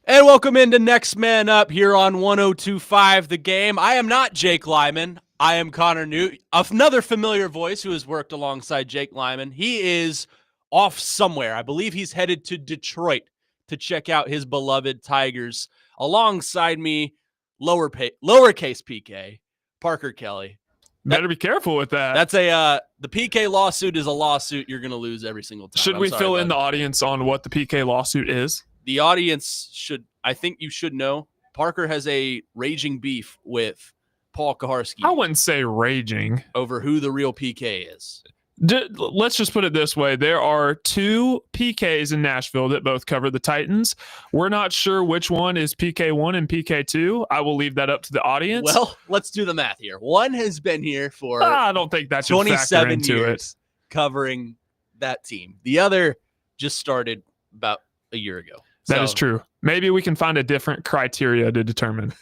And welcome into Next Man Up here on 1025 The Game. I am not Jake Lyman. I am Connor Newt, another familiar voice who has worked alongside Jake Lyman. He is off somewhere. I believe he's headed to Detroit to check out his beloved Tigers. Alongside me, lowercase PK, Parker Kelly. Better be careful with that. That's the PK lawsuit is a lawsuit you're going to lose every single time. Should we fill in the audience on what the PK lawsuit is? The audience I think you should know, Parker has a raging beef with Paul Kaharski. I wouldn't say raging. Over who the real PK is. Let's just put it this way. There are two PKs in Nashville that both cover the Titans. We're not sure which one is PK1 and PK2. I will leave that up to the audience. Well, let's do the math here. One has been here for I don't think that should 27 into years covering that team. The other just started about a year ago. That is true. Maybe we can find a different criteria to determine.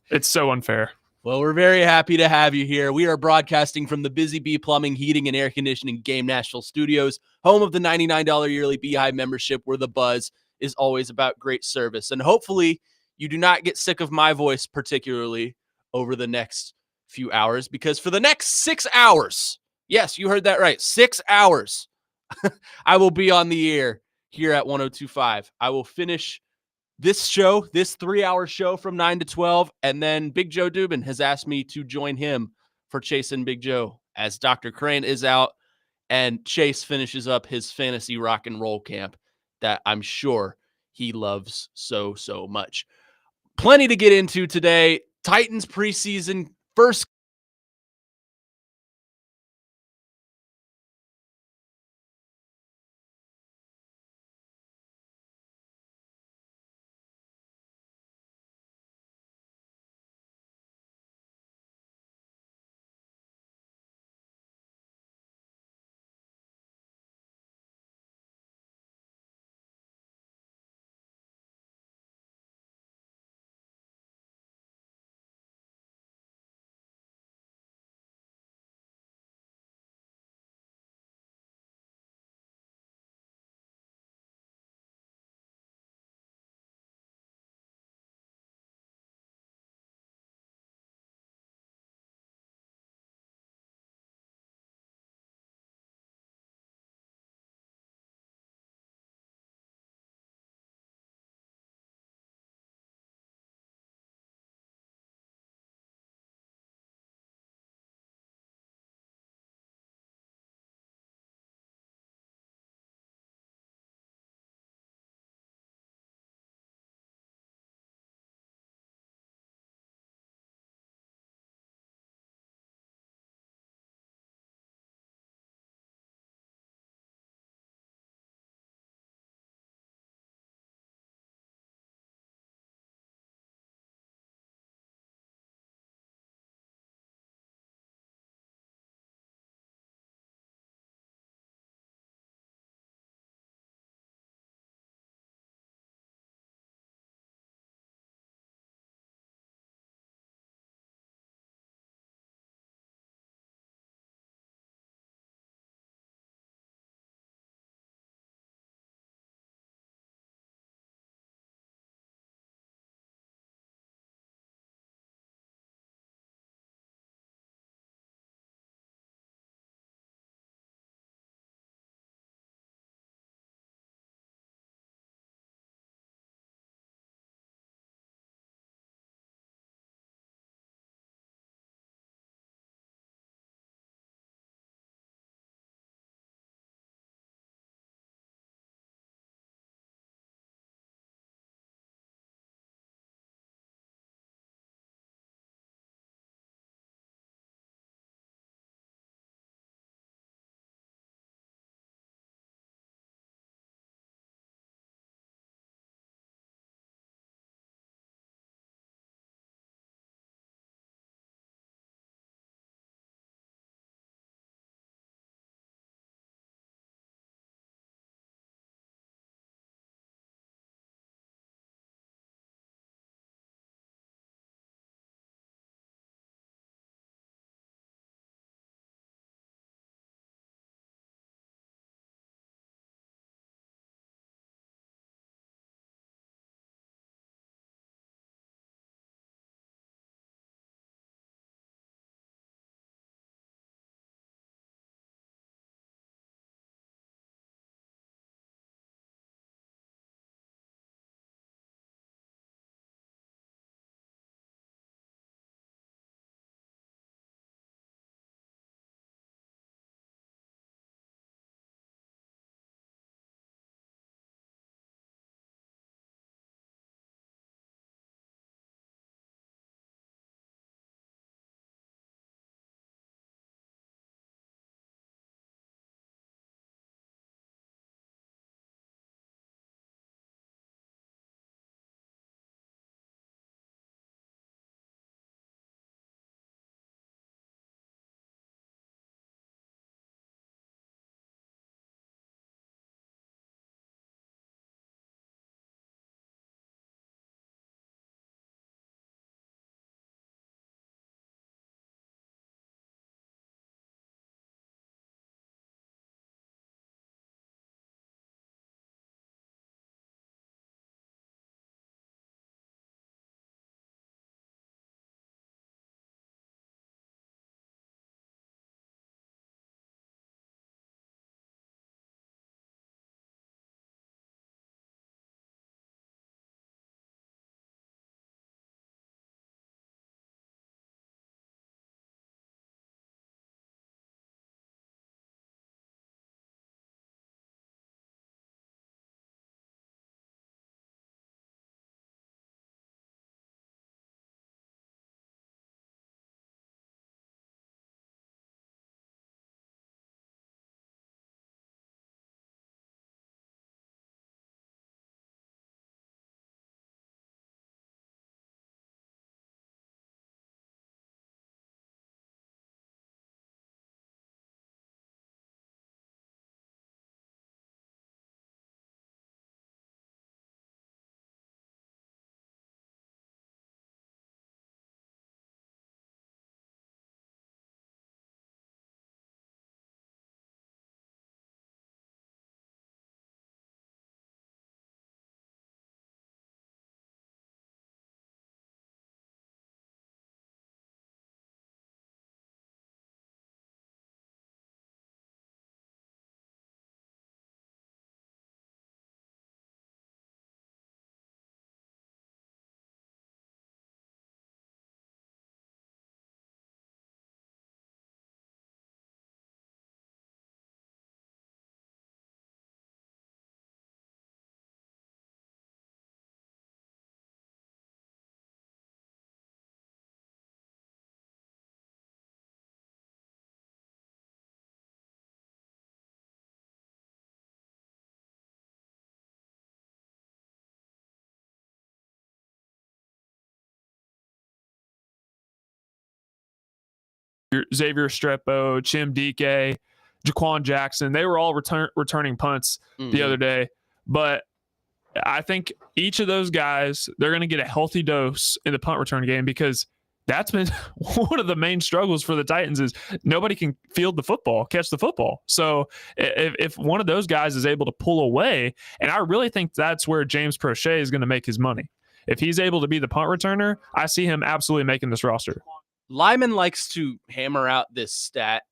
It's so unfair. Well, we're very happy to have you here. We are broadcasting from the Busy Bee Plumbing, Heating, and Air Conditioning Game Nashville Studios, home of the $99 yearly Beehive membership, where the buzz is always about great service. And hopefully you do not get sick of my voice, particularly over the next few hours, because for the next 6 hours, yes, you heard that right, 6 hours, I will be on the air here at 1025. I will finish this 3-hour show from 9 to 12, and then Big Joe Dubin has asked me to join him for Chasing Big Joe as Dr. Crane is out and Chase finishes up his fantasy rock and roll camp that I'm sure he loves so much. Plenty to get into today. Titans preseason first Xavier Strepo, Chim Dike, Jaquan Jackson. They were all returning punts the other day. But I think each of those guys, they're going to get a healthy dose in the punt return game, because that's been one of the main struggles for the Titans is nobody can field the football, catch the football. So if one of those guys is able to pull away, and I really think that's where James Prochet is going to make his money. If he's able to be the punt returner, I see him absolutely making this roster. Lyman likes to hammer out this stat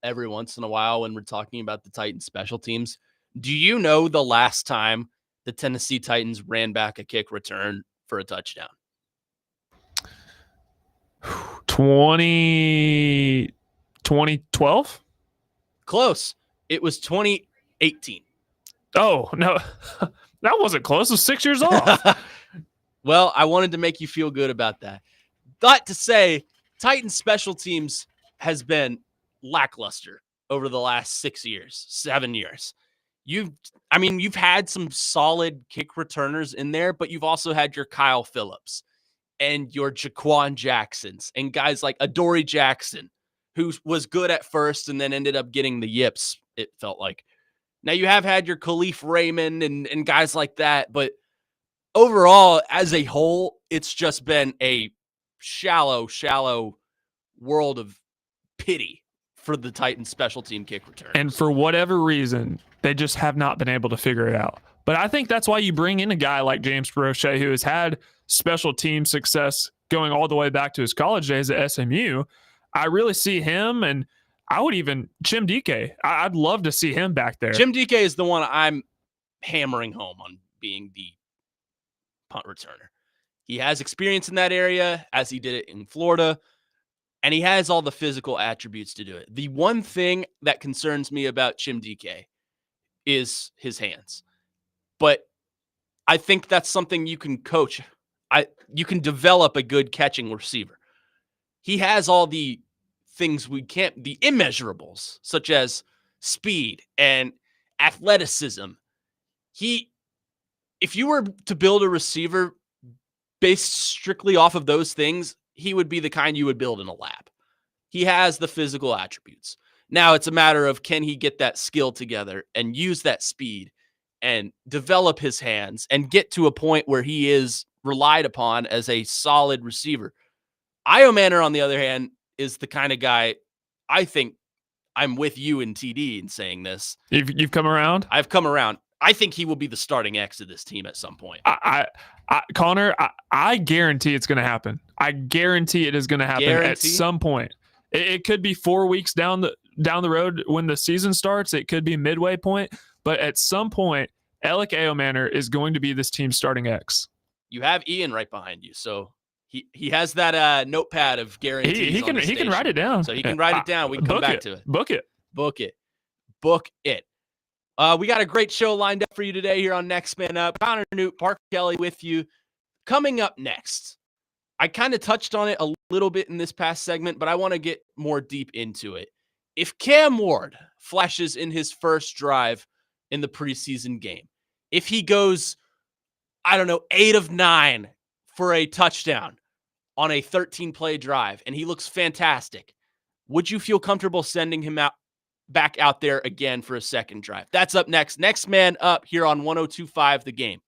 every once in a while when we're talking about the Titans special teams. Do you know the last time the Tennessee Titans ran back a kick return for a touchdown? 2012? Close. It was 2018. Oh, no. That wasn't close. It was 6 years off. Well, I wanted to make you feel good about that. Thought to say, Titans special teams has been lackluster over the last 6 years, 7 years. You've had some solid kick returners in there, but you've also had your Kyle Phillips and your Jaquan Jacksons and guys like Adoree Jackson, who was good at first and then ended up getting the yips, it felt like. Now you have had your Khalif Raymond and guys like that, but overall, as a whole, it's just been a shallow world of pity for the Titans special team kick return. And for whatever reason, they just have not been able to figure it out. But I think that's why you bring in a guy like James Prochet, who has had special team success going all the way back to his college days at SMU. I really see him, and I would even Chim Dike. I'd love to see him back there. Chim Dike is the one I'm hammering home on being the punt returner. He has experience in that area, as he did it in Florida, and he has all the physical attributes to do it. The one thing that concerns me about Chim Dike is his hands. But I think that's something you can coach. You can develop a good catching receiver. He has all the things the immeasurables, such as speed and athleticism. If you were to build a receiver based strictly off of those things, he would be the kind you would build in a lab. He has the physical attributes. Now it's a matter of, can he get that skill together and use that speed and develop his hands and get to a point where he is relied upon as a solid receiver. Io Manor, on the other hand, is the kind of guy, I think I'm with you and TD in saying this. You've come around? I've come around. I think he will be the starting X of this team at some point. Connor, I guarantee it's going to happen. I guarantee it is going to happen at some point. It could be 4 weeks down the road when the season starts. It could be midway point. But at some point, Alec Eomanor is going to be this team's starting X. You have Ian right behind you, so he has that notepad of guarantees. He can write it down. So he can write it down. We can come back to it. Book it. We got a great show lined up for you today here on Next Man Up. Connor Newt, Parker Kelly with you. Coming up next, I kind of touched on it a little bit in this past segment, but I want to get more deep into it. If Cam Ward flashes in his first drive in the preseason game, if he goes, 8 of 9 for a touchdown on a 13-play drive, and he looks fantastic, would you feel comfortable sending him back out there again for a second drive? That's up next. Next Man Up here on 102.5 The Game.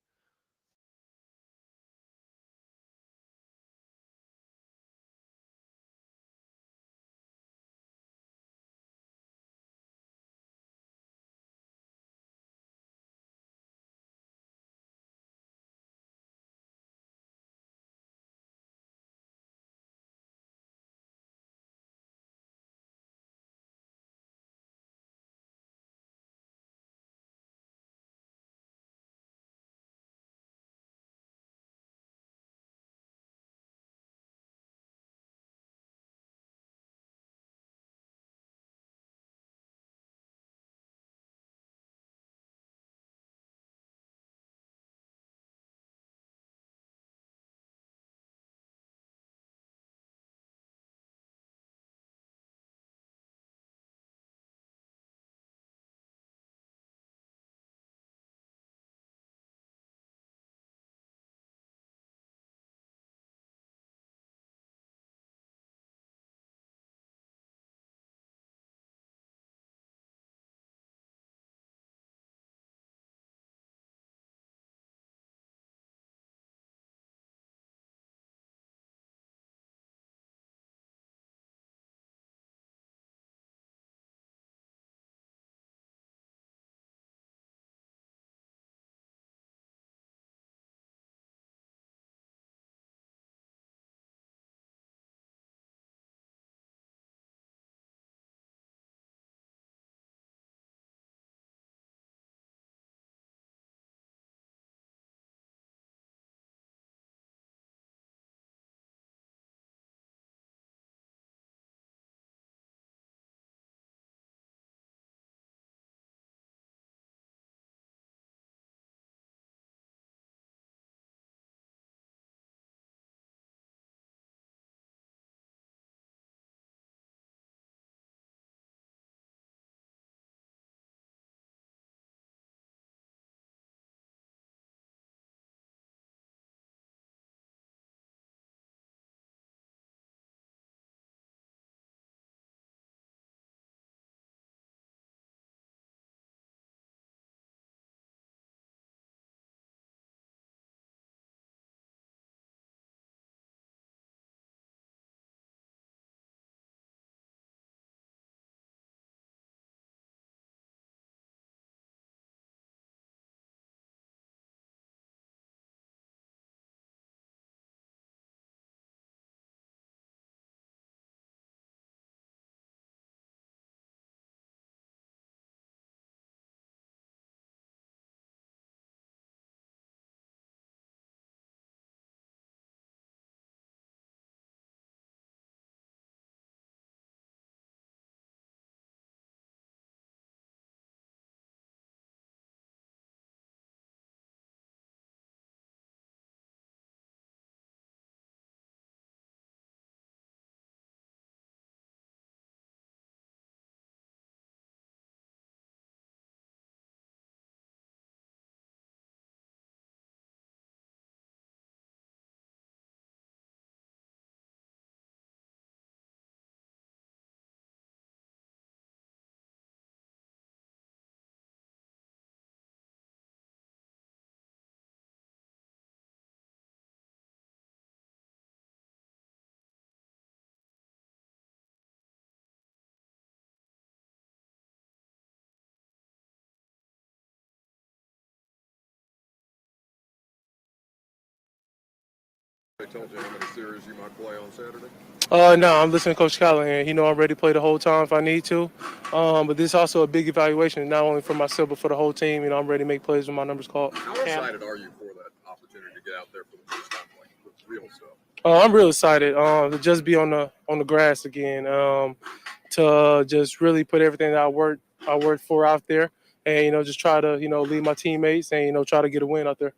They told you how many series you might play on Saturday? No, I'm listening to Coach Callahan. He know I'm ready to play the whole time if I need to. But this is also a big evaluation, not only for myself but for the whole team. I'm ready to make plays when my number's called. How excited are you for that opportunity to get out there for the first time, like with real stuff? I'm real excited to just be on the grass again. To just really put everything that I worked for out there, and just try to lead my teammates and try to get a win out there.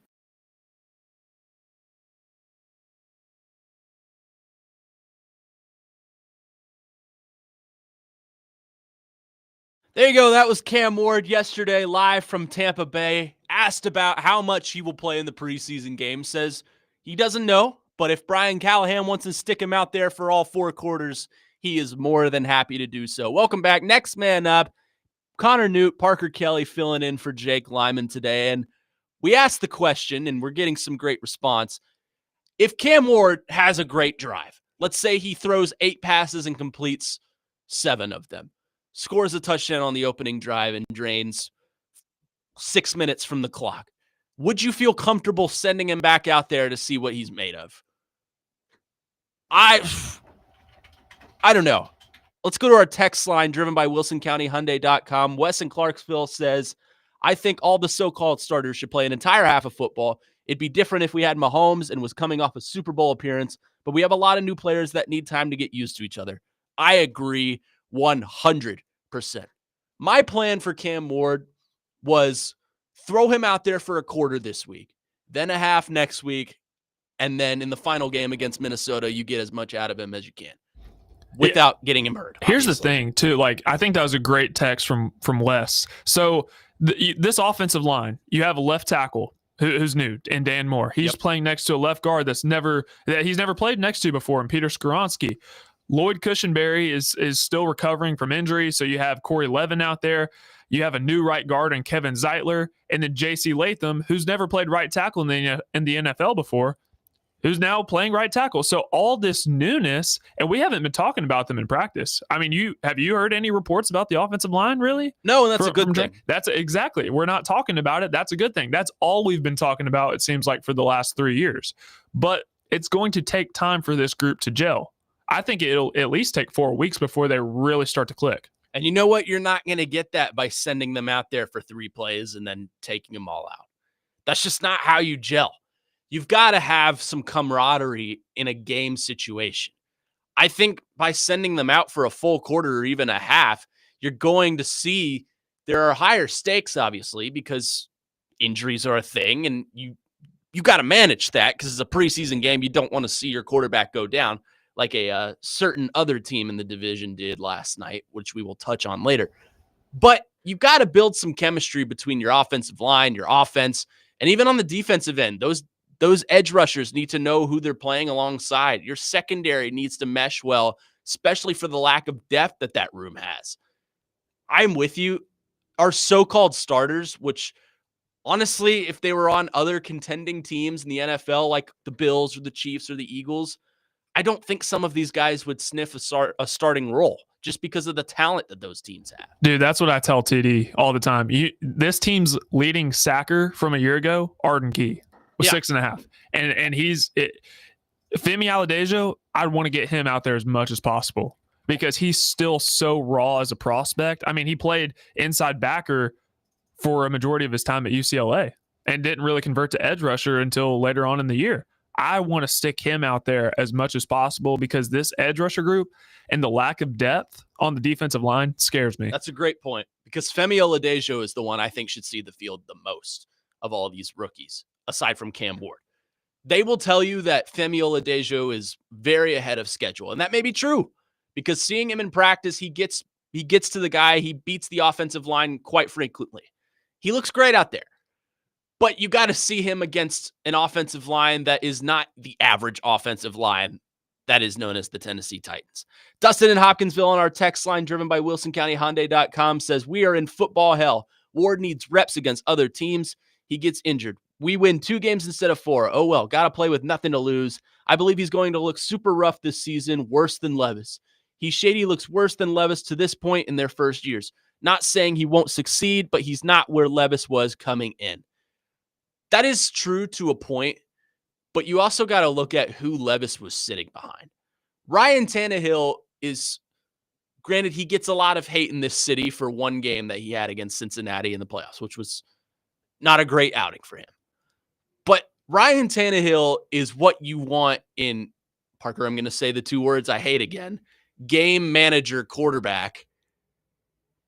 There you go. That was Cam Ward yesterday, live from Tampa Bay. Asked about how much he will play in the preseason game. Says he doesn't know, but if Brian Callahan wants to stick him out there for all 4 quarters, he is more than happy to do so. Welcome back. Next man up, Connor Newt, Parker Kelly filling in for Jake Lyman today. And we asked the question, and we're getting some great response. If Cam Ward has a great drive, let's say he throws 8 passes and completes 7 of them, scores a touchdown on the opening drive and drains 6 minutes from the clock, would you feel comfortable sending him back out there to see what he's made of? I don't know. Let's go to our text line driven by WilsonCountyHyundai.com. Wes in Clarksville says, I think all the so-called starters should play an entire half of football. It'd be different if we had Mahomes and was coming off a Super Bowl appearance, but we have a lot of new players that need time to get used to each other. I agree 100%. My plan for Cam Ward was throw him out there for a quarter this week, then a half next week, and then in the final game against Minnesota, you get as much out of him as you can without getting him hurt. Here's the thing, too. I think that was a great text from Wes. So this offensive line, you have a left tackle who's new, and Dan Moore. He's playing next to a left guard that he's never played next to before, and Peter Skoronski. Lloyd Cushenberry is still recovering from injury, so you have Corey Levin out there. You have a new right guard in Kevin Zeitler, and then J.C. Latham, who's never played right tackle in the NFL before, who's now playing right tackle. So all this newness, and we haven't been talking about them in practice. I mean, have you heard any reports about the offensive line, really? No, and that's a good thing. That's exactly. We're not talking about it. That's a good thing. That's all we've been talking about, it seems like, for the last 3 years. But it's going to take time for this group to gel. I think it'll at least take 4 weeks before they really start to click. And you know what? You're not going to get that by sending them out there for 3 plays and then taking them all out. That's just not how you gel. You've got to have some camaraderie in a game situation. I think by sending them out for a full quarter or even a half, you're going to see there are higher stakes, obviously, because injuries are a thing, and you got to manage that because it's a preseason game. You don't want to see your quarterback go down like a certain other team in the division did last night, which we will touch on later. But you've got to build some chemistry between your offensive line, your offense, and even on the defensive end. Those edge rushers need to know who they're playing alongside. Your secondary needs to mesh well, especially for the lack of depth that room has. I'm with you. Our so-called starters, which honestly, if they were on other contending teams in the NFL, like the Bills or the Chiefs or the Eagles, I don't think some of these guys would sniff a starting role just because of the talent that those teams have. Dude, that's what I tell TD all the time. This team's leading sacker from a year ago, Arden Key, with 6.5. And Femi Aladejo, I'd want to get him out there as much as possible because he's still so raw as a prospect. I mean, he played inside backer for a majority of his time at UCLA and didn't really convert to edge rusher until later on in the year. I want to stick him out there as much as possible because this edge rusher group and the lack of depth on the defensive line scares me. That's a great point because Femi Oladejo is the one I think should see the field the most of all these rookies, aside from Cam Ward. They will tell you that Femi Oladejo is very ahead of schedule, and that may be true because seeing him in practice, he gets to the guy, he beats the offensive line quite frequently. He looks great out there. But you got to see him against an offensive line that is not the average offensive line that is known as the Tennessee Titans. Dustin in Hopkinsville on our text line driven by WilsonCountyHyundai.com says, we are in football hell. Ward needs reps against other teams. He gets injured. We win 2 games instead of 4. Oh, well, got to play with nothing to lose. I believe he's going to look super rough this season, worse than Levis. He's shady, looks worse than Levis to this point in their first years. Not saying he won't succeed, but he's not where Levis was coming in. That is true to a point, but you also got to look at who Levis was sitting behind. Ryan Tannehill is, granted, he gets a lot of hate in this city for one game that he had against Cincinnati in the playoffs, which was not a great outing for him. But Ryan Tannehill is what you want in, Parker, I'm going to say the two words I hate again, game manager quarterback.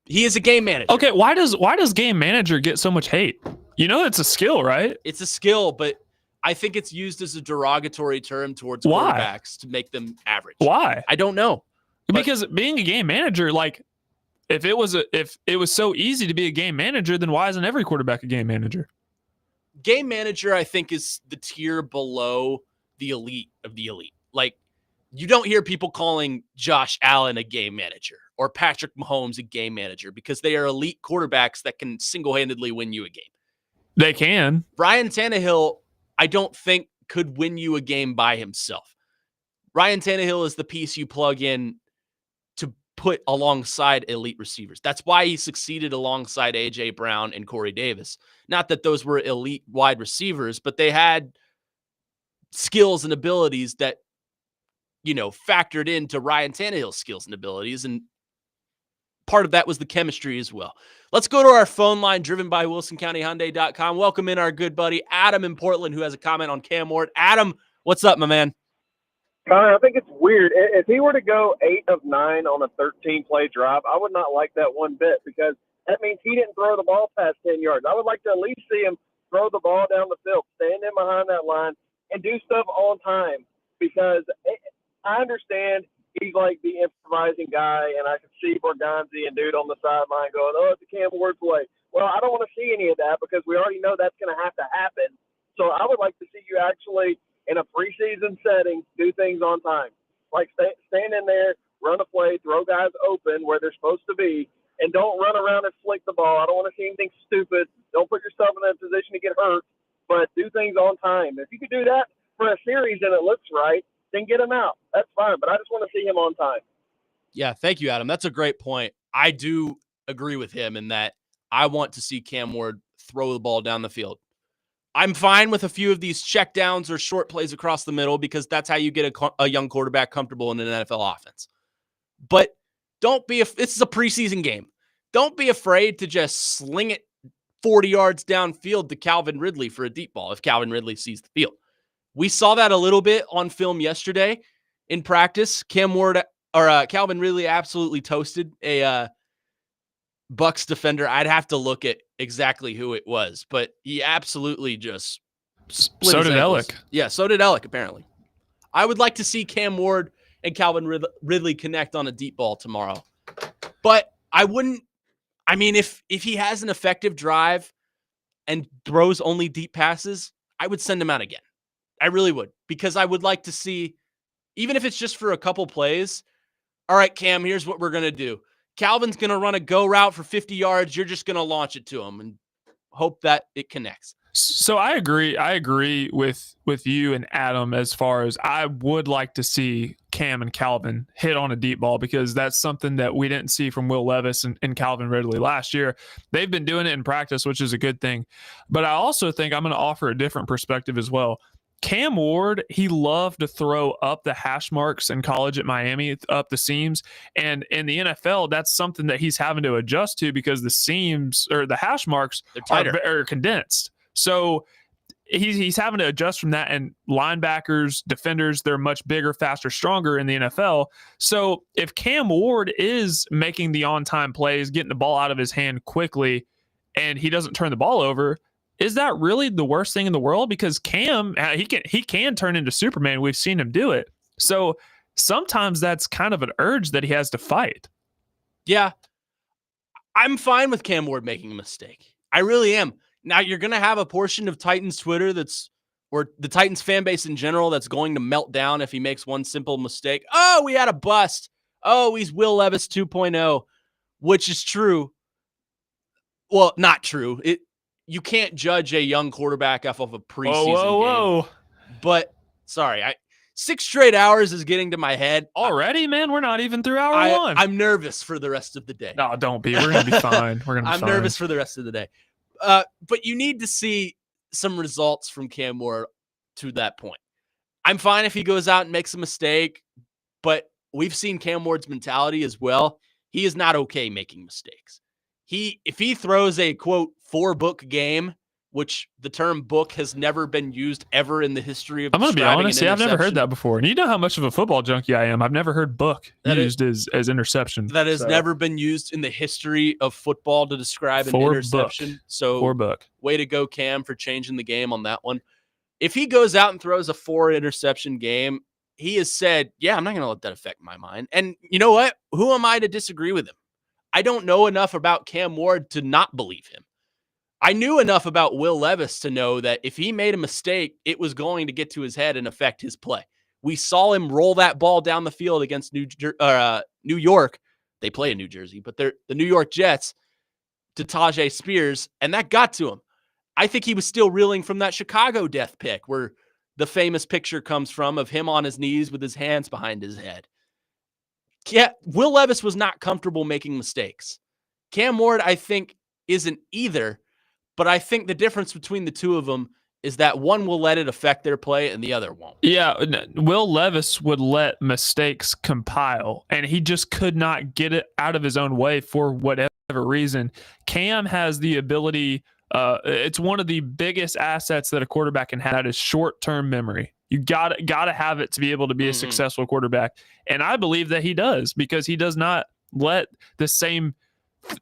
He is a game manager. Okay, why does game manager get so much hate? You know, it's a skill, right? It's a skill, but I think it's used as a derogatory term towards quarterbacks to make them average. Why? I don't know. Because being a game manager, like, if it was so easy to be a game manager, then why isn't every quarterback a game manager? Game manager, I think, is the tier below the elite of the elite. Like, you don't hear people calling Josh Allen a game manager or Patrick Mahomes a game manager because they are elite quarterbacks that can single-handedly win you a game. They can. Ryan Tannehill, I don't think, could win you a game by himself. Ryan Tannehill is the piece you plug in to put alongside elite receivers. That's why he succeeded alongside A.J. Brown and Corey Davis. Not that those were elite wide receivers, but they had skills and abilities that, factored into Ryan Tannehill's skills and abilities. And part of that was the chemistry as well. Let's go to our phone line driven by WilsonCountyHyundai.com. Welcome in our good buddy, Adam in Portland, who has a comment on Cam Ward. Adam, what's up, my man? Connor, I think it's weird. If he were to go 8 of 9 on a 13-play drive, I would not like that one bit because that means he didn't throw the ball past 10 yards. I would like to at least see him throw the ball down the field, stand in behind that line, and do stuff on time because I understand he's like the improvising guy, and I can see Borgonzi and dude on the sideline going, oh, it's a Cam Ward play. Well, I don't want to see any of that because we already know that's going to have to happen. So I would like to see you actually, in a preseason setting, do things on time. Like stand in there, run a play, throw guys open where they're supposed to be, and don't run around and flick the ball. I don't want to see anything stupid. Don't put yourself in a position to get hurt, but do things on time. If you could do that for a series and it looks right, then get him out. That's fine, but I just want to see him on time. Yeah, thank you, Adam. That's a great point. I do agree with him in that I want to see Cam Ward throw the ball down the field. I'm fine with a few of these checkdowns or short plays across the middle because that's how you get a young quarterback comfortable in an NFL offense. But this is a preseason game. Don't be afraid to just sling it 40 yards downfield to Calvin Ridley for a deep ball if Calvin Ridley sees the field. We saw that a little bit on film yesterday in practice. Calvin Ridley absolutely toasted a Bucs defender. I'd have to look at exactly who it was, but he absolutely just split So his did ankles. Ellick. Yeah, so did Ellick, apparently. I would like to see Cam Ward and Calvin Ridley connect on a deep ball tomorrow. But I wouldn't – I mean, if he has an effective drive and throws only deep passes, I would send him out again. I really would, because I would like to see, even if it's just for a couple plays, all right, Cam, here's what we're going to do. Calvin's going to run a go route for 50 yards. You're just going to launch it to him and hope that it connects. So I agree with you and Adam as far as I would like to see Cam and Calvin hit on a deep ball because that's something that we didn't see from Will Levis and Calvin Ridley last year. They've been doing it in practice, which is a good thing. But I also think I'm going to offer a different perspective as well. Cam Ward, he loved to throw up the hash marks in college at Miami, up the seams. And in the NFL, that's something that he's having to adjust to because the seams or the hash marks are condensed. So he's having to adjust from that. And linebackers, defenders, they're much bigger, faster, stronger in the NFL. So if Cam Ward is making the on-time plays, getting the ball out of his hand quickly, and he doesn't turn the ball over, is that really the worst thing in the world? Because Cam, he can turn into Superman. We've seen him do it. So sometimes that's kind of an urge that he has to fight. Yeah. I'm fine with Cam Ward making a mistake. I really am. Now, you're going to have a portion of Titans Twitter or the Titans fan base in general that's going to melt down if he makes one simple mistake. Oh, we had a bust. Oh, he's Will Levis 2.0, which is true. Well, not true. You can't judge a young quarterback off of a preseason game. But, sorry, 6 straight hours is getting to my head. Already, man? We're not even through hour one. I'm nervous for the rest of the day. No, don't be. We're going to be fine. I'm nervous for the rest of the day. But you need to see some results from Cam Ward to that point. I'm fine if he goes out and makes a mistake, but we've seen Cam Ward's mentality as well. He is not okay making mistakes. If he throws a quote 4-book game, which the term book has never been used ever in the history of I'm going to be describing honest. an Yeah, I've never heard interception. that before. And you know how much of a football junkie I am. I've never heard book used as interception. That has never been used in the history of football to describe an interception. So 4-book. Way to go, Cam, for changing the game on that one. If he goes out and throws a 4-interception game, he has said, yeah, I'm not going to let that affect my mind. And you know what? Who am I to disagree with him? I don't know enough about Cam Ward to not believe him. I knew enough about Will Levis to know that if he made a mistake, it was going to get to his head and affect his play. We saw him roll that ball down the field against New York. They play in New Jersey, but they're the New York Jets to Tajay Spears, and that got to him. I think he was still reeling from that Chicago death pick where the famous picture comes from of him on his knees with his hands behind his head. Yeah, Will Levis was not comfortable making mistakes. Cam Ward, I think, isn't either, but I think the difference between the two of them is that one will let it affect their play and the other won't. Yeah, Will Levis would let mistakes compile, and he just could not get it out of his own way for whatever reason. Cam has the ability. It's one of the biggest assets that a quarterback can have. That is short-term memory. You gotta have it to be able to be a successful quarterback, and I believe that he does because he does not let the same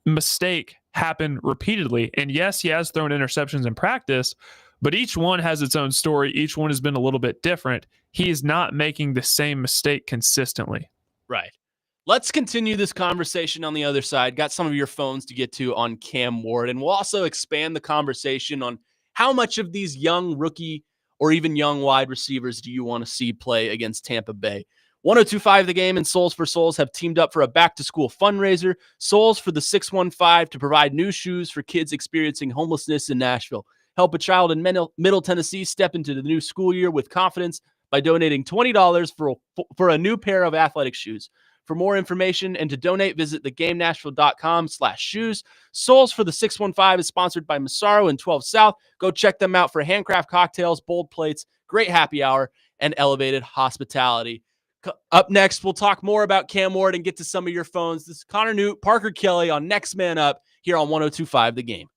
mistake happen repeatedly. And yes, he has thrown interceptions in practice, but each one has its own story. Each one has been a little bit different. He is not making the same mistake consistently. Right. Let's continue this conversation on the other side. Got some of your phones to get to on Cam Ward, and we'll also expand the conversation on how much of these young rookie or even young wide receivers do you want to see play against Tampa Bay? 1025 The Game and Souls for Souls have teamed up for a back-to-school fundraiser, Souls for the 615, to provide new shoes for kids experiencing homelessness in Nashville. Help a child in Middle Tennessee step into the new school year with confidence by donating $20 for a new pair of athletic shoes. For more information and to donate, visit thegamenashville.com/shoes. Souls for the 615 is sponsored by Massaro and 12 South. Go check them out for handcraft cocktails, bold plates, great happy hour, and elevated hospitality. Up next, we'll talk more about Cam Ward and get to some of your phones. This is Connor Newt, Parker Kelly on Next Man Up here on 1025 The Game.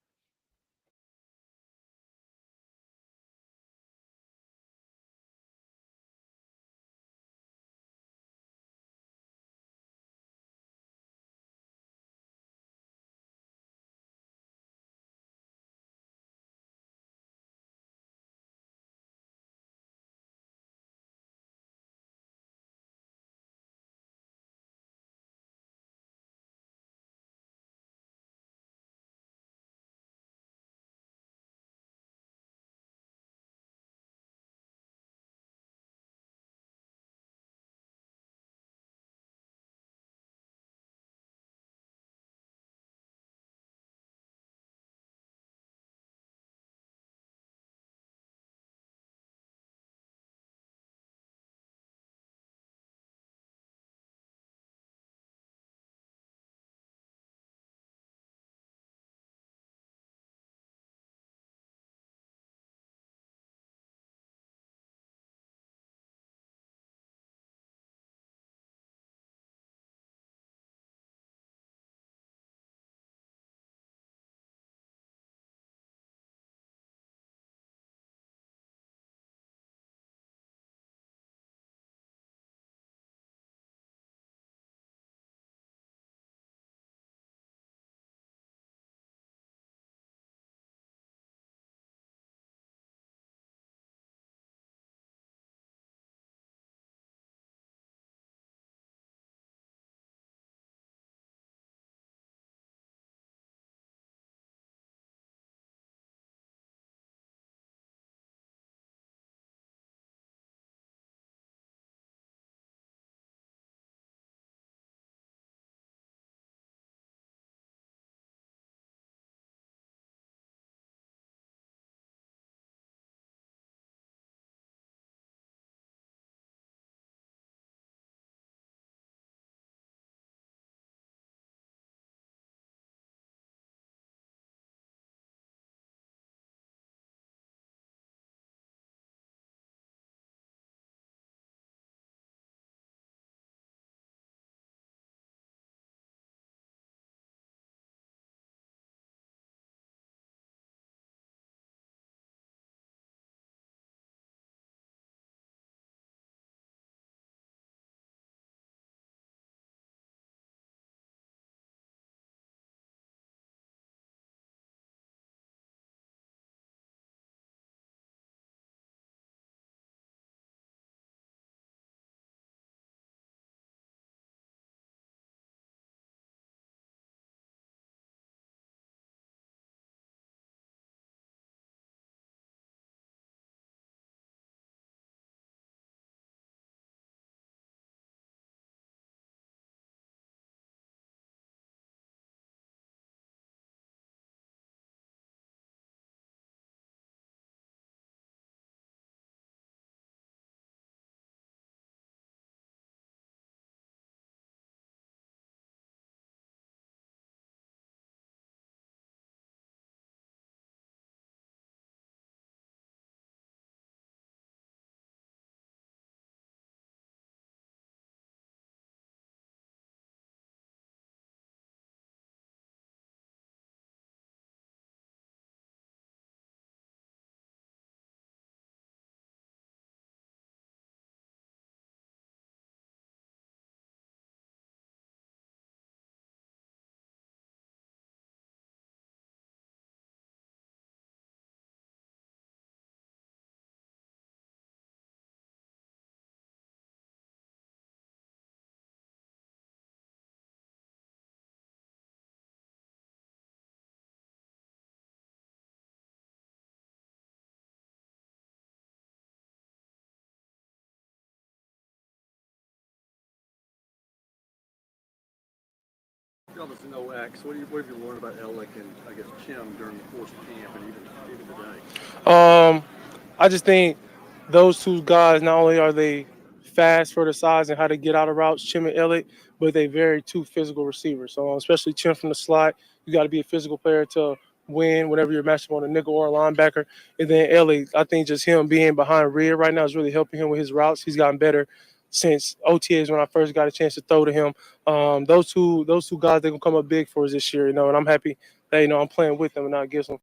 Obviously, no X. What have you learned about Ellick and I guess Chim during the course of camp and even today? I just think those two guys, not only are they fast for the size and how to get out of routes, Chim and Elliott, but they very two physical receivers. So especially Chim from the slot, you got to be a physical player to win whenever you're matching on a nickel or a linebacker. And then Elliott, I think just him being behind rear right now is really helping him with his routes. He's gotten better since OTAs when I first got a chance to throw to him. Those two guys, they're gonna come up big for us this year, and I'm happy that I'm playing with them and not against them.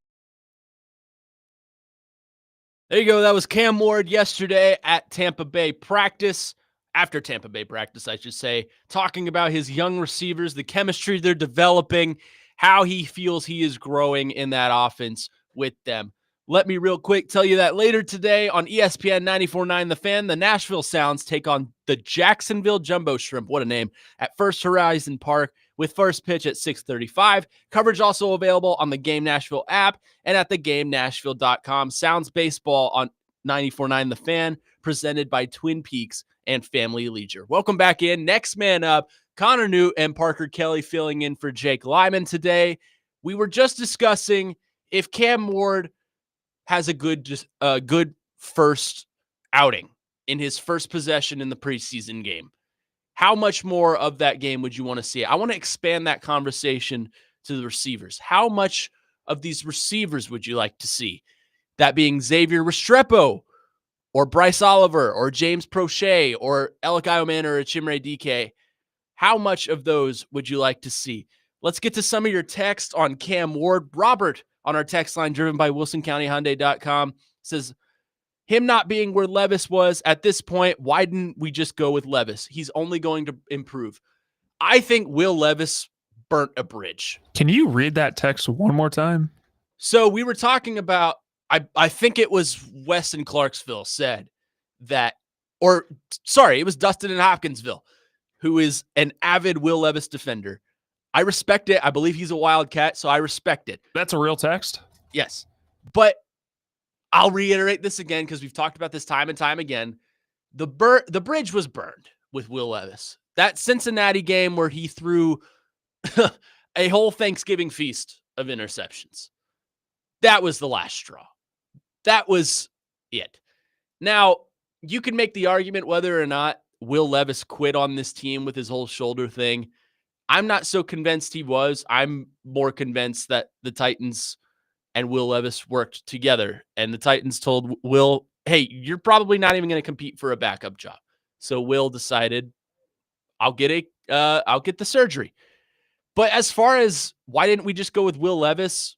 There you go. That was Cam Ward yesterday at Tampa Bay practice, after Tampa Bay practice, I should say, talking about his young receivers, the chemistry they're developing, how he feels he is growing in that offense with them. Let me real quick tell you that later today on ESPN 94.9 The Fan, the Nashville Sounds take on the Jacksonville Jumbo Shrimp, what a name, at First Horizon Park with first pitch at 6:35. Coverage also available on the Game Nashville app and at theGameNashville.com. Sounds baseball on 94.9 The Fan, presented by Twin Peaks and Family Leisure. Welcome back in. Next man up, Connor Newt and Parker Kelly filling in for Jake Lyman today. We were just discussing if Cam Ward has a good first outing in his first possession in the preseason game. How much more of that game would you want to see? I want to expand that conversation to the receivers. How much of these receivers would you like to see? That being Xavier Restrepo or Bryce Oliver or James Prochet or Alec Ioman or Chimere DK. How much of those would you like to see? Let's get to some of your text on Cam Ward. Robert on our text line driven by WilsonCountyHyundai.com says, him not being where Levis was at this point, why didn't we just go with Levis? He's only going to improve. I think Will Levis burnt a bridge. Can you read that text one more time? So we were talking about, I think it was Wes in Clarksville said that, or sorry, it was Dustin in Hopkinsville, who is an avid Will Levis defender. I respect it. I believe he's a Wildcat, so I respect it. That's a real text? Yes. But I'll reiterate this again because we've talked about this time and time again. The bridge was burned with Will Levis. That Cincinnati game where he threw a whole Thanksgiving feast of interceptions. That was the last straw. That was it. Now, you can make the argument whether or not Will Levis quit on this team with his whole shoulder thing. I'm not so convinced he was. I'm more convinced that the Titans and Will Levis worked together. And the Titans told Will, hey, you're probably not even going to compete for a backup job. So Will decided, I'll get the surgery. But as far as why didn't we just go with Will Levis,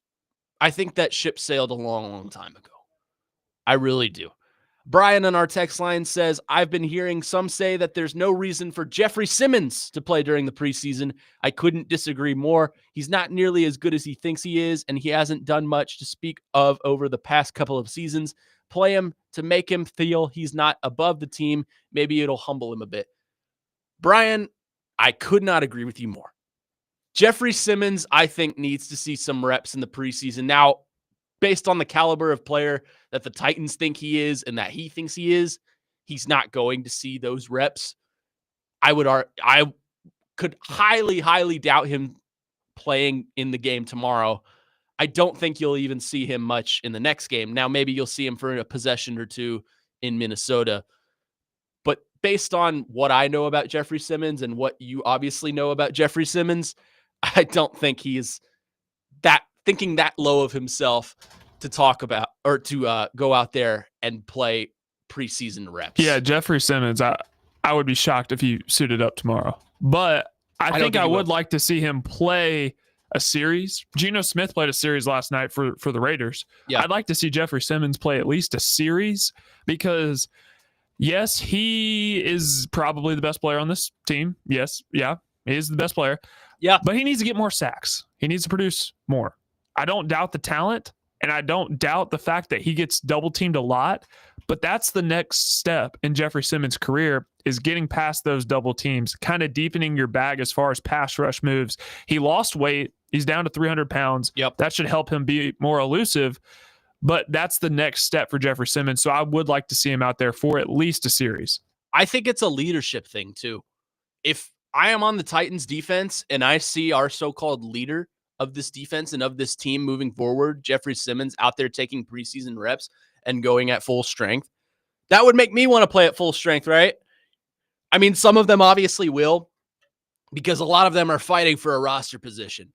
I think that ship sailed a long, long time ago. I really do. Brian on our text line says, I've been hearing some say that there's no reason for Jeffrey Simmons to play during the preseason. I couldn't disagree more. He's not nearly as good as he thinks he is, and he hasn't done much to speak of over the past couple of seasons. Play him to make him feel he's not above the team. Maybe it'll humble him a bit. Brian, I could not agree with you more. Jeffrey Simmons, I think, needs to see some reps in the preseason. Now, based on the caliber of player that the Titans think he is and that he thinks he is, he's not going to see those reps. I could highly, highly doubt him playing in the game tomorrow. I don't think you'll even see him much in the next game. Now, maybe you'll see him for a possession or two in Minnesota. But based on what I know about Jeffrey Simmons and what you obviously know about Jeffrey Simmons, I don't think he's thinking that low of himself to talk about or to go out there and play preseason reps. Yeah, Jeffrey Simmons, I would be shocked if he suited up tomorrow. But I think I would like to see him play a series. Geno Smith played a series last night for the Raiders. Yeah. I'd like to see Jeffrey Simmons play at least a series because, yes, he is probably the best player on this team. Yes, yeah, he is the best player. Yeah, but he needs to get more sacks. He needs to produce more. I don't doubt the talent, and I don't doubt the fact that he gets double teamed a lot, but that's the next step in Jeffrey Simmons' career is getting past those double teams, kind of deepening your bag as far as pass rush moves. He lost weight. He's down to 300 pounds. Yep. That should help him be more elusive, but that's the next step for Jeffrey Simmons, so I would like to see him out there for at least a series. I think it's a leadership thing, too. If I am on the Titans defense, and I see our so-called leader of this defense and of this team moving forward, Jeffrey Simmons, out there taking preseason reps and going at full strength. That would make me want to play at full strength, right? I mean, some of them obviously will, because a lot of them are fighting for a roster position.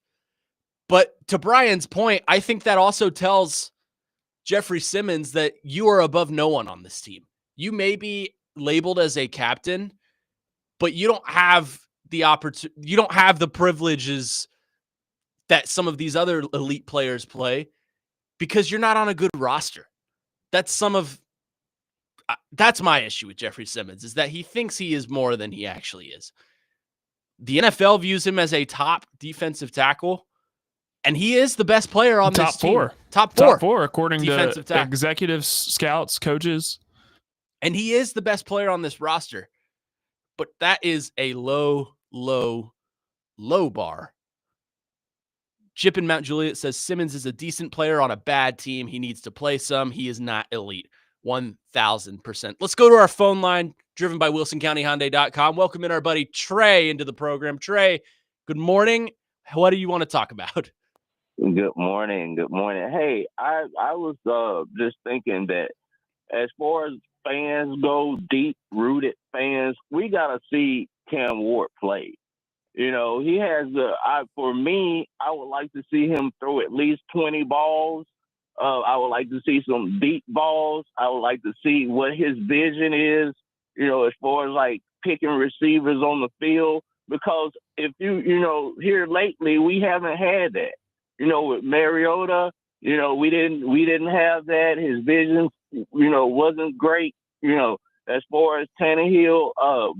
But to Brian's point, I think that also tells Jeffrey Simmons that you are above no one on this team. You may be labeled as a captain, but you don't have the opportunity. You don't have the privileges that some of these other elite players play because you're not on a good roster. That's my issue with Jeffrey Simmons, is that he thinks he is more than he actually is. The NFL views him as a top defensive tackle, and he is the best player on this team. Top four, according to executives, scouts, coaches. And he is the best player on this roster. But that is a low, low, low bar. Chip in Mount Juliet says Simmons is a decent player on a bad team. He needs to play some. He is not elite. 1,000%. Let's go to our phone line, driven by WilsonCountyHyundai.com. Welcome in our buddy Trey into the program. Trey, good morning. What do you want to talk about? Good morning. Good morning. Hey, I was just thinking that as far as fans go, deep-rooted fans, we got to see Cam Ward play. You know, he has for me, I would like to see him throw at least 20 balls. I would like to see some deep balls. I would like to see what his vision is, you know, as far as like picking receivers on the field. Because if here lately, we haven't had that. You know, with Mariota, you know, we didn't have that. His vision, you know, wasn't great. You know, as far as Tannehill,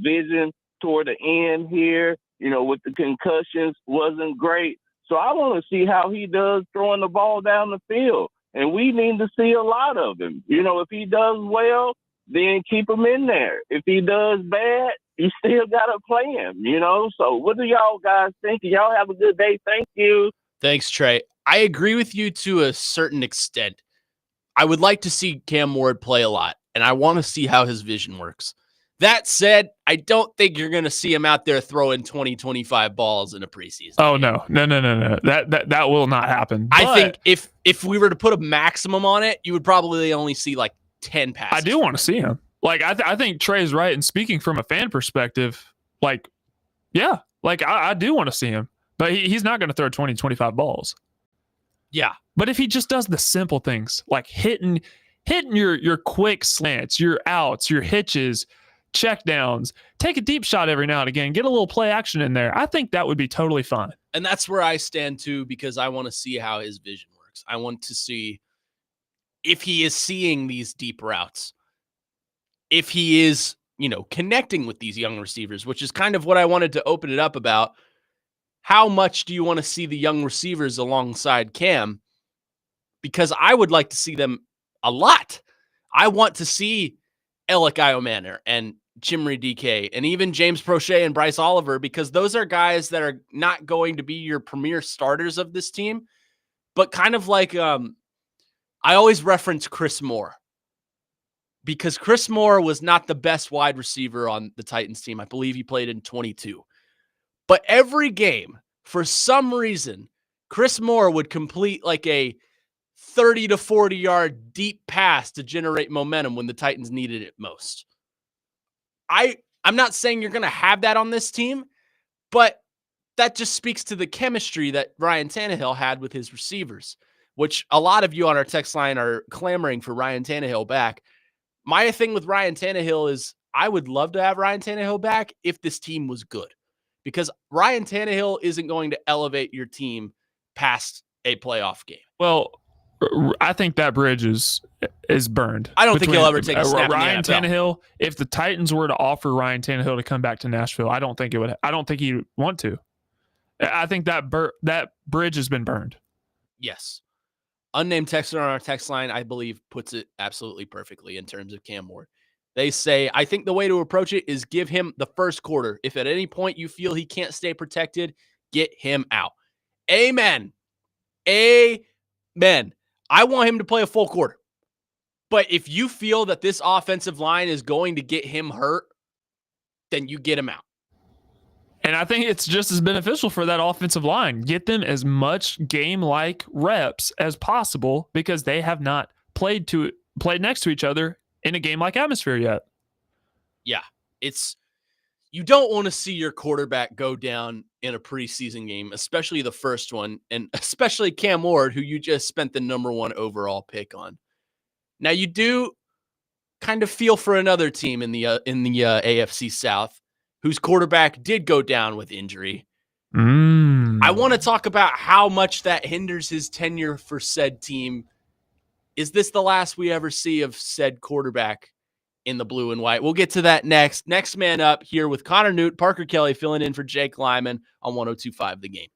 vision toward the end here, you know, with the concussions, wasn't great. So I want to see how he does throwing the ball down the field. And we need to see a lot of him. You know, if he does well, then keep him in there. If he does bad, you still got to play him, you know? So what do y'all guys think? Y'all have a good day. Thank you. Thanks, Trey. I agree with you to a certain extent. I would like to see Cam Ward play a lot, and I want to see how his vision works. That said, I don't think you're going to see him out there throwing 20, 25 balls in a preseason. Oh, game. No. That will not happen. I think if we were to put a maximum on it, you would probably only see like 10 passes. I do want to see him. Like, I think Trey's right. And speaking from a fan perspective, like, yeah, like I do want to see him. But he's not going to throw 20, 25 balls. Yeah. But if he just does the simple things, like hitting your quick slants, your outs, your hitches, check downs, take a deep shot every now and again, get a little play action in there, I think that would be totally fine. And that's where I stand too, because I want to see how his vision works. I want to see if he is seeing these deep routes, if he is, you know, connecting with these young receivers, which is kind of what I wanted to open it up about. How much do you want to see the young receivers alongside Cam? Because I would like to see them a lot. I want to see Alec Iomanner and Chimry DK and even James Prochet and Bryce Oliver, because those are guys that are not going to be your premier starters of this team, but kind of like I always reference Chris Moore, because Chris Moore was not the best wide receiver on the Titans team. I believe he played in 22. But every game, for some reason, Chris Moore would complete like a 30 to 40 yard deep pass to generate momentum when the Titans needed it most. I'm not saying you're going to have that on this team, but that just speaks to the chemistry that Ryan Tannehill had with his receivers, which a lot of you on our text line are clamoring for Ryan Tannehill back. My thing with Ryan Tannehill is I would love to have Ryan Tannehill back if this team was good, because Ryan Tannehill isn't going to elevate your team past a playoff game. Well, I think that bridge is burned. I don't think he'll ever take a snap Ryan in the NFL. Tannehill. If the Titans were to offer Ryan Tannehill to come back to Nashville, I don't think he'd want to. I think that bridge has been burned. Yes. Unnamed texter on our text line, I believe, puts it absolutely perfectly in terms of Cam Ward. They say, I think the way to approach it is give him the first quarter. If at any point you feel he can't stay protected, get him out. Amen. Amen. I want him to play a full quarter. But if you feel that this offensive line is going to get him hurt, then you get him out. And I think it's just as beneficial for that offensive line. Get them as much game-like reps as possible because they have not played next to each other in a game-like atmosphere yet. Yeah, you don't want to see your quarterback go down in a preseason game, especially the first one, and especially Cam Ward, who you just spent the number 1 overall pick on. Now, you do kind of feel for another team in the AFC South whose quarterback did go down with injury. I want to talk about how much that hinders his tenure for said team. Is this the last we ever see of said quarterback in the blue and white? We'll get to that next. Next man up here with Connor Newt, Parker Kelly filling in for Jake Lyman on 102.5 The Game.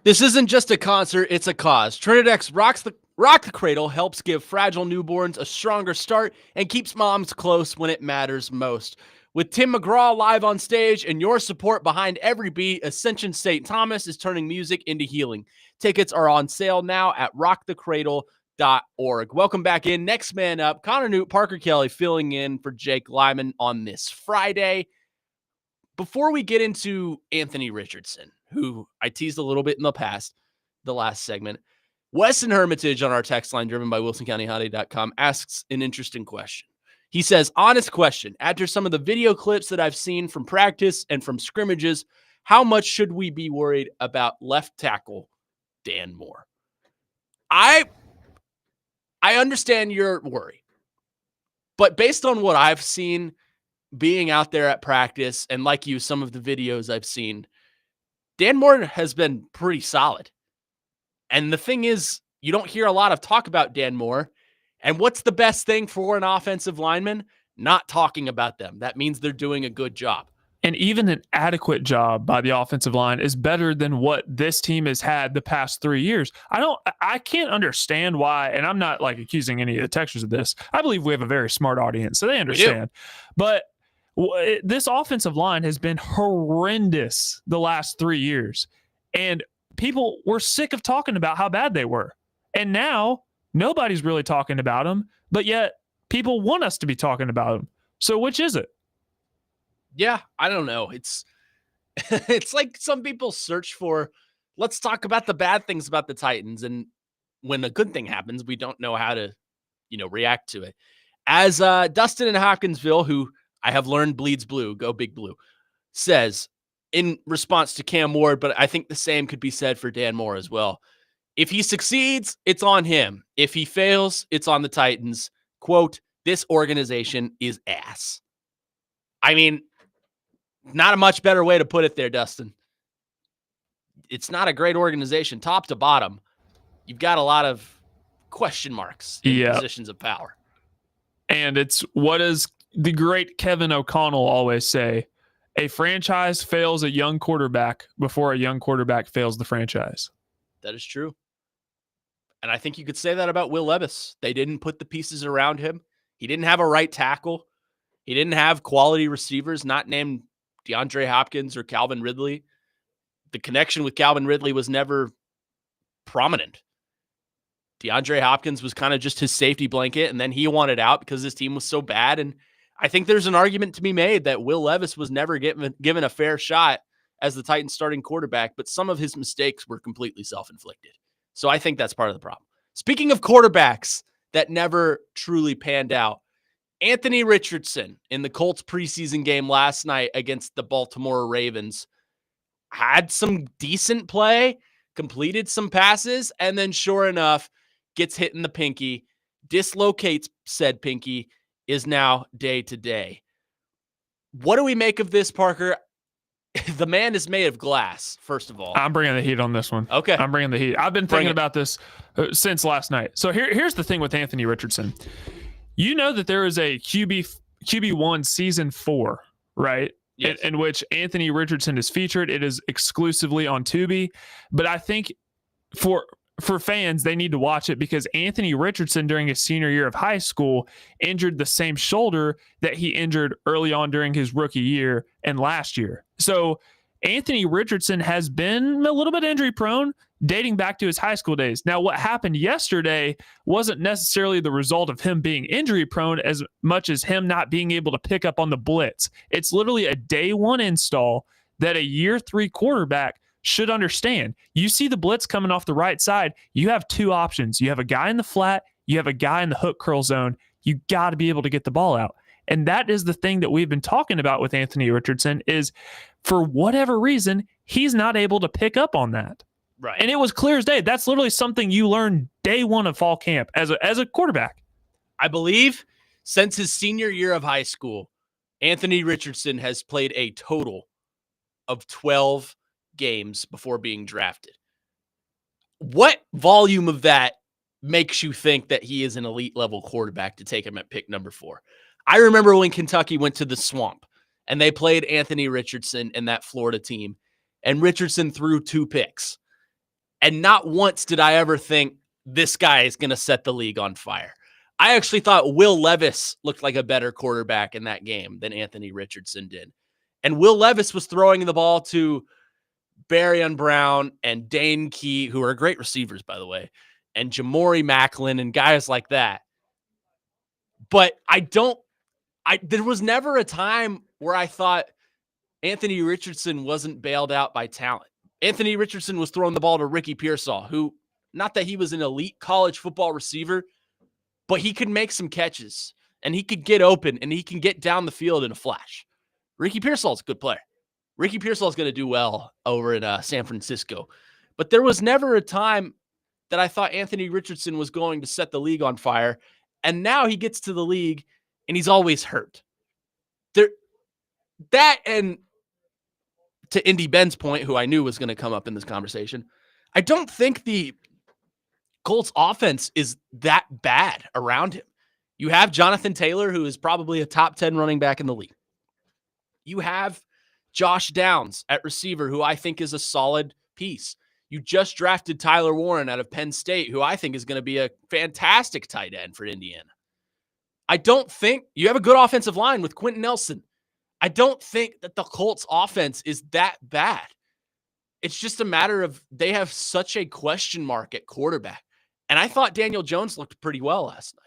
This isn't just a concert, it's a cause. Trinidx rocks the Rock the Cradle helps give fragile newborns a stronger start and keeps moms close when it matters most. With Tim McGraw live on stage and your support behind every beat, Ascension St. Thomas is turning music into healing. Tickets are on sale now at rockthecradle.org. Welcome back in. Next man up, Connor Newt, Parker Kelly filling in for Jake Lyman on this Friday. Before we get into Anthony Richardson, who I teased a little bit in the last segment, Weston Hermitage on our text line, driven by WilsonCountyHottie.com, asks an interesting question. He says, honest question, after some of the video clips that I've seen from practice and from scrimmages, how much should we be worried about left tackle Dan Moore? I understand your worry, but based on what I've seen being out there at practice, and like you, some of the videos I've seen, Dan Moore has been pretty solid. And the thing is, you don't hear a lot of talk about Dan Moore. And what's the best thing for an offensive lineman? Not talking about them. That means they're doing a good job. And even an adequate job by the offensive line is better than what this team has had the past 3 years. I can't understand why, and I'm not like accusing any of the texters of this. I believe we have a very smart audience, so they understand. But this offensive line has been horrendous the last 3 years. And people were sick of talking about how bad they were. And now nobody's really talking about them, but yet people want us to be talking about them. So which is it? Yeah, I don't know. It's like some people search for, let's talk about the bad things about the Titans. And when a good thing happens, we don't know how to, react to it. As Dustin in Hopkinsville, who I have learned bleeds blue, go Big Blue, says in response to Cam Ward, but I think the same could be said for Dan Moore as well. If he succeeds, it's on him. If he fails, it's on the Titans. Quote, this organization is ass. I mean, not a much better way to put it there, Dustin. It's not a great organization, top to bottom. You've got a lot of question marks in positions of power. And it's what does the great Kevin O'Connell always say? A franchise fails a young quarterback before a young quarterback fails the franchise. That is true. And I think you could say that about Will Levis. They didn't put the pieces around him. He didn't have a right tackle. He didn't have quality receivers, not named DeAndre Hopkins or Calvin Ridley. The connection with Calvin Ridley was never prominent. DeAndre Hopkins was kind of just his safety blanket, and then he wanted out because his team was so bad. And I think there's an argument to be made that Will Levis was never given a fair shot as the Titans starting quarterback, but some of his mistakes were completely self-inflicted. So I think that's part of the problem. Speaking of quarterbacks that never truly panned out, Anthony Richardson in the Colts preseason game last night against the Baltimore Ravens had some decent play, completed some passes, and then sure enough, gets hit in the pinky, dislocates said pinky, is now day to day. What do we make of this, Parker? The man is made of glass, first of all. I'm bringing the heat on this one. Okay. I'm bringing the heat. I've been thinking about this since last night. So here's the thing with Anthony Richardson. You know that there is a QB1 season 4, right? Yes. In which Anthony Richardson is featured. It is exclusively on Tubi. But I think for fans, they need to watch it because Anthony Richardson, during his senior year of high school, injured the same shoulder that he injured early on during his rookie year and last year. So Anthony Richardson has been a little bit injury prone dating back to his high school days. Now, what happened yesterday wasn't necessarily the result of him being injury prone as much as him not being able to pick up on the blitz. It's literally a day one install that a year 3 quarterback should understand. You see the blitz coming off the right side, you have 2 options. You have a guy in the flat, you have a guy in the hook curl zone. You got to be able to get the ball out. And that is the thing that we've been talking about with Anthony Richardson is for whatever reason, he's not able to pick up on that. Right. And it was clear as day. That's literally something you learn day one of fall camp as a quarterback. I believe since his senior year of high school, Anthony Richardson has played a total of 12 games before being drafted. What volume of that makes you think that he is an elite level quarterback to take him at pick number 4? I remember when Kentucky went to the Swamp and they played Anthony Richardson and that Florida team, and Richardson threw 2 picks. And not once did I ever think this guy is going to set the league on fire. I actually thought Will Levis looked like a better quarterback in that game than Anthony Richardson did. And Will Levis was throwing the ball to Barrion Brown and Dane Key, who are great receivers, by the way, and Jamori Macklin and guys like that. But there was never a time where I thought Anthony Richardson wasn't bailed out by talent. Anthony Richardson was throwing the ball to Ricky Pearsall, who, not that he was an elite college football receiver, but he could make some catches and he could get open and he can get down the field in a flash. Ricky Pearsall's a good player. Ricky Pearsall's going to do well over in San Francisco. But there was never a time that I thought Anthony Richardson was going to set the league on fire. And now he gets to the league and he's always hurt. That, and to Indy Ben's point, who I knew was going to come up in this conversation, I don't think the Colts offense is that bad around him. You have Jonathan Taylor, who is probably a top 10 running back in the league. You have Josh Downs at receiver, who I think is a solid piece. You just drafted Tyler Warren out of Penn State, who I think is going to be a fantastic tight end for Indiana. I don't think you have a good offensive line with Quentin Nelson. I don't think that the Colts offense is that bad. It's just a matter of they have such a question mark at quarterback. And I thought Daniel Jones looked pretty well last night.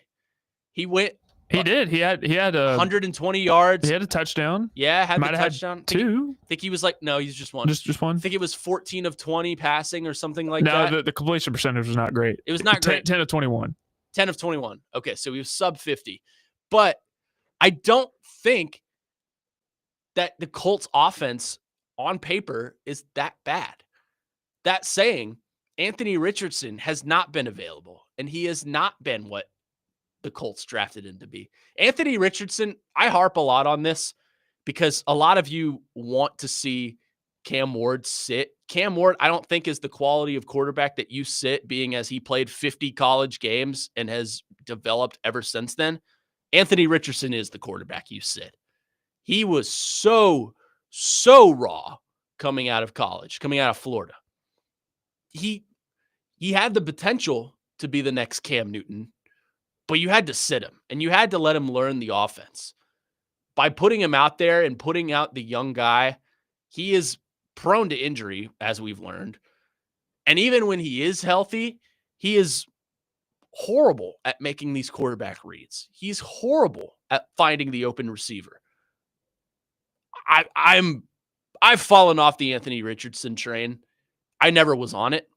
He did. He had 120 yards. He had a touchdown. Yeah, had the touchdown. Two. I think he was no, he's just one. Just one. I think it was 14 of 20 passing or something like that. No, the completion percentage was not great. It was not great. 10 of 21. 10 of 21. Okay, so he was sub 50. But I don't think that the Colts offense on paper is that bad. That saying, Anthony Richardson has not been available, and he has not been what the Colts drafted him to be. Anthony Richardson, I harp a lot on this because a lot of you want to see Cam Ward sit. Cam Ward, I don't think, is the quality of quarterback that you sit, being as he played 50 college games and has developed ever since then. Anthony Richardson is the quarterback you sit. He was so raw coming out of college, coming out of Florida. He had the potential to be the next Cam Newton, but you had to sit him and you had to let him learn the offense. By putting him out there and putting out the young guy, he is prone to injury, as we've learned. And even when he is healthy, he is horrible at making these quarterback reads. He's horrible at finding the open receiver. I've fallen off the Anthony Richardson train. I never was on it,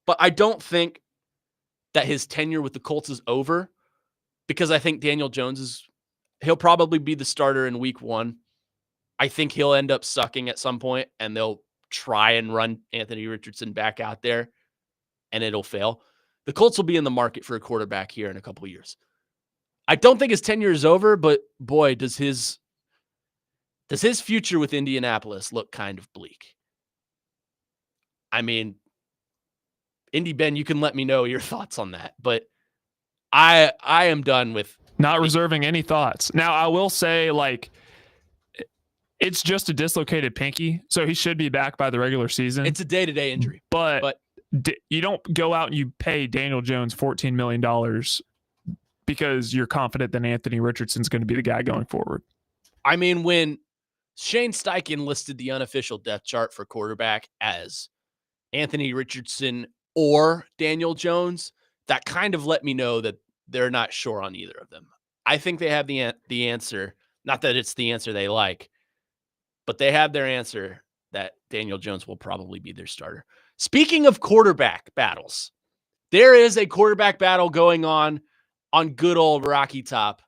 but I don't think that his tenure with the Colts is over because I think Daniel Jones he'll probably be the starter in week 1. I think he'll end up sucking at some point and they'll try and run Anthony Richardson back out there and it'll fail. The Colts will be in the market for a quarterback here in a couple of years. I don't think his tenure is over, but boy, does his future with Indianapolis look kind of bleak. I mean, Indy Ben, you can let me know your thoughts on that, but I am done with not reserving any thoughts. Now, I will say, it's just a dislocated pinky, so he should be back by the regular season. It's a day-to-day injury. But you don't go out and you pay Daniel Jones $14 million because you're confident that Anthony Richardson's going to be the guy going forward. I mean, when Shane Steichen listed the unofficial depth chart for quarterback as Anthony Richardson or Daniel Jones, that kind of let me know that they're not sure on either of them. I think they have the answer. Not that it's the answer they like, but they have their answer that Daniel Jones will probably be their starter. Speaking of quarterback battles, there is a quarterback battle going on good old Rocky Top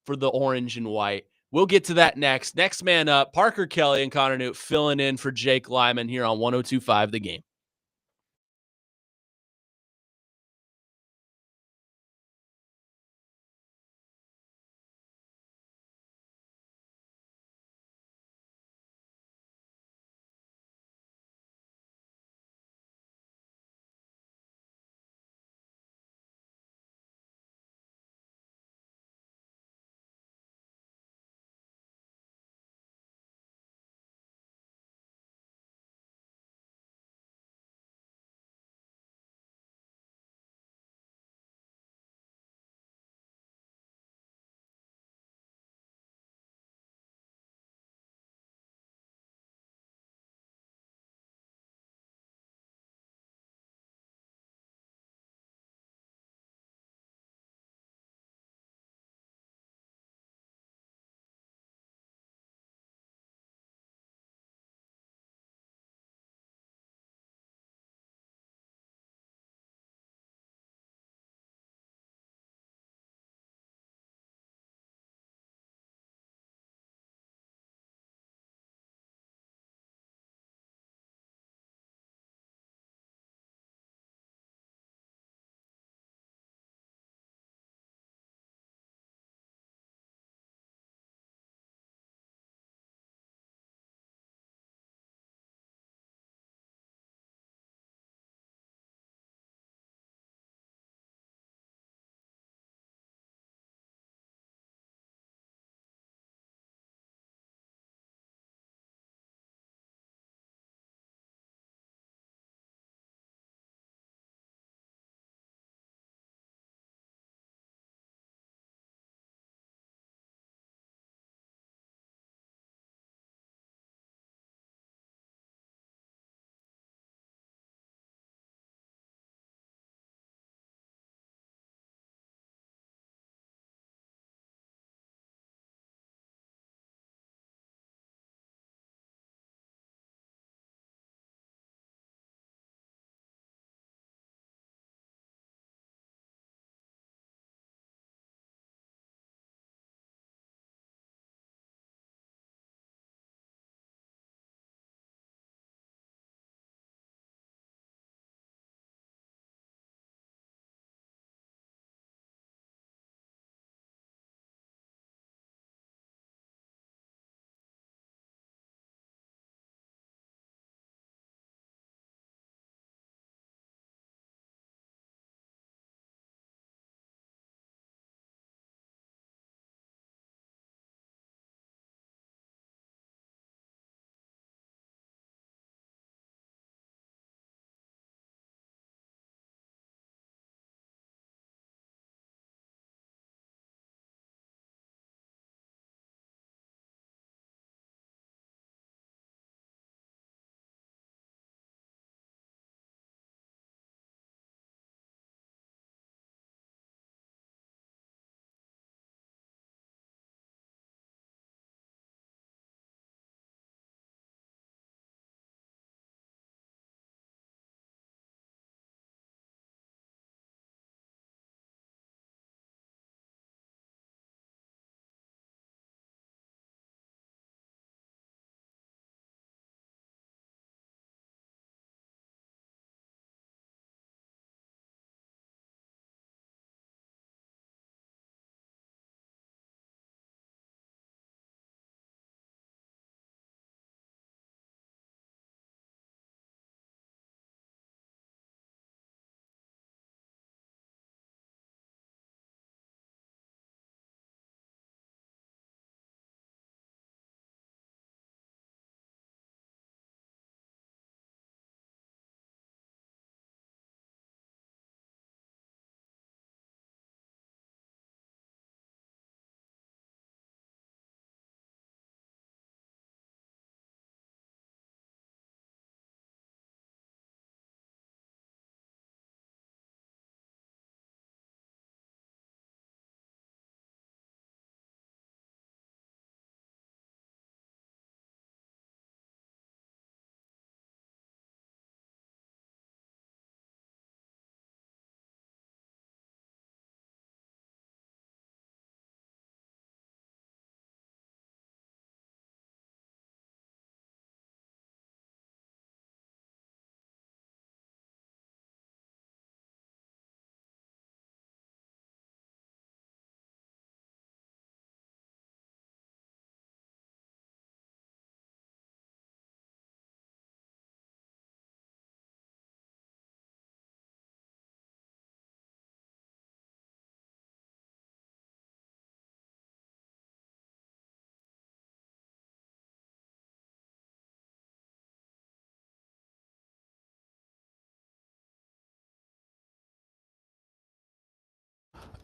for the orange and white. We'll get to that next. Next man up, Parker Kelly and Connor Newt filling in for Jake Lyman here on 102.5 The Game.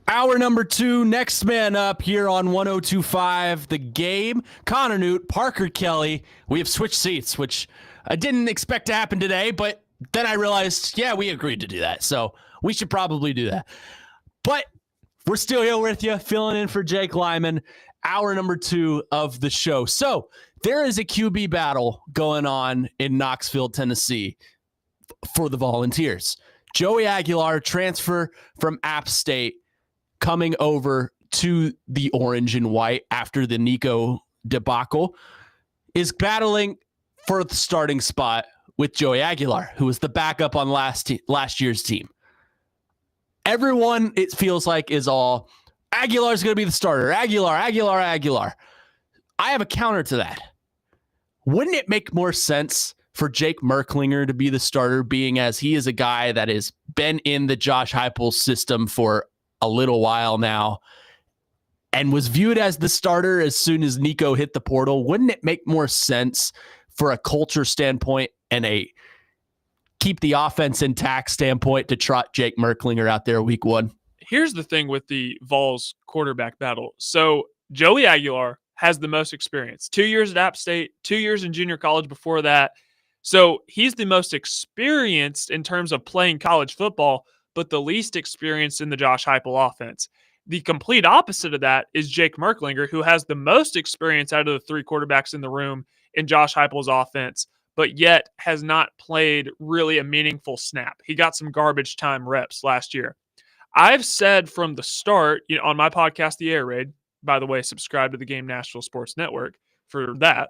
Hour number 2, next man up here on 102.5 The Game. Connor Newt, Parker Kelly. We have switched seats, which I didn't expect to happen today, but then I realized, yeah, we agreed to do that, so we should probably do that. But we're still here with you, filling in for Jake Lyman. Hour number 2 of the show. So there is a QB battle going on in Knoxville, Tennessee for the Volunteers. Joey Aguilar, transfer from App State, coming over to the orange and white after the Nico debacle, is battling for the starting spot with Joey Aguilar, who was the backup on last year's team. Everyone, it feels like, is all, Aguilar's going to be the starter. Aguilar. I have a counter to that. Wouldn't it make more sense for Jake Merklinger to be the starter, being as he is a guy that has been in the Josh Heupel system for a little while now and was viewed as the starter as soon as Nico hit the portal? Wouldn't it make more sense for a culture standpoint and a keep the offense intact standpoint to trot Jake Merklinger out there week 1? Here's the thing with the Vols quarterback battle. So Joey Aguilar has the most experience. 2 years at App State, 2 years in junior college before that. So he's the most experienced in terms of playing college football, but the least experienced in the Josh Heupel offense. The complete opposite of that is Jake Merklinger, who has the most experience out of the 3 quarterbacks in the room in Josh Heupel's offense, but yet has not played really a meaningful snap. He got some garbage time reps last year. I've said from the start, on my podcast, The Air Raid, by the way, subscribe to the Game Nashville Sports Network for that.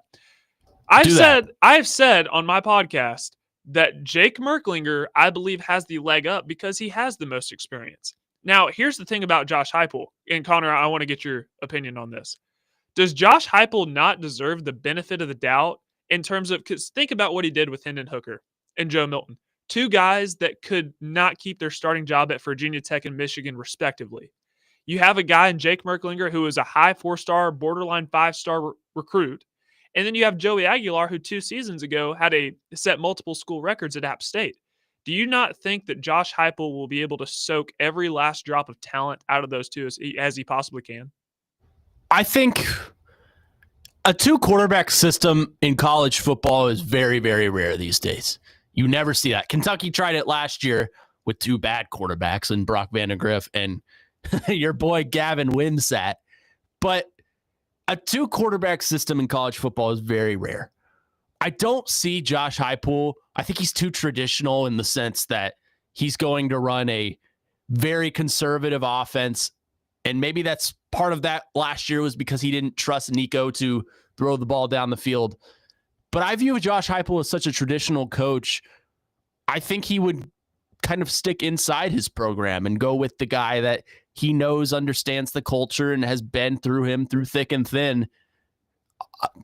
I've said on my podcast that Jake Merklinger, I believe, has the leg up because he has the most experience. Now, here's the thing about Josh Heupel, and Connor, I want to get your opinion on this. Does Josh Heupel not deserve the benefit of the doubt in terms of, because think about what he did with Hendon Hooker and Joe Milton, 2 guys that could not keep their starting job at Virginia Tech and Michigan, respectively. You have a guy in Jake Merklinger who is a high 4-star, borderline 5-star recruit. And then you have Joey Aguilar, who 2 seasons ago had set multiple school records at App State. Do you not think that Josh Heupel will be able to soak every last drop of talent out of those 2 as he possibly can? I think a 2-quarterback system in college football is very, very rare these days. You never see that. Kentucky tried it last year with 2 bad quarterbacks in Brock Vandagriff and your boy Gavin Wimsatt. But a 2-quarterback system in college football is very rare. I don't see Josh Heupel. I think he's too traditional in the sense that he's going to run a very conservative offense. And maybe that's part of that last year was because he didn't trust Nico to throw the ball down the field. But I view Josh Heupel as such a traditional coach. I think he would kind of stick inside his program and go with the guy that he knows understands the culture and has been through him through thick and thin.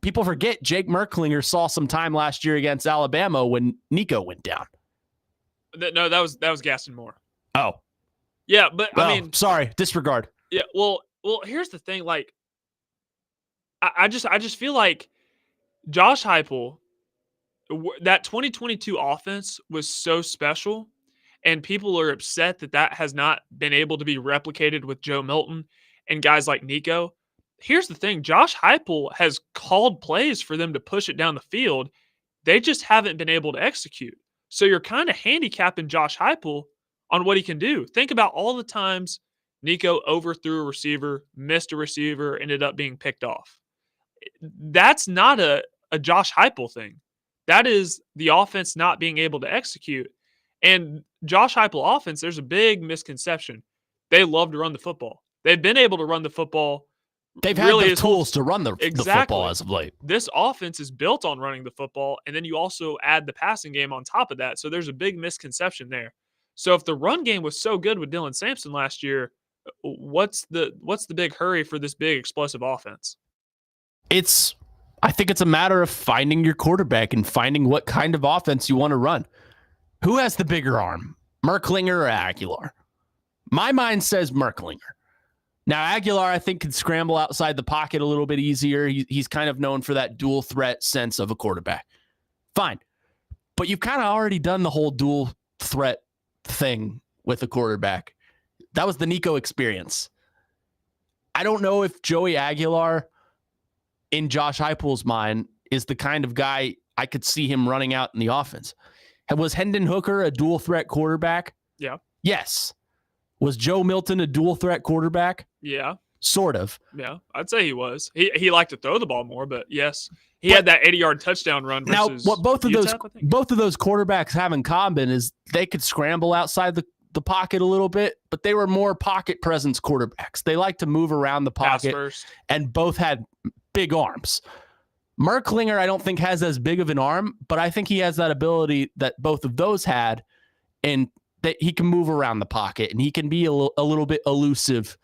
People forget Jake Merklinger saw some time last year against Alabama when Nico went down. No, that was Gaston Moore. Oh. Yeah, but I mean, sorry, disregard. Yeah, well, here's the thing. Like, I just feel like Josh Heupel, that 2022 offense was so special, and people are upset that has not been able to be replicated with Joe Milton and guys like Nico. Here's the thing. Josh Heupel has called plays for them to push it down the field. They just haven't been able to execute. So you're kind of handicapping Josh Heupel on what he can do. Think about all the times Nico overthrew a receiver, missed a receiver, ended up being picked off. That's not a Josh Heupel thing. That is the offense not being able to execute. And Josh Heupel offense, there's a big misconception. They love to run the football. They've been able to run the football. They've had the tools to run the football as of late. This offense is built on running the football, and then you also add the passing game on top of that. So there's a big misconception there. So if the run game was so good with Dylan Sampson last year, what's the big hurry for this big explosive offense? I think it's a matter of finding your quarterback and finding what kind of offense you want to run. Who has the bigger arm, Merklinger or Aguilar? My mind says Merklinger. Now, Aguilar, I think, can scramble outside the pocket a little bit easier. He's kind of known for that dual threat sense of a quarterback. Fine. But you've kind of already done the whole dual threat thing with a quarterback. That was the Nico experience. I don't know if Joey Aguilar, in Josh Heupel's mind, is the kind of guy I could see him running out in the offense. Was Hendon Hooker a dual threat quarterback? Yeah. Yes. Was Joe Milton a dual threat quarterback? Yeah. Sort of. Yeah, I'd say he was. He liked to throw the ball more, but yes, he had that 80-yard touchdown run versus now. What both of UTEP, those quarterbacks have in common is they could scramble outside the pocket a little bit, but they were more pocket presence quarterbacks. They like to move around the pocket, first. And both had big arms. Merklinger, I don't think has as big of an arm, but I think he has that ability that both of those had, and that he can move around the pocket and he can be a little bit elusive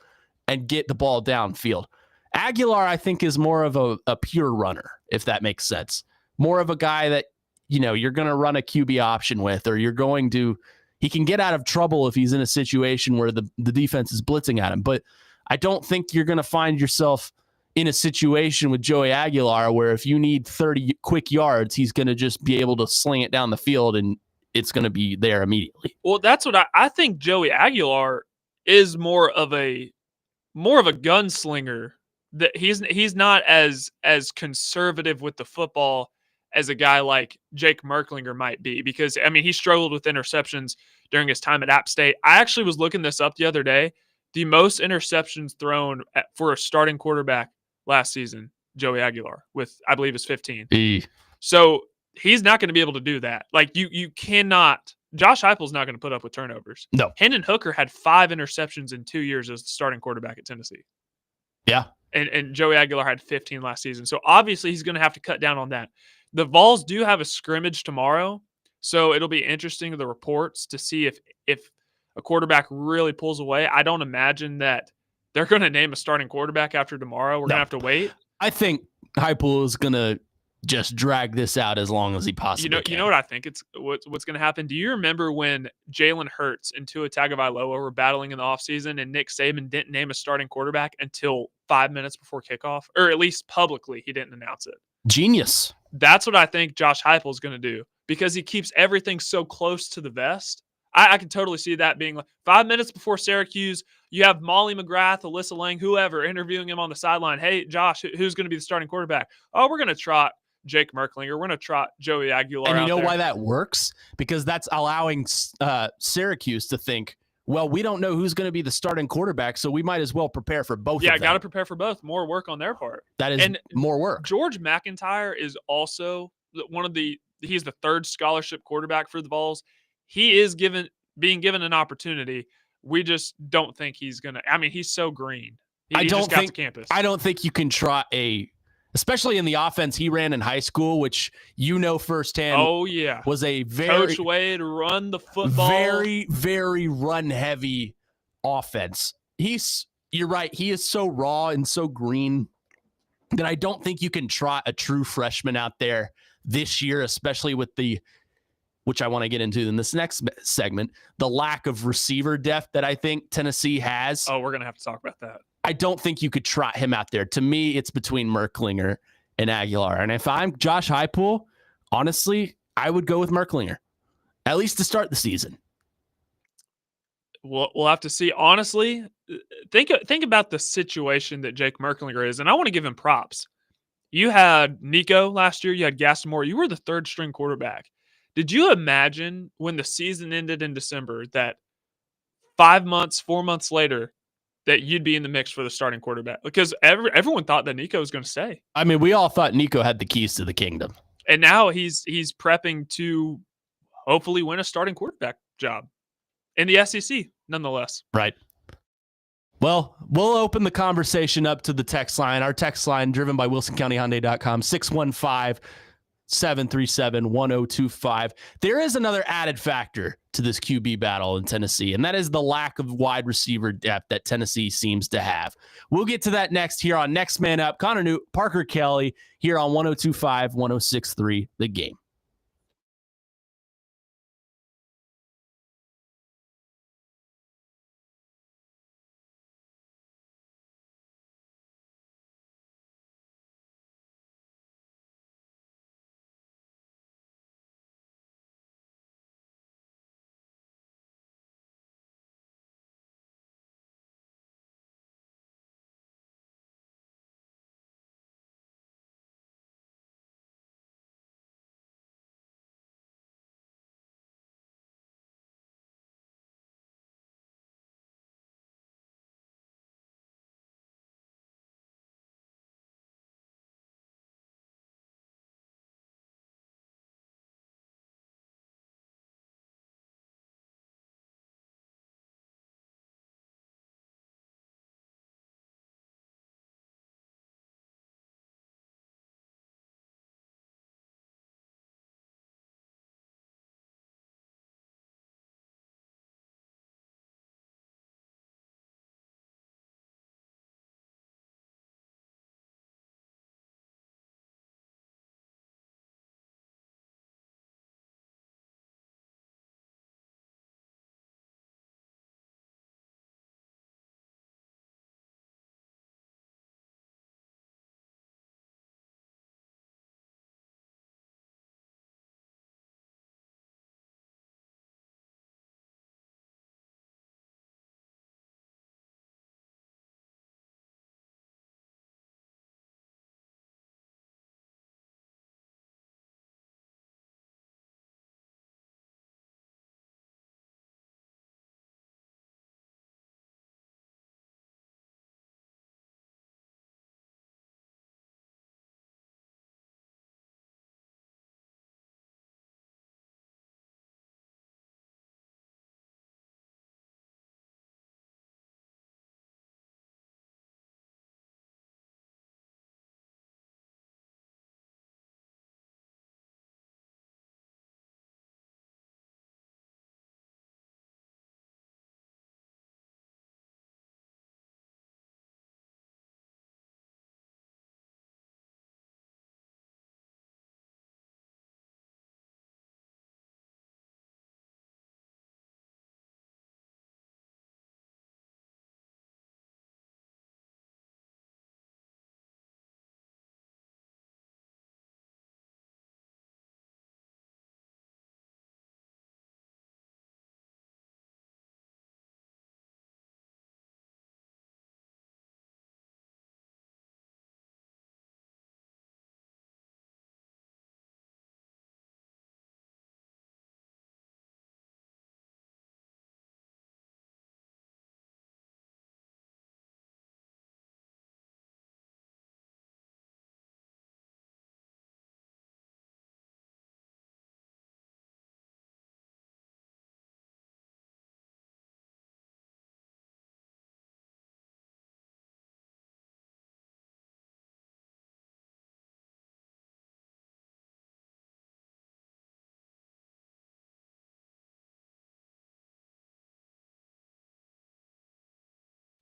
and get the ball downfield. Aguilar, I think, is more of a pure runner, if that makes sense. More of a guy that, you're going to run a QB option with, or he can get out of trouble if he's in a situation where the defense is blitzing at him. But I don't think you're going to find yourself in a situation with Joey Aguilar where if you need 30 quick yards, he's going to just be able to sling it down the field and it's going to be there immediately. Well, that's what I think. Joey Aguilar is more of a gunslinger. That he's not as conservative with the football as a guy like Jake Merklinger might be, because he struggled with interceptions during his time at App State. I actually was looking this up the other day. The most interceptions thrown for a starting quarterback last season, Joey Aguilar, with I believe is 15. So he's not going to be able to do that. Like you cannot. Josh Heupel's not going to put up with turnovers. No. Hendon Hooker had 5 interceptions in 2 years as the starting quarterback at Tennessee. Yeah. And Joey Aguilar had 15 last season. So obviously he's going to have to cut down on that. The Vols do have a scrimmage tomorrow, so it'll be interesting, the reports, to see if a quarterback really pulls away. I don't imagine that they're going to name a starting quarterback after tomorrow. We're going to have to wait. I think Heupel is going to just drag this out as long as he possibly can. You know what I think what's going to happen? Do you remember when Jalen Hurts and Tua Tagovailoa were battling in the offseason and Nick Saban didn't name a starting quarterback until 5 minutes before kickoff? Or at least publicly, he didn't announce it. Genius. That's what I think Josh Heupel is going to do, because he keeps everything so close to the vest. I can totally see that being like 5 minutes before Syracuse, you have Molly McGrath, Alyssa Lang, whoever, interviewing him on the sideline. Hey, Josh, who's going to be the starting quarterback? Oh, we're going to trot Jake Merklinger. We're going to trot Joey Aguilar. And you know there. why that works? Because that's allowing Syracuse to think, well, we don't know who's going to be the starting quarterback, so we might as well prepare for both of them. Yeah, got to prepare for both. More work on their part. That is more work. George McIntyre is also he's the third scholarship quarterback for the Vols. He is being given an opportunity. We just don't think he's going to. He's so green. He just got to campus. I don't think you can trot especially in the offense he ran in high school, which firsthand. Oh yeah, was a very Coach Wade run the football. Very, very run heavy offense. You're right. He is so raw and so green that I don't think you can trot a true freshman out there this year, especially with which I want to get into in this next segment, the lack of receiver depth that I think Tennessee has. Oh, we're going to have to talk about that. I don't think you could trot him out there. To me, it's between Merklinger and Aguilar. And if I'm Josh Heupel, honestly, I would go with Merklinger, at least to start the season. We'll have to see. Honestly, think about the situation that Jake Merklinger is, and I want to give him props. You had Nico last year. You had Gaston. You were the third string quarterback. Did you imagine when the season ended in December that 4 months later, that you'd be in the mix for the starting quarterback? Because everyone thought that Nico was going to stay. We all thought Nico had the keys to the kingdom. And now he's prepping to hopefully win a starting quarterback job in the SEC, nonetheless. Right. Well, we'll open the conversation up to the text line. Our text line, driven by WilsonCountyHyundai.com, 615-737-1025. There is another added factor to this QB battle in Tennessee, and that is the lack of wide receiver depth that Tennessee seems to have. We'll get to that next here on Next Man Up. Connor Newt, Parker Kelly here on 102.5, 106.3, The Game.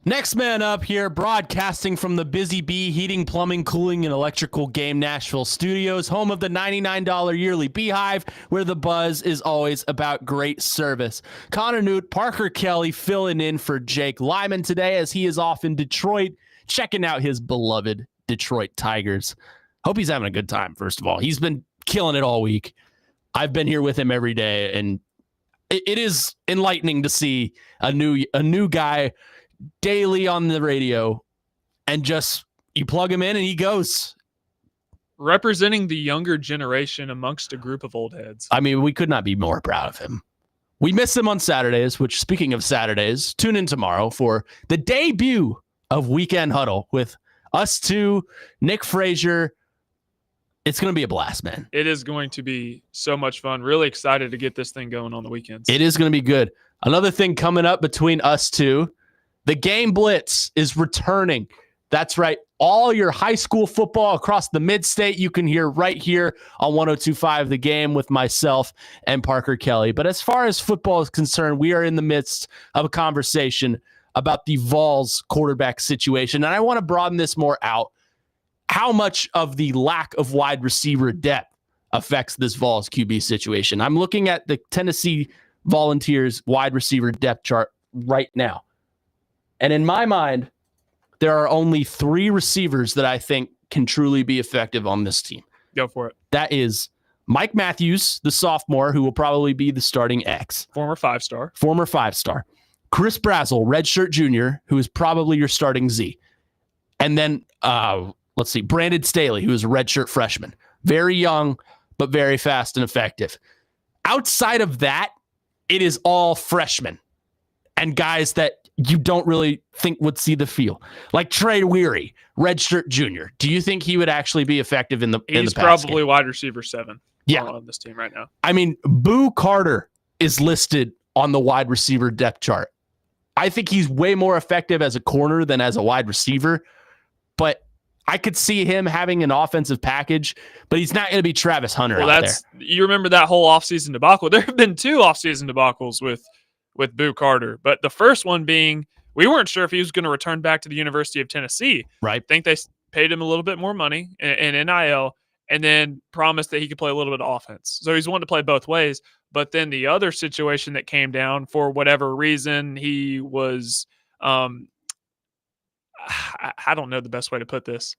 Next man up here, broadcasting from the Busy Bee Heating, Plumbing, Cooling, and Electrical Game Nashville studios, home of the $99 yearly Beehive, where the buzz is always about great service. Connor Newt, Parker Kelly filling in for Jake Lyman today as he is off in Detroit, checking out his beloved Detroit Tigers. Hope he's having a good time, first of all. He's been killing it all week. I've been here with him every day, and it is enlightening to see a new guy daily on the radio, and just you plug him in and he goes. Representing the younger generation amongst a group of old heads. I mean, we could not be more proud of him. We miss him on Saturdays, which, speaking of Saturdays, tune in tomorrow for the debut of Weekend Huddle with us two, Nick Frazier. It's going to be a blast, man. It is going to be so much fun. Really excited to get this thing going on the weekends. It is going to be good. Another thing coming up between us two, the Game Blitz is returning. That's right. All your high school football across the mid-state, you can hear right here on 102.5 The Game with myself and Parker Kelly. But as far as football is concerned, we are in the midst of a conversation about the Vols quarterback situation. And I want to broaden this more out. How much of the lack of wide receiver depth affects this Vols QB situation? I'm looking at the Tennessee Volunteers wide receiver depth chart right now. And in my mind, there are only 3 receivers that I think can truly be effective on this team. Go for it. That is Mike Matthews, the sophomore, who will probably be the starting X. Former 5-star. Chris Brazzell, redshirt junior, who is probably your starting Z. And then, let's see, Brandon Staley, who is a redshirt freshman. Very young, but very fast and effective. Outside of that, it is all freshmen and guys that you don't really think would see the field. Like Trey Weary, redshirt junior. Do you think he would actually be effective in the pass game? He's probably wide receiver 7 on this team right now. I mean, Boo Carter is listed on the wide receiver depth chart. I think he's way more effective as a corner than as a wide receiver, but I could see him having an offensive package, but he's not going to be Travis Hunter out there. You remember that whole offseason debacle. There have been 2 offseason debacles with Boo Carter, but the first one being we weren't sure if he was going to return back to the University of Tennessee. Right. I think they paid him a little bit more money in NIL and then promised that he could play a little bit of offense. So he's wanting to play both ways. But then the other situation that came down, for whatever reason, he was I don't know the best way to put this.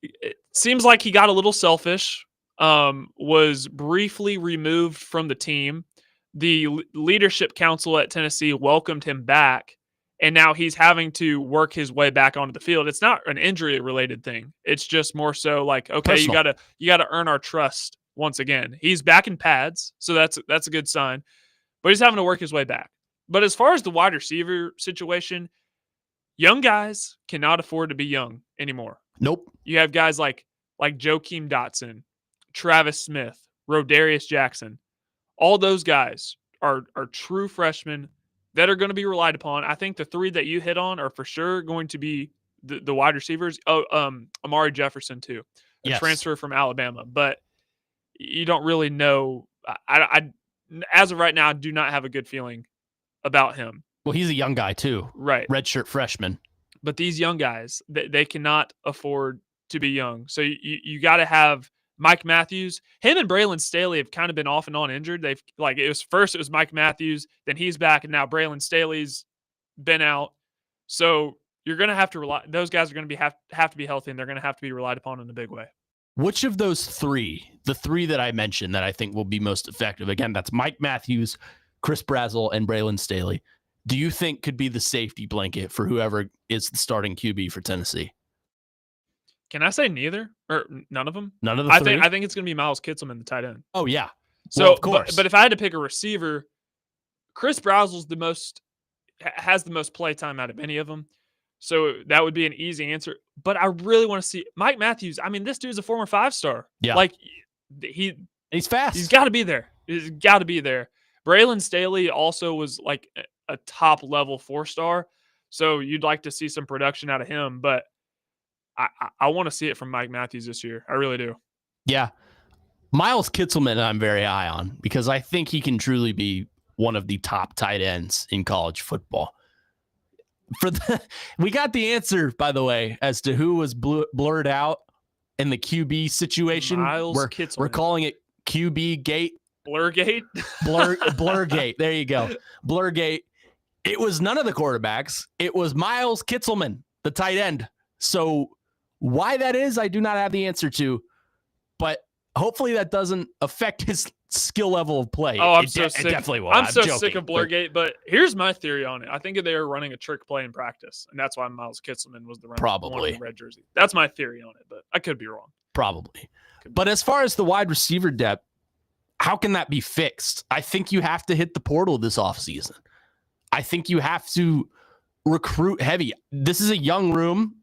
It seems like he got a little selfish, was briefly removed from the team. The leadership council at Tennessee welcomed him back, and now he's having to work his way back onto the field. It's not an injury-related thing. It's just more so like, okay, personal. you gotta earn our trust once again. He's back in pads, so that's a good sign. But he's having to work his way back. But as far as the wide receiver situation, young guys cannot afford to be young anymore. Nope. You have guys like Joakim Dotson, Travis Smith, Rodarius Jackson. All those guys are true freshmen that are going to be relied upon. I think the 3 that you hit on are for sure going to be the wide receivers. Amari Jefferson too, a transfer from Alabama. But you don't really know. I as of right now, I do not have a good feeling about him. Well, he's a young guy too. Right. Redshirt freshman. But these young guys, they cannot afford to be young. So you got to have Mike Matthews. Him and Braylon Staley have kind of been off and on injured. They've it was Mike Matthews, then he's back, and now Braylon Staley's been out. So you're going to have to rely. Those guys are going to have to be healthy, and they're going to have to be relied upon in a big way. Which of those 3, the 3 that I mentioned that I think will be most effective, again, that's Mike Matthews, Chris Brazzell, and Braylon Staley, do you think could be the safety blanket for whoever is the starting QB for Tennessee? Can I say neither or none of them? None of the 3? I think it's going to be Miles Kitselman, the tight end. Oh, yeah. So, well, of course. But if I had to pick a receiver, Chris Brazzell's has the most play time out of any of them. So that would be an easy answer. But I really want to see Mike Matthews. I mean, this dude's a former 5-star. Yeah. Like he's fast. He's got to be there. He's got to be there. Braylon Staley also was like a top level 4-star. So you'd like to see some production out of him, but I want to see it from Mike Matthews this year. I really do. Yeah. Miles Kitselman I'm very high on because I think he can truly be one of the top tight ends in college football. we got the answer, by the way, as to who was blurred out in the QB situation. We're calling it QB gate. Blurgate? Blurgate. There you go. Blurgate. It was none of the quarterbacks. It was Miles Kitzelman, the tight end. So why that is, I do not have the answer to. But hopefully that doesn't affect his skill level of play. Oh, I'm so sick. It definitely will. I'm so sick of Blurgate, but here's my theory on it. I think they were running a trick play in practice, and that's why Miles Kitzelman was the one in the red jersey. That's my theory on it, but I could be wrong. Probably. But as far as the wide receiver depth, how can that be fixed? I think you have to hit the portal this offseason. I think you have to recruit heavy. This is a young room,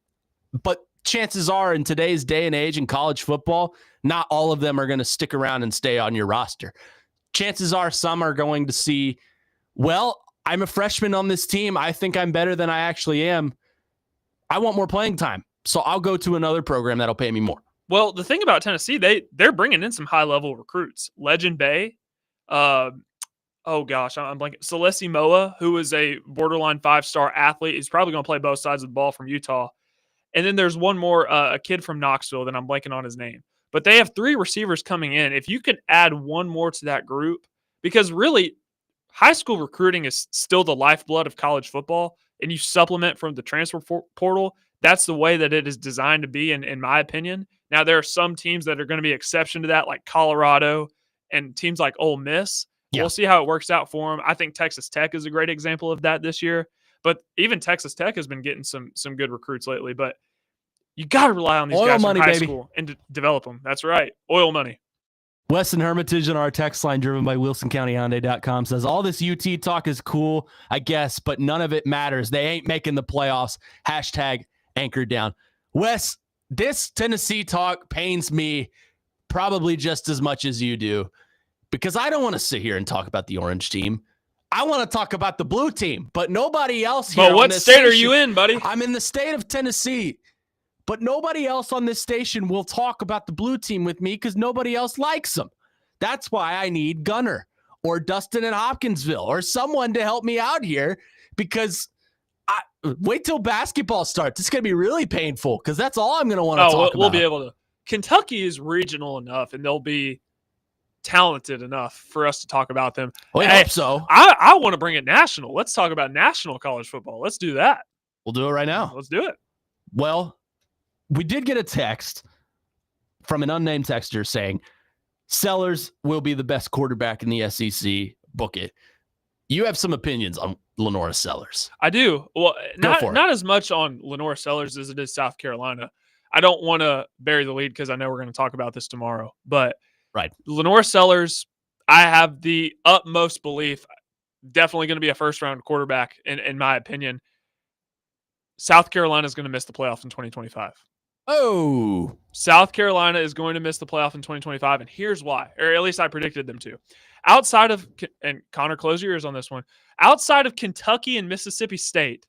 but chances are in today's day and age in college football, not all of them are going to stick around and stay on your roster. Chances are some are going to see, well, I'm a freshman on this team. I think I'm better than I actually am. I want more playing time, so I'll go to another program that'll pay me more. Well, the thing about Tennessee, they're bringing in some high-level recruits. Legend Bay, I'm blanking. Celesi Moa, who is a borderline 5-star athlete. He's probably going to play both sides of the ball from Utah. And then there's one more, a kid from Knoxville that I'm blanking on his name. But they have 3 receivers coming in. If you could add one more to that group, because really, high school recruiting is still the lifeblood of college football, and you supplement from the transfer portal, that's the way that it is designed to be, in my opinion. Now, there are some teams that are going to be exception to that, like Colorado and teams like Ole Miss. Yeah. We'll see how it works out for them. I think Texas Tech is a great example of that this year. But even Texas Tech has been getting some good recruits lately. But you got to rely on these guys from high school and to develop them. That's right. Oil money. Weston Hermitage on our text line, driven by WilsonCountyHyundai.com, says, all this UT talk is cool, I guess, but none of it matters. They ain't making the playoffs. Hashtag anchor down. Wes, this Tennessee talk pains me probably just as much as you do, because I don't want to sit here and talk about the orange team. I want to talk about the blue team, but nobody else here. But what state are you in, buddy? I'm in the state of Tennessee. But nobody else on this station will talk about the blue team with me because nobody else likes them. That's why I need Gunner or Dustin in Hopkinsville or someone to help me out here, because wait till basketball starts. It's going to be really painful because that's all I'm going to want to talk about. We'll be able to. Kentucky is regional enough, and they'll be talented enough for us to talk about them. Well, I hope so. I want to bring it national. Let's talk about national college football. Let's do that. We'll do it right now. Let's do it. Well, we did get a text from an unnamed texter saying Sellers will be the best quarterback in the SEC. Book it. You have some opinions on Lenora Sellers. I do. Well, not as much on Lenora Sellers as it is South Carolina. I don't want to bury the lead because I know we're going to talk about this tomorrow. But right, Lenora Sellers, I have the utmost belief, definitely going to be a first-round quarterback in my opinion. South Carolina is going to miss the playoff in 2025. Oh, South Carolina is going to miss the playoff in 2025, and here's why, or at least I predicted them to. Outside of, and Connor, close your ears on this one, outside of Kentucky and Mississippi State,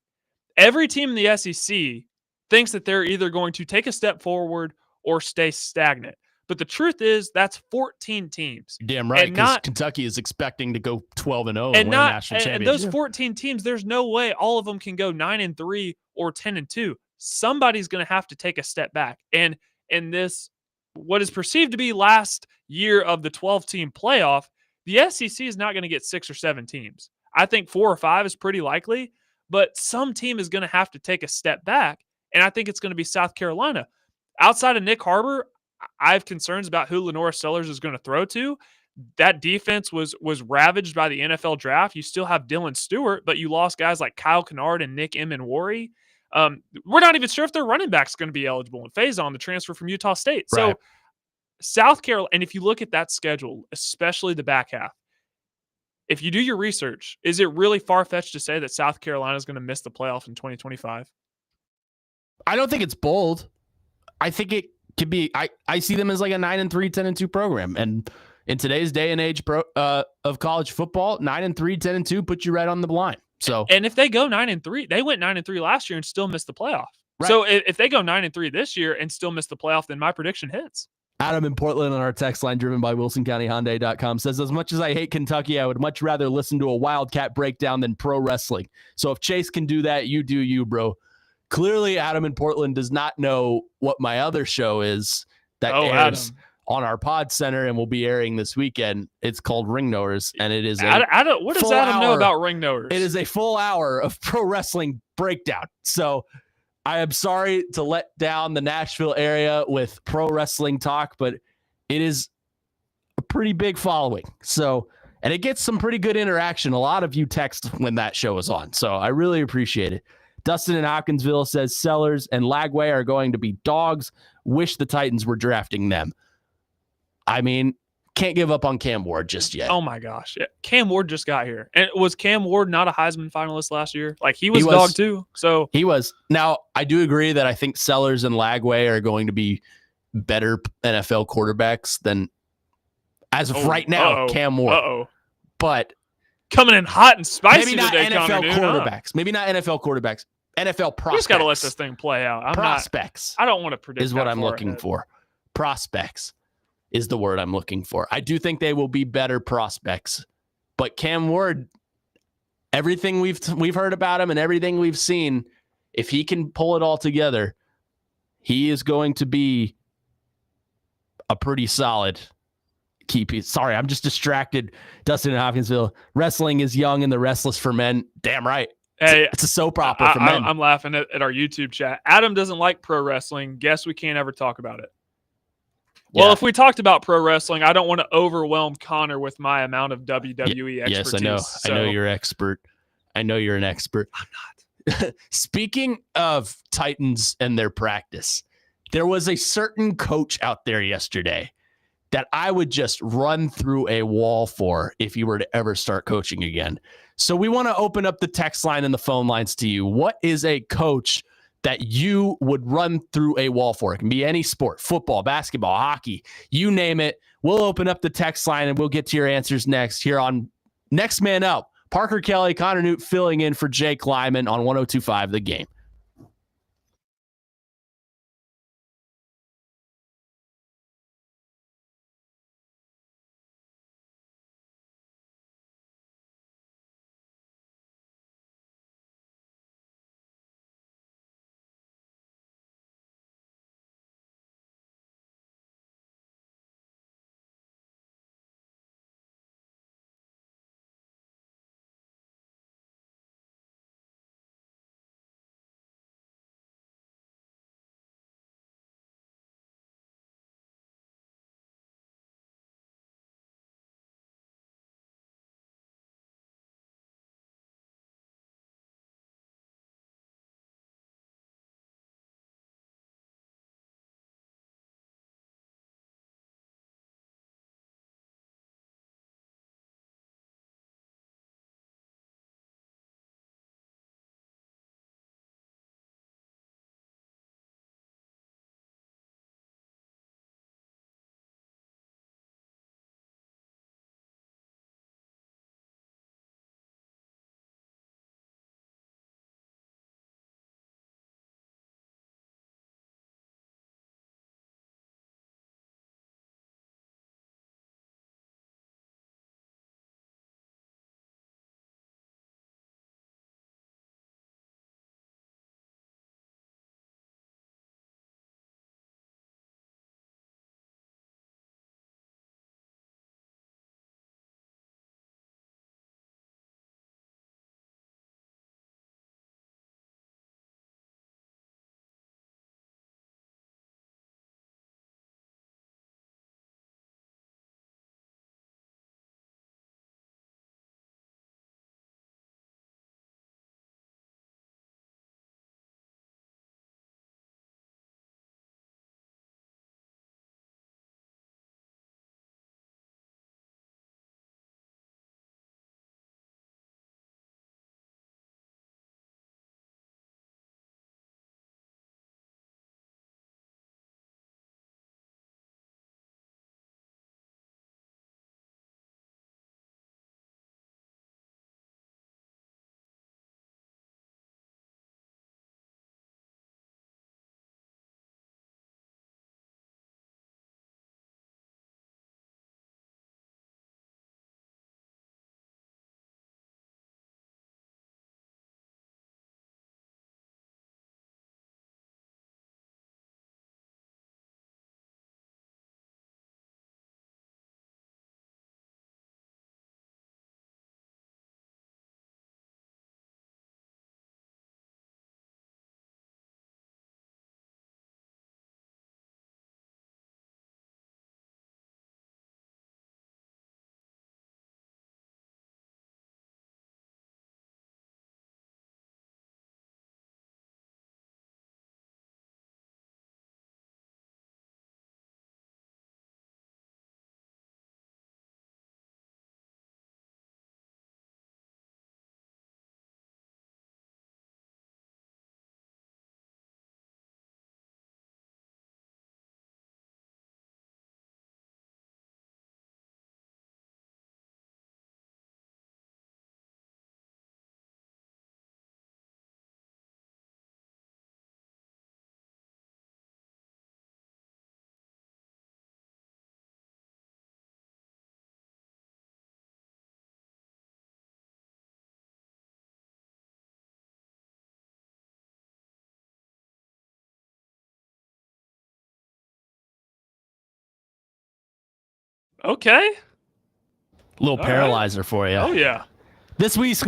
every team in the SEC thinks that they're either going to take a step forward or stay stagnant. But the truth is, that's 14 teams. You're damn right, because Kentucky is expecting to go 12-0 and win a national championship. And those 14 teams, there's no way all of them can go 9-3 or 10-2. Somebody's going to have to take a step back. And in this, what is perceived to be last year of the 12-team playoff, the SEC is not going to get 6 or 7 teams. I think 4 or 5 is pretty likely, but some team is going to have to take a step back, and I think it's going to be South Carolina. Outside of Nick Harbor, I have concerns about who Lenora Sellers is going to throw to. That defense was ravaged by the NFL draft. You still have Dylan Stewart, but you lost guys like Kyle Kennard and Nick Emenwari. We're not even sure if their running back's going to be eligible. And Faison, the transfer from Utah State. Right. So South Carolina, and if you look at that schedule, especially the back half, if you do your research, is it really far-fetched to say that South Carolina is going to miss the playoff in 2025? I don't think it's bold. I think it could be. I see them as like a 9-3, 10-2 program. And in today's day and age of college football, 9-3, 10-2 put you right on the line. So, and if they go 9-3, they went 9-3 last year and still missed the playoff. Right. So if they go 9-3 this year and still miss the playoff, then my prediction hits. Adam in Portland on our text line, driven by WilsonCountyHyundai.com, says, as much as I hate Kentucky, I would much rather listen to a Wildcat breakdown than pro wrestling. So if Chase can do that, you do you, bro. Clearly, Adam in Portland does not know what my other show is that airs Adam. on our pod center and will be airing this weekend. It's called Ring Knowers, and it is what does Adam know about Ring Knowers? It is a full hour of pro wrestling breakdown. So I am sorry to let down the Nashville area with pro wrestling talk, but it is a pretty big following. So, and it gets some pretty good interaction. A lot of you text when that show is on. So I really appreciate it. Dustin in Hopkinsville says Sellers and Lagway are going to be dogs. Wish the Titans were drafting them. I mean, can't give up on Cam Ward just yet. Oh my gosh. Yeah. Cam Ward just got here. And was Cam Ward not a Heisman finalist last year? Like he was dog too. So he was. Now, I do agree that I think Sellers and Lagway are going to be better NFL quarterbacks than as of right now, Cam Ward. But coming in hot and spicy maybe not today, NFL quarterbacks. Maybe not NFL quarterbacks. NFL prospects. You just got to let this thing play out. Prospects. I don't want to predict. Is what I'm looking for. Prospects is the word I'm looking for. I do think they will be better prospects. But Cam Ward, everything we've heard about him and everything we've seen, if he can pull it all together, he is going to be a pretty solid key piece. Sorry, I'm just distracted. Dustin in Hopkinsville. Wrestling is young and the restless for men. Damn right. Hey, it's a soap opera for men. I'm laughing at our YouTube chat. Adam doesn't like pro wrestling. Guess we can't ever talk about it. Well, if we talked about pro wrestling, I don't want to overwhelm Connor with my amount of WWE expertise. Yes, I know. So. I know you're expert. I know you're an expert. I'm not. Speaking of Titans and their practice, there was a certain coach out there yesterday that I would just run through a wall for if you were to ever start coaching again. So we want to open up the text line and the phone lines to you. What is a coach that you would run through a wall for? It can be any sport, football, basketball, hockey, you name it. We'll open up the text line and we'll get to your answers next here on Next Man Up. Parker Kelly, Connor Newt filling in for Jake Lyman on 102.5 The Game. Okay. Little All paralyzer for you. Oh, yeah. This week's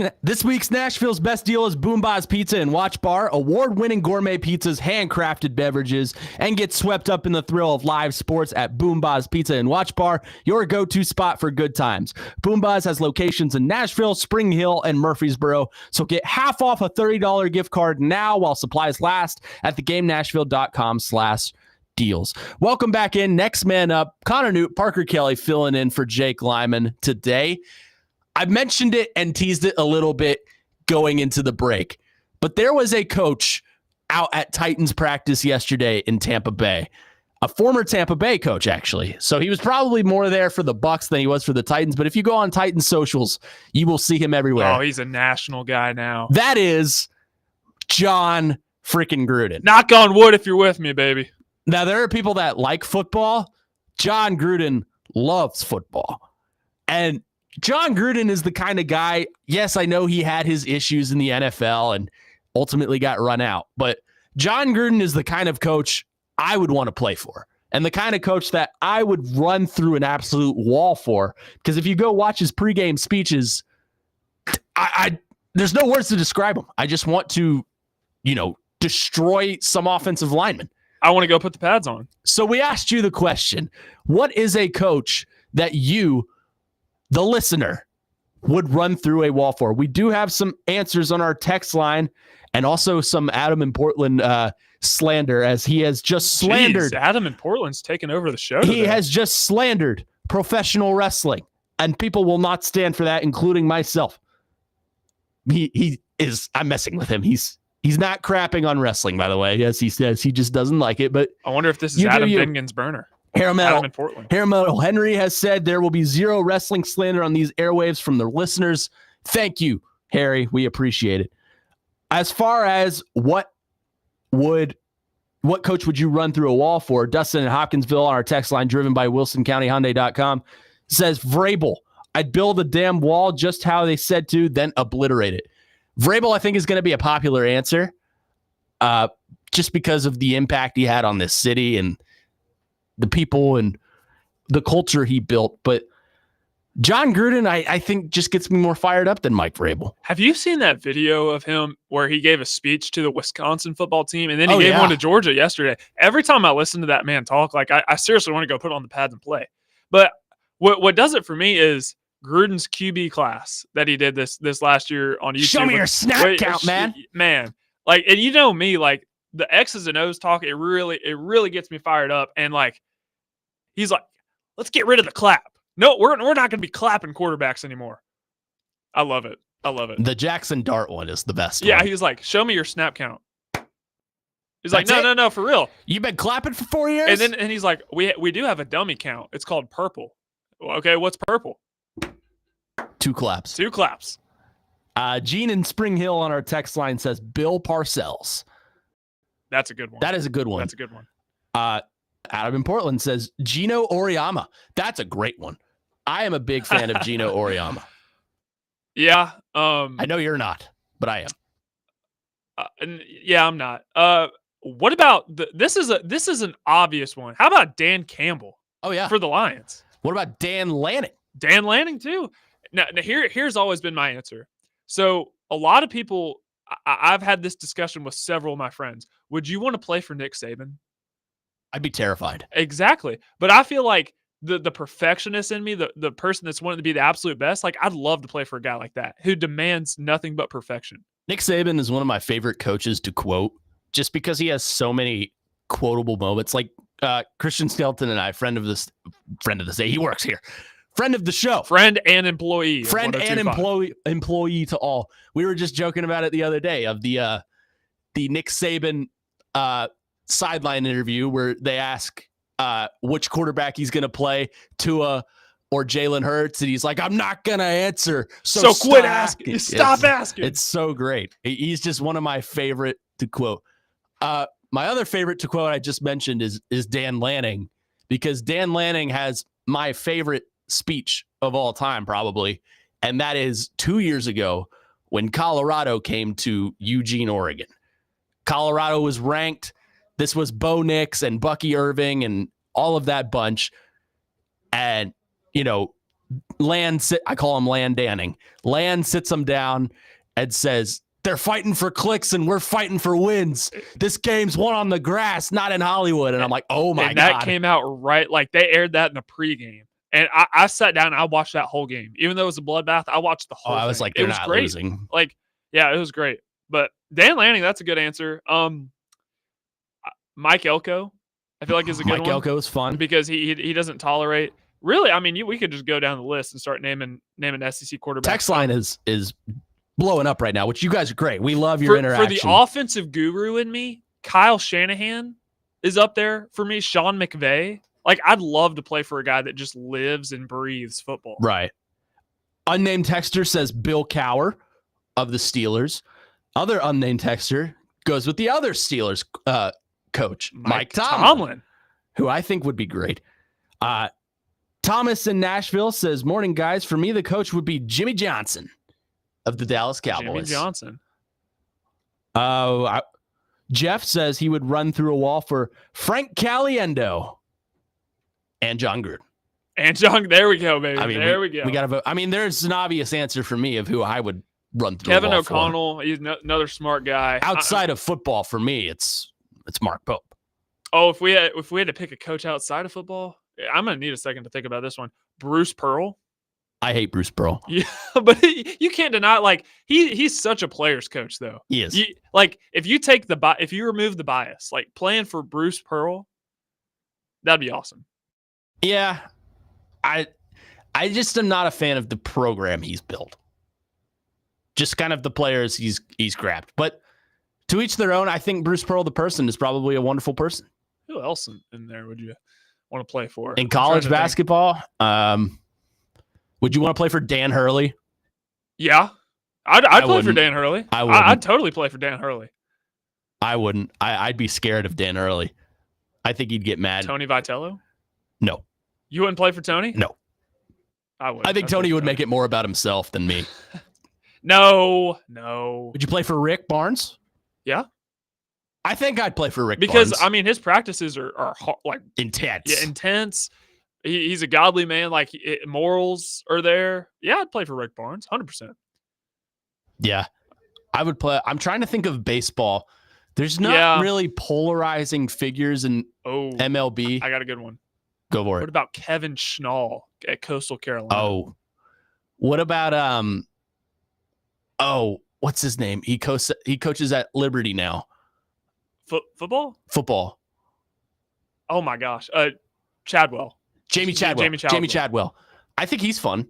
Nashville's best deal is Boomba's Pizza and Watch Bar, award-winning gourmet pizzas, handcrafted beverages, and get swept up in the thrill of live sports at Boomba's Pizza and Watch Bar, your go-to spot for good times. Boomba's has locations in Nashville, Spring Hill, and Murfreesboro, so get half off a $30 gift card now while supplies last at theGameNashville.com/deals. Welcome back in. Next man up, Connor Newt, Parker Kelly filling in for Jake Lyman today. I mentioned it and teased it a little bit going into the break, but there was a coach out at Titans practice yesterday in Tampa Bay, a former Tampa Bay coach, actually. So he was probably more there for the Bucks than he was for the Titans. But if you go on Titans socials, you will see him everywhere. Oh, he's a national guy now. That is John freaking Gruden. Knock on wood if you're with me, baby. Now, there are people that like football. John Gruden loves football. And John Gruden is the kind of guy, yes, I know he had his issues in the NFL and ultimately got run out, but John Gruden is the kind of coach I would want to play for and the kind of coach that I would run through an absolute wall for, because if you go watch his pregame speeches, there's no words to describe him. I just want to, destroy some offensive linemen. I want to go put the pads on. So we asked you the question, what is a coach that you, the listener, would run through a wall for? We do have some answers on our text line and also some Adam in Portland slander, as he has just slandered. Jeez, Adam in Portland's taken over the show today. He has just slandered professional wrestling, and people will not stand for that, including myself. He is, I'm messing with him. He's not crapping on wrestling, by the way. Yes, he says he just doesn't like it, but I wonder if this is Adam Bingen's burner. Hair Metal Henry has said there will be zero wrestling slander on these airwaves from the listeners. Thank you, Harry. We appreciate it. As far as what coach would you run through a wall for? Dustin in Hopkinsville on our text line, driven by WilsonCountyHyundai.com, says Vrabel. I'd build a damn wall just how they said to, then obliterate it. Vrabel, I think, is going to be a popular answer just because of the impact he had on this city and the people and the culture he built. But John Gruden, I think, just gets me more fired up than Mike Vrabel. Have you seen that video of him where he gave a speech to the Wisconsin football team and then he gave one to Georgia yesterday? Every time I listen to that man talk, like I seriously want to go put on the pads and play. But what does it for me is Gruden's QB class that he did this last year on YouTube. Show me your snap count, man. Man, like, and you know me, like the X's and O's talk, it really gets me fired up. And like, he's like, let's get rid of the clap. No, we're not going to be clapping quarterbacks anymore. I love it. The Jackson Dart one is the best. Yeah, one. he was like, show me your snap count. He's like, no, for real. You've been clapping for 4 years? And he's like, we do have a dummy count. It's called purple. Okay, what's purple? 2 claps. 2 claps. Gene in Spring Hill on our text line says Bill Parcells. That's a good one. That is a good one. That's a good one. Adam in Portland says Gino Auriemma. That's a great one. I am a big fan of Gino Auriemma. Yeah. I know you're not, but I am. Yeah, I'm not. What about this is an obvious one. How about Dan Campbell? Oh yeah, for the Lions. What about Dan Lanning? Dan Lanning too. Now here's always been my answer. So a lot of people, I've had this discussion with several of my friends. Would you want to play for Nick Saban? I'd be terrified. Exactly. But I feel like the perfectionist in me, the person that's wanting to be the absolute best, like I'd love to play for a guy like that who demands nothing but perfection. Nick Saban is one of my favorite coaches to quote just because he has so many quotable moments. Like Christian Skelton and I, friend of this day, he works here. Friend of the show. Friend and employee. Friend and employee to all. We were just joking about it the other day of the Nick Saban sideline interview where they ask which quarterback he's going to play, Tua or Jalen Hurts, and he's like, I'm not going to answer. So quit asking. Stop asking. It's so great. He's just one of my favorite to quote. My other favorite to quote I just mentioned is Dan Lanning, because Dan Lanning has my favorite speech of all time, probably. And that is 2 years ago when Colorado came to Eugene, Oregon. Colorado was ranked. This was Bo Nix and Bucky Irving and all of that bunch. And I call him Land Danning. Land sits him down and says, they're fighting for clicks and we're fighting for wins. This game's won on the grass, not in Hollywood. And I'm like, oh my God. And that came out right. Like they aired that in the pregame. And I sat down and I watched that whole game. Even though it was a bloodbath, I watched the whole thing. I was like, they're not losing. Like, yeah, it was great. But Dan Lanning, that's a good answer. Mike Elko, I feel like is a good one. Mike Elko is fun. Because he doesn't tolerate. Really, I mean, we could just go down the list and start naming SEC quarterbacks. Text line is blowing up right now, which you guys are great. We love your interaction. For the offensive guru in me, Kyle Shanahan is up there for me. Sean McVay. Like, I'd love to play for a guy that just lives and breathes football. Right. Unnamed texter says Bill Cowher of the Steelers. Other unnamed texter goes with the other Steelers coach, Mike Tomlin, who I think would be great. Thomas in Nashville says, morning, guys. For me, the coach would be Jimmy Johnson of the Dallas Cowboys. Jimmy Johnson. Jeff says he would run through a wall for Frank Caliendo and John Gruden. And John, there we go, baby. We go. We got to vote. I mean, there's an obvious answer for me of who I would run through. Kevin a wall O'Connell, he's another smart guy. Outside of football, for me, it's Mark Pope. Oh, if we had to pick a coach outside of football, I'm gonna need a second to think about this one. Bruce Pearl. I hate Bruce Pearl. Yeah, but you can't deny, like, he's such a player's coach, though. He is. If you remove the bias, like playing for Bruce Pearl, that'd be awesome. Yeah, I just am not a fan of the program he's built. Just kind of the players he's grabbed. But to each their own. I think Bruce Pearl, the person, is probably a wonderful person. Who else in there would you want to play for? In college basketball, would you want to play for Dan Hurley? Yeah. I'd play for Dan Hurley. I'd totally play for Dan Hurley. I wouldn't. I'd be scared of Dan Hurley. I think he'd get mad. Tony Vitello? No. You wouldn't play for Tony? No. I would. I think Tony would make it more about himself than me. No. Would you play for Rick Barnes? Yeah. I think I'd play for Rick because, Barnes. I mean, his practices are like intense. Yeah, intense. He's a godly man. Like, morals are there. Yeah, I'd play for Rick Barnes, 100%. Yeah, I would play. I'm trying to think of baseball. There's not really polarizing figures in MLB. I got a good one. Go for it. What about Kevin Schnall at Coastal Carolina? Oh, what about what's his name? He coaches at Liberty now. Football. Oh my gosh, Chadwell. Jamie Chadwell. I think he's fun.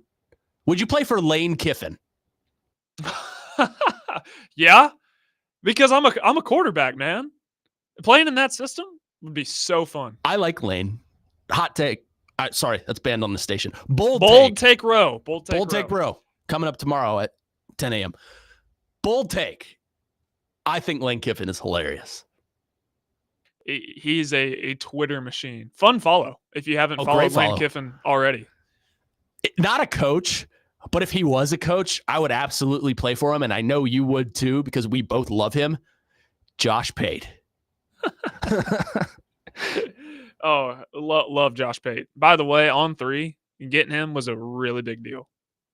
Would you play for Lane Kiffin? Yeah, because I'm a quarterback, man. Playing in that system would be so fun. I like Lane. Hot take. Sorry, that's banned on the station. Bold take row. Coming up tomorrow at 10 a.m. Bold take. I think Lane Kiffin is hilarious. He's a Twitter machine. Fun follow if you haven't followed Lane Kiffin already. Not a coach, but if he was a coach, I would absolutely play for him, and I know you would too because we both love him. Josh Pate. Love Josh Pate. By the way, On3, getting him was a really big deal.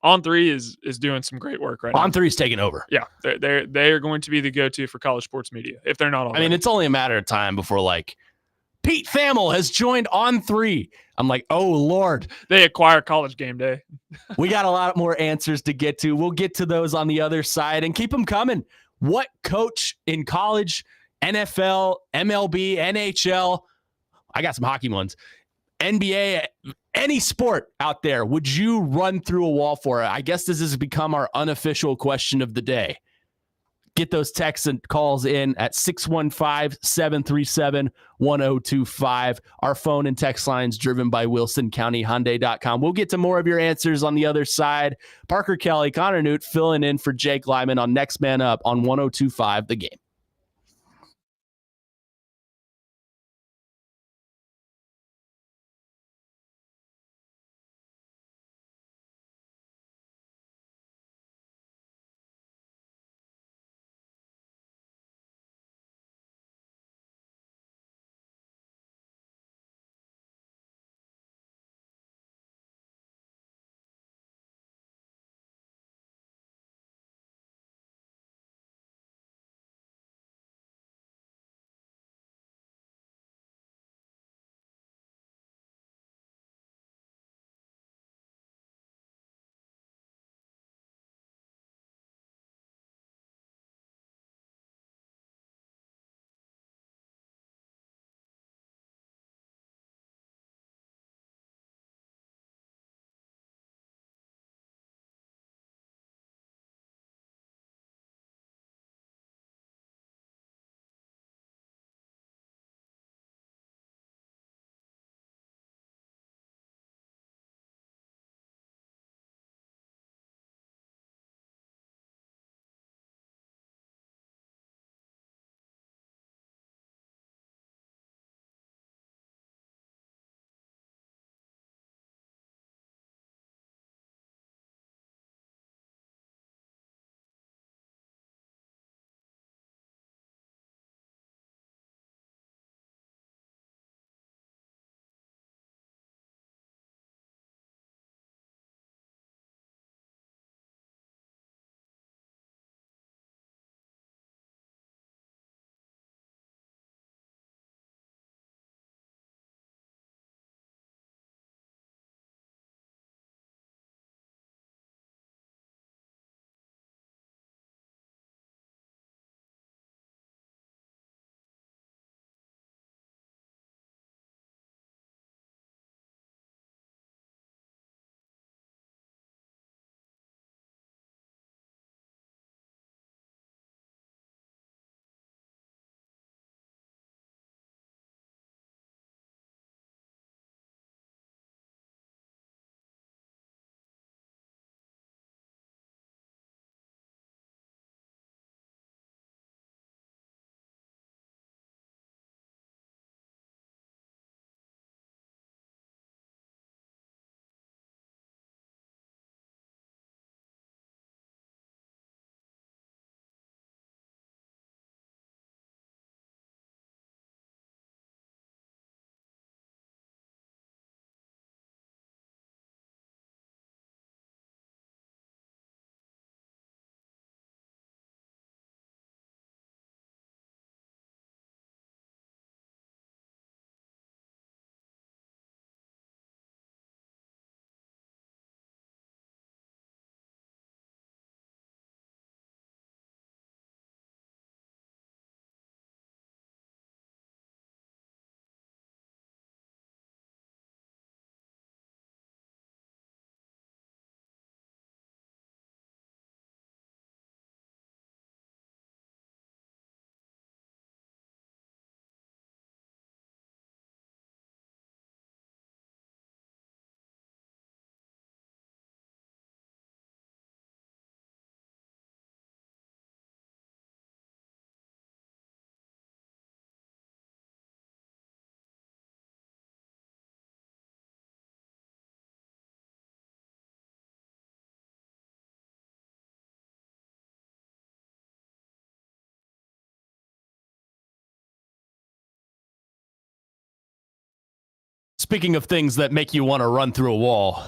On3 is doing some great work right now. On3 is taking over. Yeah, they are going to be the go-to for college sports media if they're not already. I mean, it's only a matter of time before like Pete Thamel has joined On3. I'm like, oh Lord, they acquire College Game Day. We got a lot more answers to get to. We'll get to those on the other side and keep them coming. What coach in college, NFL, MLB, NHL? I got some hockey ones. NBA, any sport out there, would you run through a wall for it? I guess this has become our unofficial question of the day. Get those texts and calls in at 615-737-1025. Our phone and text lines driven by WilsonCountyHyundai.com. We'll get to more of your answers on the other side. Parker Kelly, Connor Newt filling in for Jake Lyman on Next Man Up on 1025 The Game. Speaking of things that make you want to run through a wall,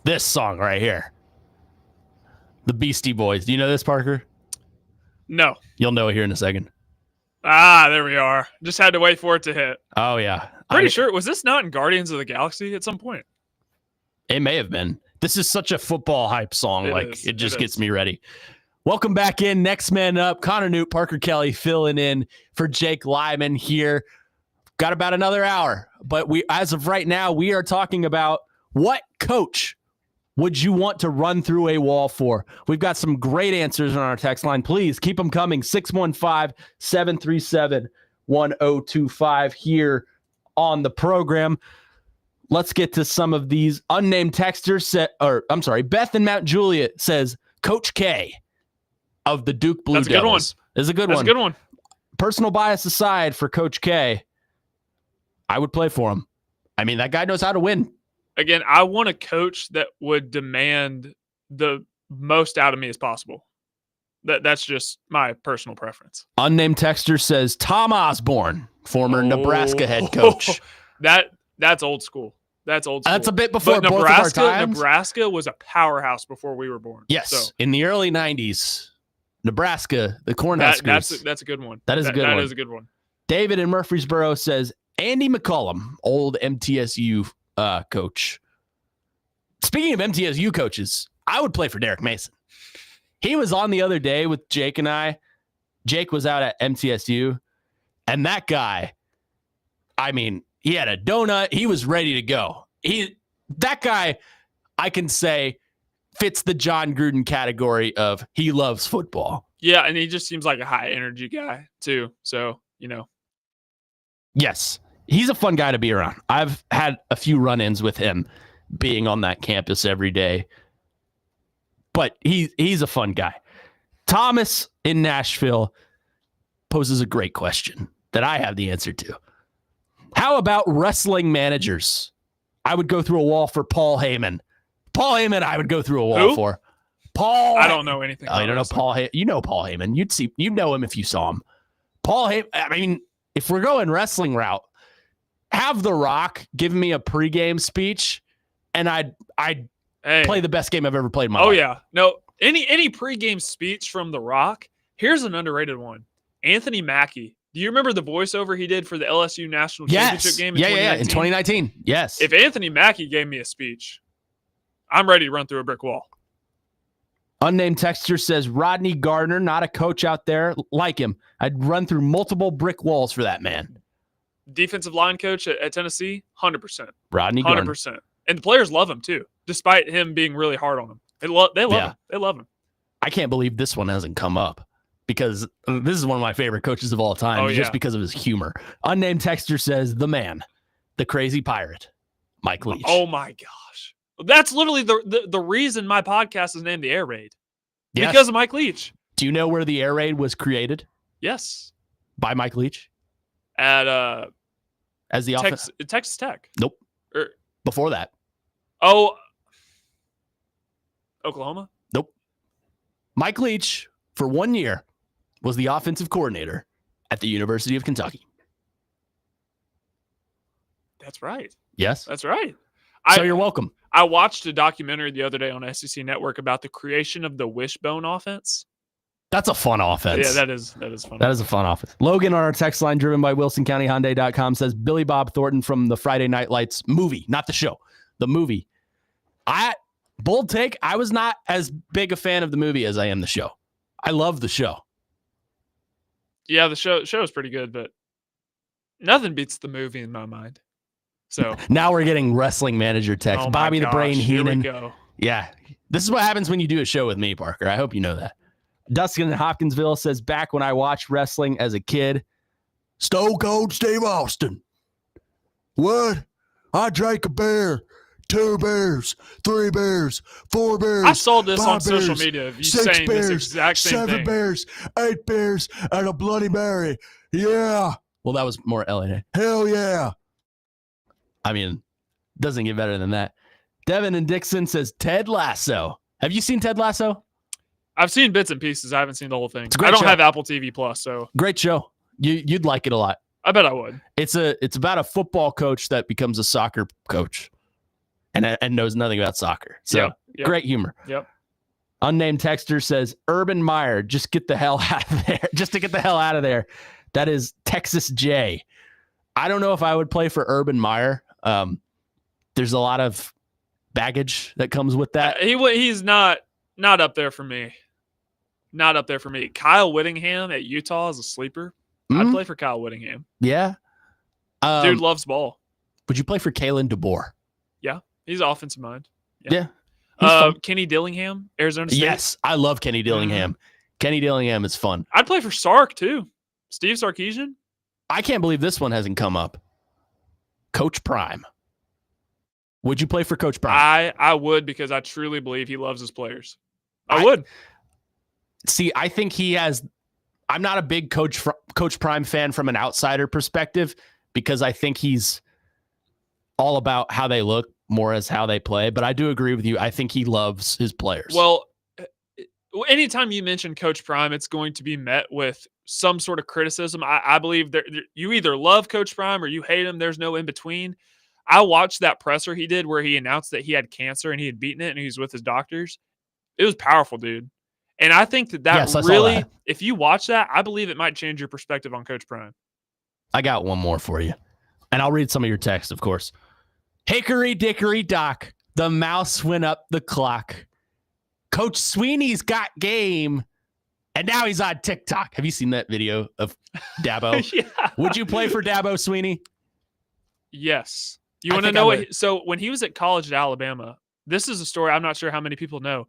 this song right here. The Beastie Boys. Do you know this, Parker? No. You'll know it here in a second. There we are. Just had to wait for it to hit. Oh, yeah. Pretty sure. Was this not in Guardians of the Galaxy at some point? It may have been. This is such a football hype song. It just gets me ready. Welcome back in. Next man up, Connor Newt, Parker Kelly filling in for Jake Lyman here. Got about another hour. But as of right now, we are talking about what coach would you want to run through a wall for? We've got some great answers on our text line. Please keep them coming. 615-737-1025 here on the program. Let's get to some of these unnamed texters. Beth in Mount Juliet says, Coach K of the Duke Blue Devils. That's a good one. That's a good one. Personal bias aside for Coach K, I would play for him. I mean, that guy knows how to win. Again, I want a coach that would demand the most out of me as possible. That's just my personal preference. Unnamed texter says Tom Osborne, former Nebraska head coach. That's old school. That's old school. That's a bit before both Nebraska. of our times. Nebraska was a powerhouse before we were born. Yes, in the early 90s, Nebraska, the Cornhuskers. That's a good one. That is a good one. That is a good one. David in Murfreesboro says Andy McCullum, old MTSU coach. Speaking of MTSU coaches, I would play for Derek Mason. He was on the other day with Jake and I. Jake was out at MTSU, and that guy, I mean, he had a donut. He was ready to go. That guy, I can say, fits the John Gruden category of he loves football. Yeah, and he just seems like a high energy guy too. So, Yes, he's a fun guy to be around. I've had a few run-ins with him being on that campus every day. But he's a fun guy. Thomas in Nashville poses a great question that I have the answer to. How about wrestling managers? I would go through a wall for Paul Heyman. Paul Heyman, I would go through a wall for. Paul. I don't know anything. Oh, you don't know Paul Heyman? You know Paul Heyman. You'd know him if you saw him. Paul Heyman. I mean, if we're going wrestling route, have The Rock give me a pregame speech, and I'd play the best game I've ever played in my life. Oh yeah, no. Any pregame speech from The Rock. Here's an underrated one. Anthony Mackie. Do you remember the voiceover he did for the LSU National Championship game in 2019? Yeah, in 2019. Yes. If Anthony Mackie gave me a speech, I'm ready to run through a brick wall. Unnamed texter says Rodney Gardner, not a coach out there like him. I'd run through multiple brick walls for that man. Defensive line coach at Tennessee, 100%. Rodney Gardner. 100%. And the players love him too, despite him being really hard on them. They love him. They love him. I can't believe this one hasn't come up because this is one of my favorite coaches of all time just because of his humor. Unnamed texter says the man, the crazy pirate, Mike Leach. Oh my gosh. That's literally the reason my podcast is named The Air Raid. Yes. Because of Mike Leach. Do you know where the Air Raid was created? Yes. By Mike Leach? At as the Texas Tech. Nope. Before that. Oh, Oklahoma? Nope. Mike Leach, for 1 year, was the offensive coordinator at the University of Kentucky. That's right. Yes. That's right. So you're welcome. I watched a documentary the other day on SEC Network about the creation of the wishbone offense. That's a fun offense. Yeah, that is fun. That is a fun offense. Logan on our text line, driven by WilsonCountyHyundai.com, says Billy Bob Thornton from the Friday Night Lights movie, not the show, the movie. Bold take, I was not as big a fan of the movie as I am the show. I love the show. Yeah, the show is pretty good, but nothing beats the movie in my mind. So now we're getting wrestling manager text. Oh Bobby the Brain Heenan. Here we go. Yeah. This is what happens when you do a show with me, Parker. I hope you know that. Dustin in Hopkinsville says, back when I watched wrestling as a kid, Stone Cold Steve Austin. What? I drank a beer. 2 beers, 3 beers, 4 beers. I saw this on beers, social media of you 6 saying beers, this exact same 7 thing. beers, 8 beers, and a Bloody Mary. Yeah. Well, that was more LA. Hell yeah. I mean, doesn't get better than that. Devin and Dixon says Ted Lasso. Have you seen Ted Lasso? I've seen bits and pieces. I haven't seen the whole thing. It's a great I don't show. have Apple TV Plus, so great show. You'd like it a lot. I bet I would. It's about a football coach that becomes a soccer coach and knows nothing about soccer. So great humor. Yep. Unnamed texter says, Urban Meyer, just get the hell out of there. Just to get the hell out of there. That is Texas J. I don't know if I would play for Urban Meyer. There's a lot of baggage that comes with that. He's not up there for me. Not up there for me. Kyle Whittingham at Utah is a sleeper. I'd play for Kyle Whittingham. Yeah. Dude loves ball. Would you play for Kalen DeBoer? Yeah. He's offensive mind. Yeah. Kenny Dillingham, Arizona State. Yes. I love Kenny Dillingham. Kenny Dillingham is fun. I'd play for Sark too. Steve Sarkisian. I can't believe this one hasn't come up. Coach Prime. Would you play for Coach Prime? I would, because I truly believe he loves his players. I would. See, I think he has. I'm not a big Coach Prime fan from an outsider perspective, because I think he's all about how they look more as how they play. But I do agree with you. I think he loves his players. Well, anytime you mention Coach Prime, it's going to be met with some sort of criticism. I believe that you either love Coach Prime or you hate him. There's no in between. I watched that presser he did where he announced that he had cancer and he had beaten it and he was with his doctors. It was powerful, dude. And I think that Yes, really, if you watch that, I believe it might change your perspective on Coach Prime. I got one more for you, and I'll read some of your text, of course. Hickory dickory dock, the mouse went up the clock. Coach Sweeney's got game, and now he's on TikTok. Have you seen that video of Dabo? Yeah. Would you play for Dabo Sweeney? Yes. You want to know so when he was at college at Alabama, this is a story I'm not sure how many people know.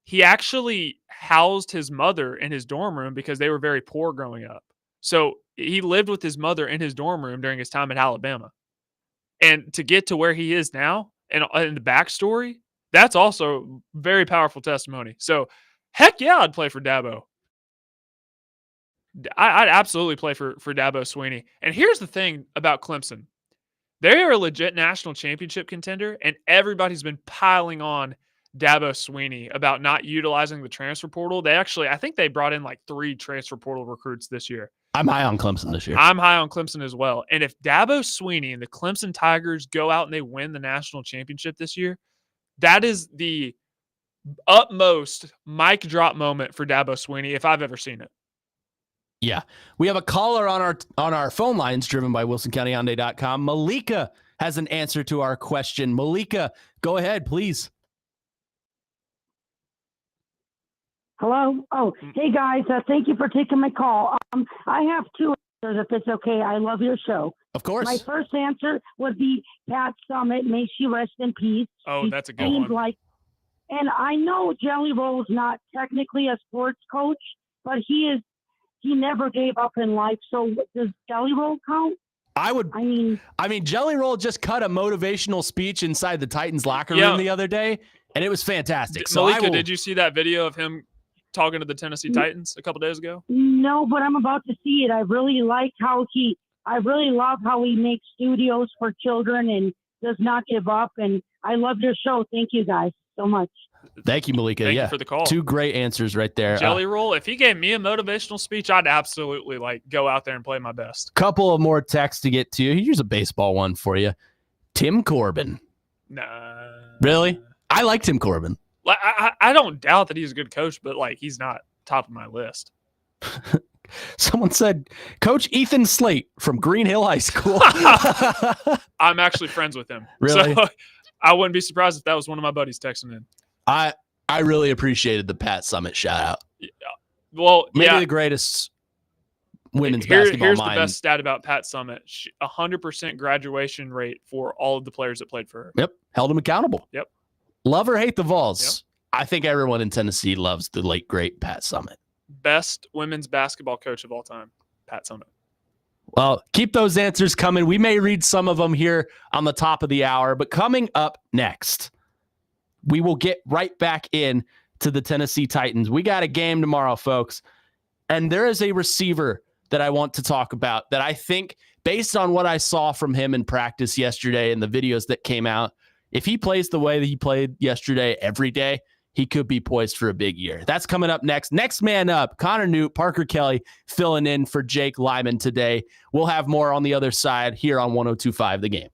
He actually housed his mother in his dorm room because they were very poor growing up. So he lived with his mother in his dorm room during his time at Alabama. And to get to where he is now, and the backstory, that's also very powerful testimony. So heck yeah, I'd play for Dabo. I'd absolutely play for Dabo Sweeney. And here's the thing about Clemson. They are a legit national championship contender, and everybody's been piling on Dabo Sweeney about not utilizing the transfer portal. I think they brought in like 3 transfer portal recruits this year. I'm high on Clemson this year. I'm high on Clemson as well. And if Dabo Sweeney and the Clemson Tigers go out and they win the national championship this year, that is the utmost mic drop moment for Dabo Sweeney if I've ever seen it. Yeah. We have a caller on our phone lines driven by WilsonCountyHyundai.com. Malika has an answer to our question. Malika, go ahead, please. Hello. Oh, hey guys. Thank you for taking my call. I have 2 answers, if it's okay. I love your show. Of course. My first answer would be Pat Summitt. May she rest in peace. Oh, that's a good one. And I know Jelly Roll's not technically a sports coach, but he never gave up in life. So does Jelly Roll count? I mean, Jelly Roll just cut a motivational speech inside the Titans locker room the other day, and it was fantastic. So Malika, did you see that video of him talking to the Tennessee Titans a couple days ago? No, but I'm about to see it. I really love how he makes studios for children and does not give up. And I love your show. Thank you guys so much. Thank you, Malika. Thank you for the call. 2 great answers right there. Jelly Roll, if he gave me a motivational speech, I'd absolutely go out there and play my best. Couple of more texts to get to. Here's a baseball one for you. Tim Corbin. Nah. Really? I like Tim Corbin. I don't doubt that he's a good coach, but he's not top of my list. Someone said, Coach Ethan Slate from Green Hill High School. I'm actually friends with him. Really? So I wouldn't be surprised if that was one of my buddies texting in. I really appreciated the Pat Summitt shout out. Yeah. Well, maybe the greatest women's basketball Here's mind. The best stat about Pat Summitt. 100% graduation rate for all of the players that played for her. Yep. Held them accountable. Yep. Love or hate the Vols. Yep. I think everyone in Tennessee loves the late, great Pat Summitt. Best women's basketball coach of all time, Pat Summitt. Well, keep those answers coming. We may read some of them here on the top of the hour, but coming up next, we will get right back in to the Tennessee Titans. We got a game tomorrow, folks, and there is a receiver that I want to talk about that I think, based on what I saw from him in practice yesterday and the videos that came out, if he plays the way that he played yesterday every day, he could be poised for a big year. That's coming up next. Next man up, Connor Newt, Parker Kelly filling in for Jake Lyman today. We'll have more on the other side here on 102.5 The Game.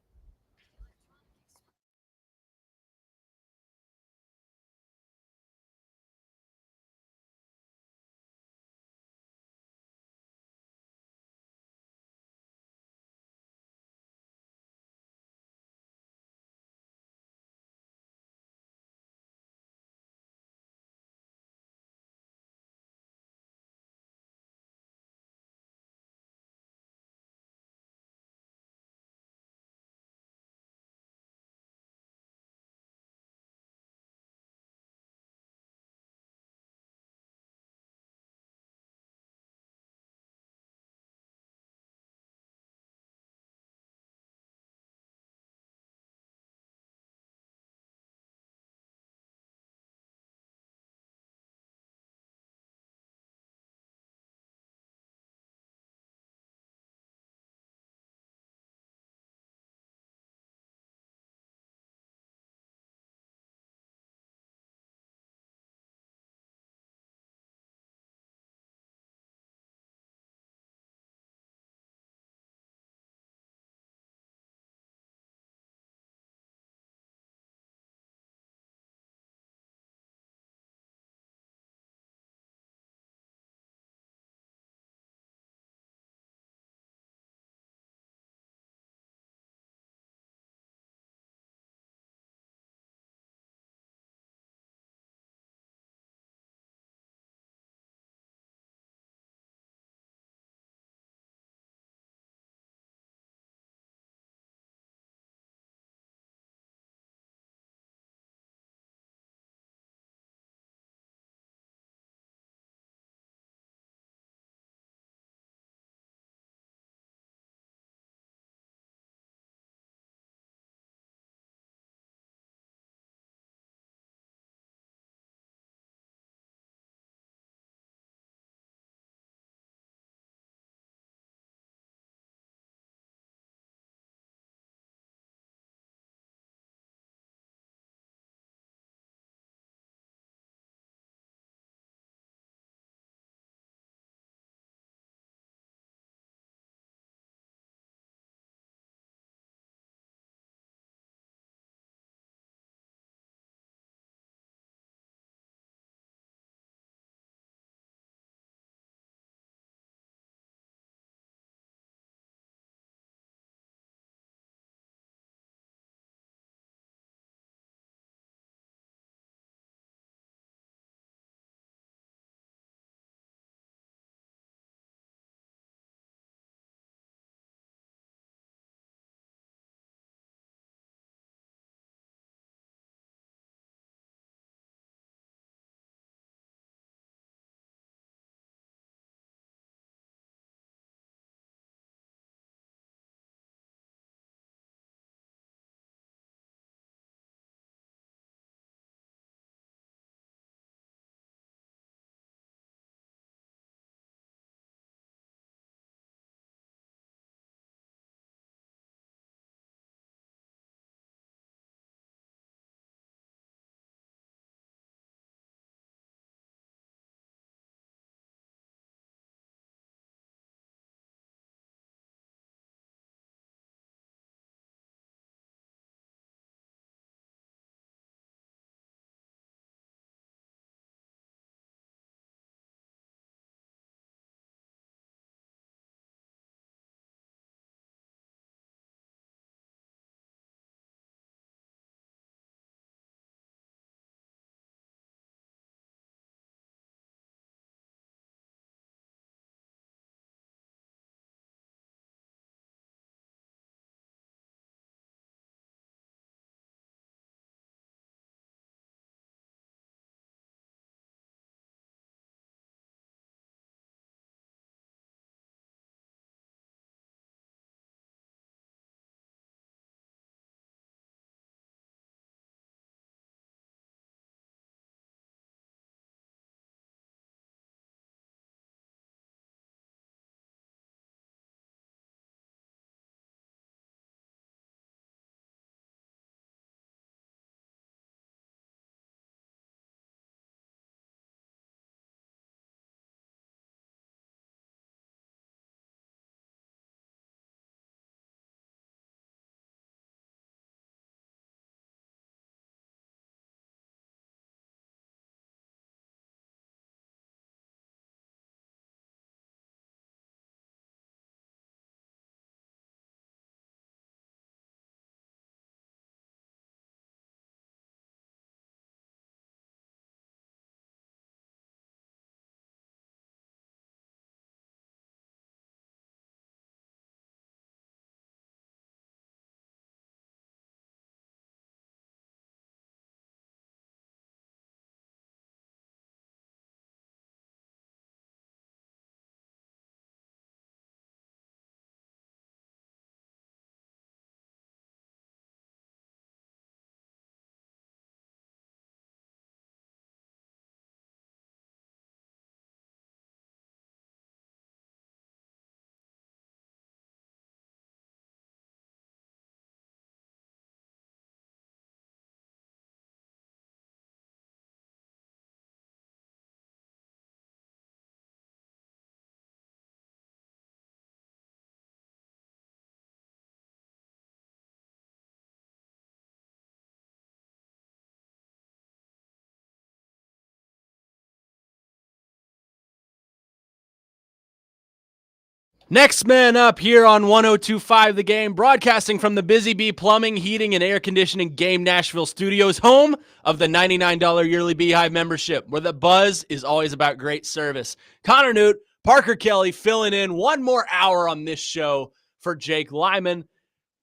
Next man up here on 102.5 The Game, broadcasting from the Busy Bee Plumbing, Heating, and Air Conditioning Game Nashville Studios, home of the $99 yearly Beehive membership, where the buzz is always about great service. Connor Newt, Parker Kelly filling in one more hour on this show for Jake Lyman.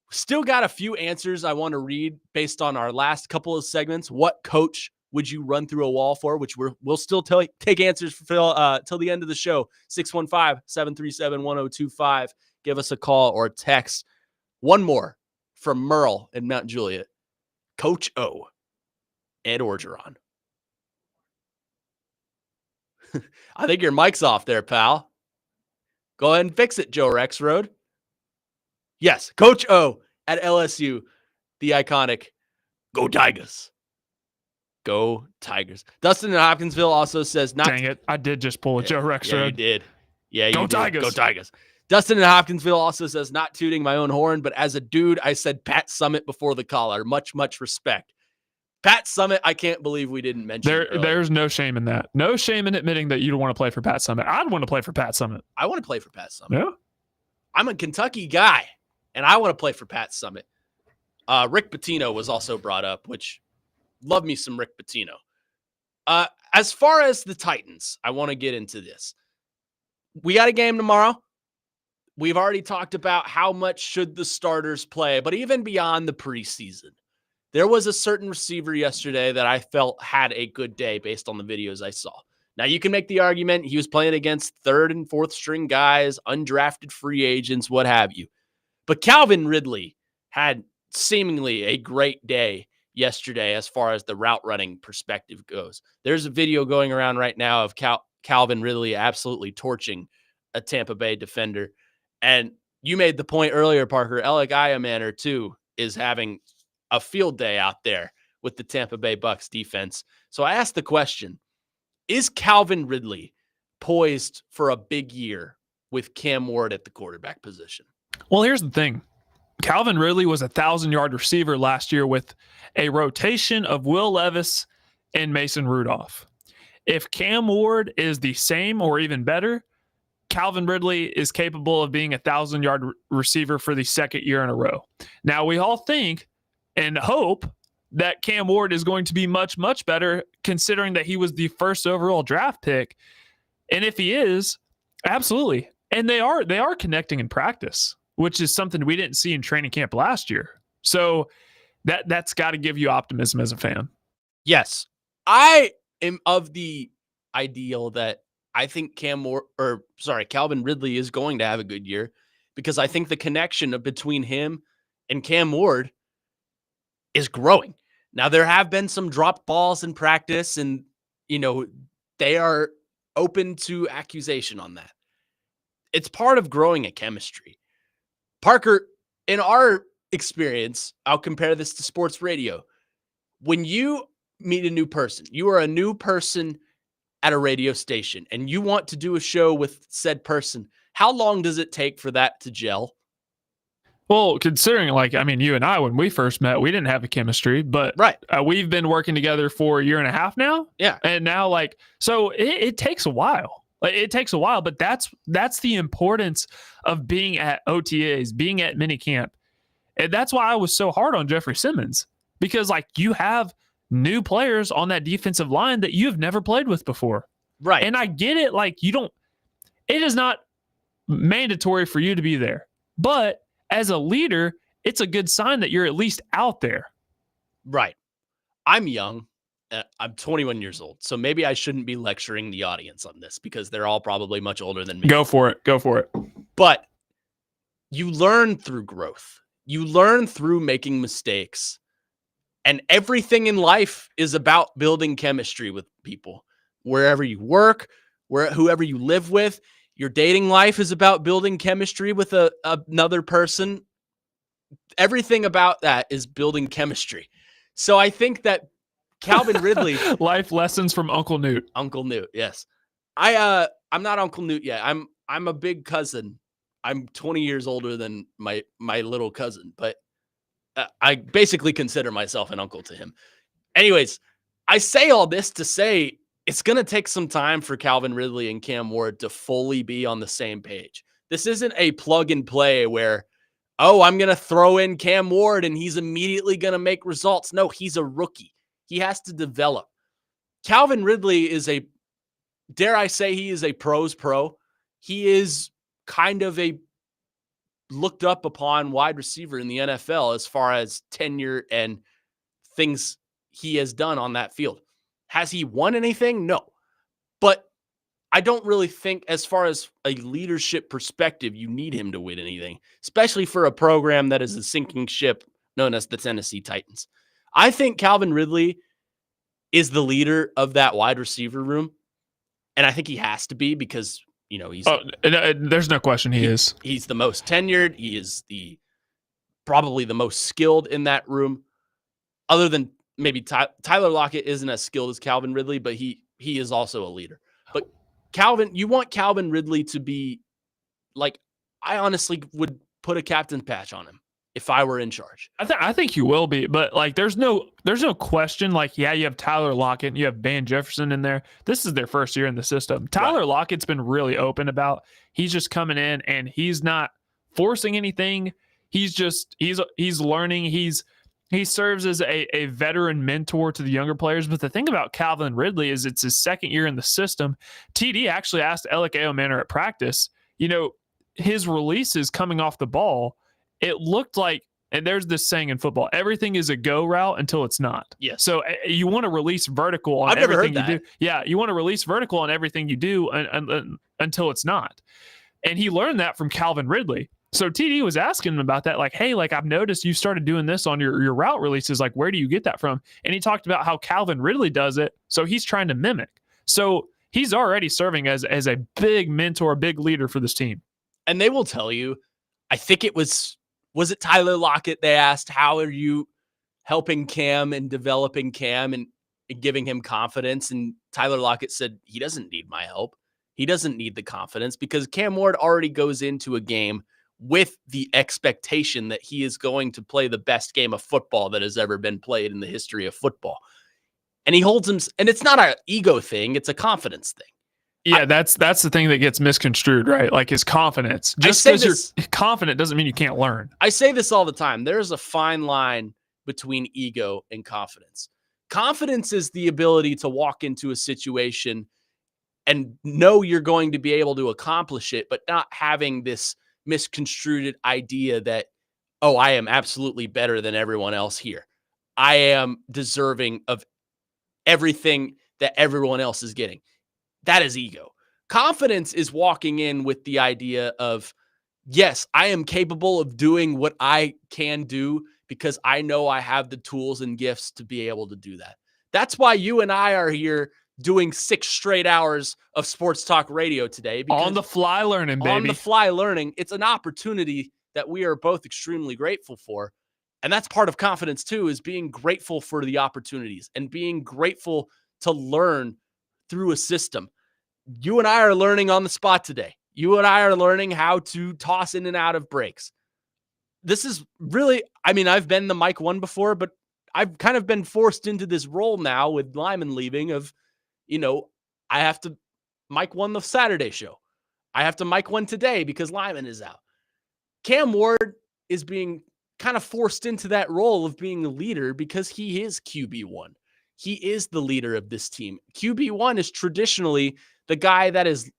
Still got a few answers I want to read based on our last couple of segments. What coach would you run through a wall for, which we'll still take answers till the end of the show. 615-737-1025. Give us a call or a text. One more from Merle in Mount Juliet. Coach O, Ed Orgeron. I think your mic's off there, pal. Go ahead and fix it, Joe Rexroad. Yes, Coach O at LSU, the iconic Go Tigers. Go Tigers. Dustin in Hopkinsville also says not. Dang it. I did just pull a Joe Rexroad. Yeah, you did. Yeah, you Go did. Tigers. Go Tigers. Dustin in Hopkinsville also says not tooting my own horn, but as a dude, I said Pat Summitt before the caller. Much respect. Pat Summitt, I can't believe we didn't mention There's no shame in that. No shame in admitting that you don't want to play for Pat Summitt. I'd want to play for Pat Summitt. I want to play for Pat Summitt. Yeah. I'm a Kentucky guy, and I want to play for Pat Summitt. Rick Pitino was also brought up, which love me some Rick Pitino. As far as the Titans, I want to get into this. We got a game tomorrow. We've already talked about how much should the starters play, but even beyond the preseason, there was a certain receiver yesterday that I felt had a good day based on the videos I saw. Now, you can make the argument he was playing against third and fourth string guys, undrafted free agents, what have you. But Calvin Ridley had seemingly a great day yesterday as far as the route running perspective goes. There's a video going around right now of Calvin Ridley absolutely torching a Tampa Bay defender. And you made the point earlier, Parker, Alec Iamaner too is having a field day out there with the Tampa Bay Bucs defense. So I asked the question, is Calvin Ridley poised for a big year with Cam Ward at the quarterback position? Well, here's the thing. Calvin Ridley was a 1,000-yard receiver last year with a rotation of Will Levis and Mason Rudolph. If Cam Ward is the same or even better, Calvin Ridley is capable of being a 1,000-yard receiver for the second year in a row. Now, we all think and hope that Cam Ward is going to be much better, considering that he was the first overall draft pick. And if he is, absolutely. And they are connecting in practice, which is something we didn't see in training camp last year. So that's got to give you optimism as a fan. Yes. I am of the ideal that I think Calvin Ridley is going to have a good year, because I think the connection between him and Cam Ward is growing. Now, there have been some dropped balls in practice, and, they are open to accusation on that. It's part of growing a chemistry. Parker, in our experience, I'll compare this to sports radio. When you meet a new person, you are a new person at a radio station, and you want to do a show with said person, how long does it take for that to gel? Well, considering, you and I, when we first met, we didn't have a chemistry, but right. We've been working together for a year and a half now. Yeah. And now, so it takes a while. It takes a while, but that's the importance of being at OTAs, being at minicamp. And that's why I was so hard on Jeffrey Simmons, because you have new players on that defensive line that you've never played with before. Right. And I get it. It is not mandatory for you to be there, but as a leader, it's a good sign that you're at least out there. Right. I'm young. I'm 21 years old, so maybe I shouldn't be lecturing the audience on this, because they're all probably much older than me. Go for it. But you learn through growth. You learn through making mistakes. And everything in life is about building chemistry with people. Wherever you work, whoever you live with, your dating life is about building chemistry with another person. Everything about that is building chemistry. So I think that Calvin Ridley, life lessons from Uncle Newt. Uncle Newt, yes. I'm not Uncle Newt yet. I'm a big cousin. I'm 20 years older than my little cousin, but I basically consider myself an uncle to him. Anyways, I say all this to say it's going to take some time for Calvin Ridley and Cam Ward to fully be on the same page. This isn't a plug and play where, oh, I'm going to throw in Cam Ward and he's immediately going to make results. No, he's a rookie. He has to develop. Calvin Ridley is dare I say, he is a pro's pro. He is kind of a looked up upon wide receiver in the NFL as far as tenure and things he has done on that field. Has he won anything? No. But I don't really think, as far as a leadership perspective, you need him to win anything, especially for a program that is a sinking ship known as the Tennessee Titans. I think Calvin Ridley is the leader of that wide receiver room, and I think he has to be because, he's there's no question he is. He's the most tenured. He is probably the most skilled in that room, other than maybe Tyler Lockett isn't as skilled as Calvin Ridley, but he is also a leader. But you want Calvin Ridley to be like, I honestly would put a captain's patch on him if I were in charge. I think he will be, but like there's no question. Like, yeah, you have Tyler Lockett and you have Van Jefferson in there. This is their first year in the system. Tyler Lockett's been really open about he's just coming in and he's not forcing anything. He's learning. He serves as a veteran mentor to the younger players. But the thing about Calvin Ridley is it's his second year in the system. TD actually asked Alec Manor at practice, his releases coming off the ball, it looked like, and there's this saying in football, everything is a go route until it's not. Yes. So you want to release vertical on everything you do. Yeah, you want to release vertical on everything you do until it's not. And he learned that from Calvin Ridley. So TD was asking him about that, like, hey, like I've noticed you started doing this on your route releases. Like, where do you get that from? And he talked about how Calvin Ridley does it. So he's trying to mimic. So he's already serving as a big mentor, big leader for this team. And they will tell you, I think it was it Tyler Lockett? They asked, how are you helping Cam and developing Cam and giving him confidence? And Tyler Lockett said, he doesn't need my help. He doesn't need the confidence because Cam Ward already goes into a game with the expectation that he is going to play the best game of football that has ever been played in the history of football. And he holds him, and it's not an ego thing, it's a confidence thing. Yeah, that's the thing that gets misconstrued, right? Like his confidence. Just because you're confident doesn't mean you can't learn. I say this all the time. There's a fine line between ego and confidence. Confidence is the ability to walk into a situation and know you're going to be able to accomplish it, but not having this misconstrued idea that, oh, I am absolutely better than everyone else here. I am deserving of everything that everyone else is getting. That is ego. Confidence is walking in with the idea of, yes, I am capable of doing what I can do because I know I have the tools and gifts to be able to do that. That's why you and I are here doing 6 straight hours of sports talk radio today. On the fly learning, baby. On the fly learning. It's an opportunity that we are both extremely grateful for. And that's part of confidence too, is being grateful for the opportunities and being grateful to learn through a system. You and I are learning on the spot today. You and I are learning how to toss in and out of breaks. This is really, I've been the Mike 1 before, but I've kind of been forced into this role now with Lyman leaving of, I have to Mike 1 the Saturday show. I have to Mike 1 today because Lyman is out. Cam Ward is being kind of forced into that role of being a leader because he is QB1. He is the leader of this team. QB1 is traditionally the guy that has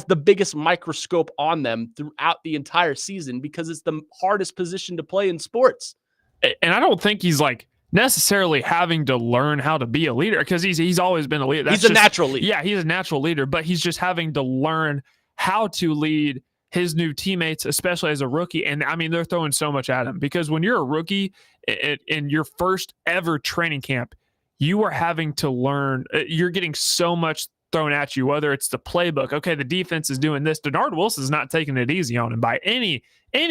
the biggest microscope on them throughout the entire season because it's the hardest position to play in sports. And I don't think he's like necessarily having to learn how to be a leader because he's always been a leader. He's a natural leader. Yeah, he's a natural leader, but he's just having to learn how to lead his new teammates, especially as a rookie. And they're throwing so much at him because when you're a rookie in your first ever training camp, you are having to learn. You're getting so much thrown at you, whether it's the playbook. Okay, the defense is doing this. Denard Wilson's not taking it easy on him by any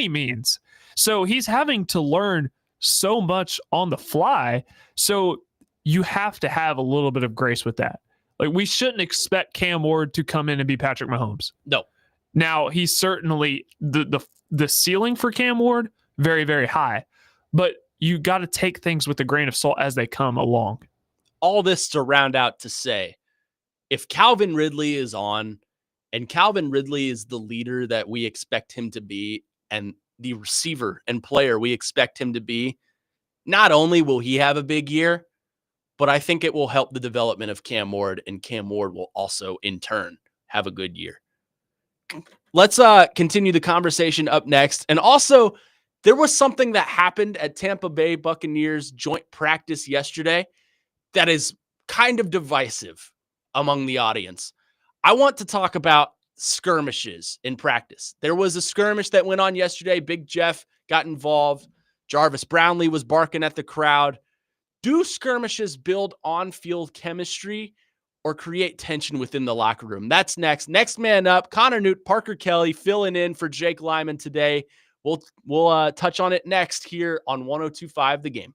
means. So he's having to learn so much on the fly. So you have to have a little bit of grace with that. Like, we shouldn't expect Cam Ward to come in and be Patrick Mahomes. No. Now, he's certainly the ceiling for Cam Ward, very, very high. But you got to take things with a grain of salt as they come along. All this to round out to say, if Calvin Ridley is on And Calvin Ridley is the leader that we expect him to be, and the receiver and player we expect him to be. Not only will he have a big year, but I think it will help the development of Cam Ward, and Cam Ward will also, in turn, have a good year. Let's continue the conversation up next. And also, there was something that happened at Tampa Bay Buccaneers joint practice yesterday that is kind of divisive among the audience. I want to talk about skirmishes in practice. There was a skirmish that went on yesterday. Big Jeff got involved. Jarvis Brownlee was barking at the crowd. Do skirmishes build on-field chemistry or create tension within the locker room? That's next. Next man up, Connor Newt, Parker Kelly filling in for Jake Lyman today. We'll touch on it next here on 102.5 The Game.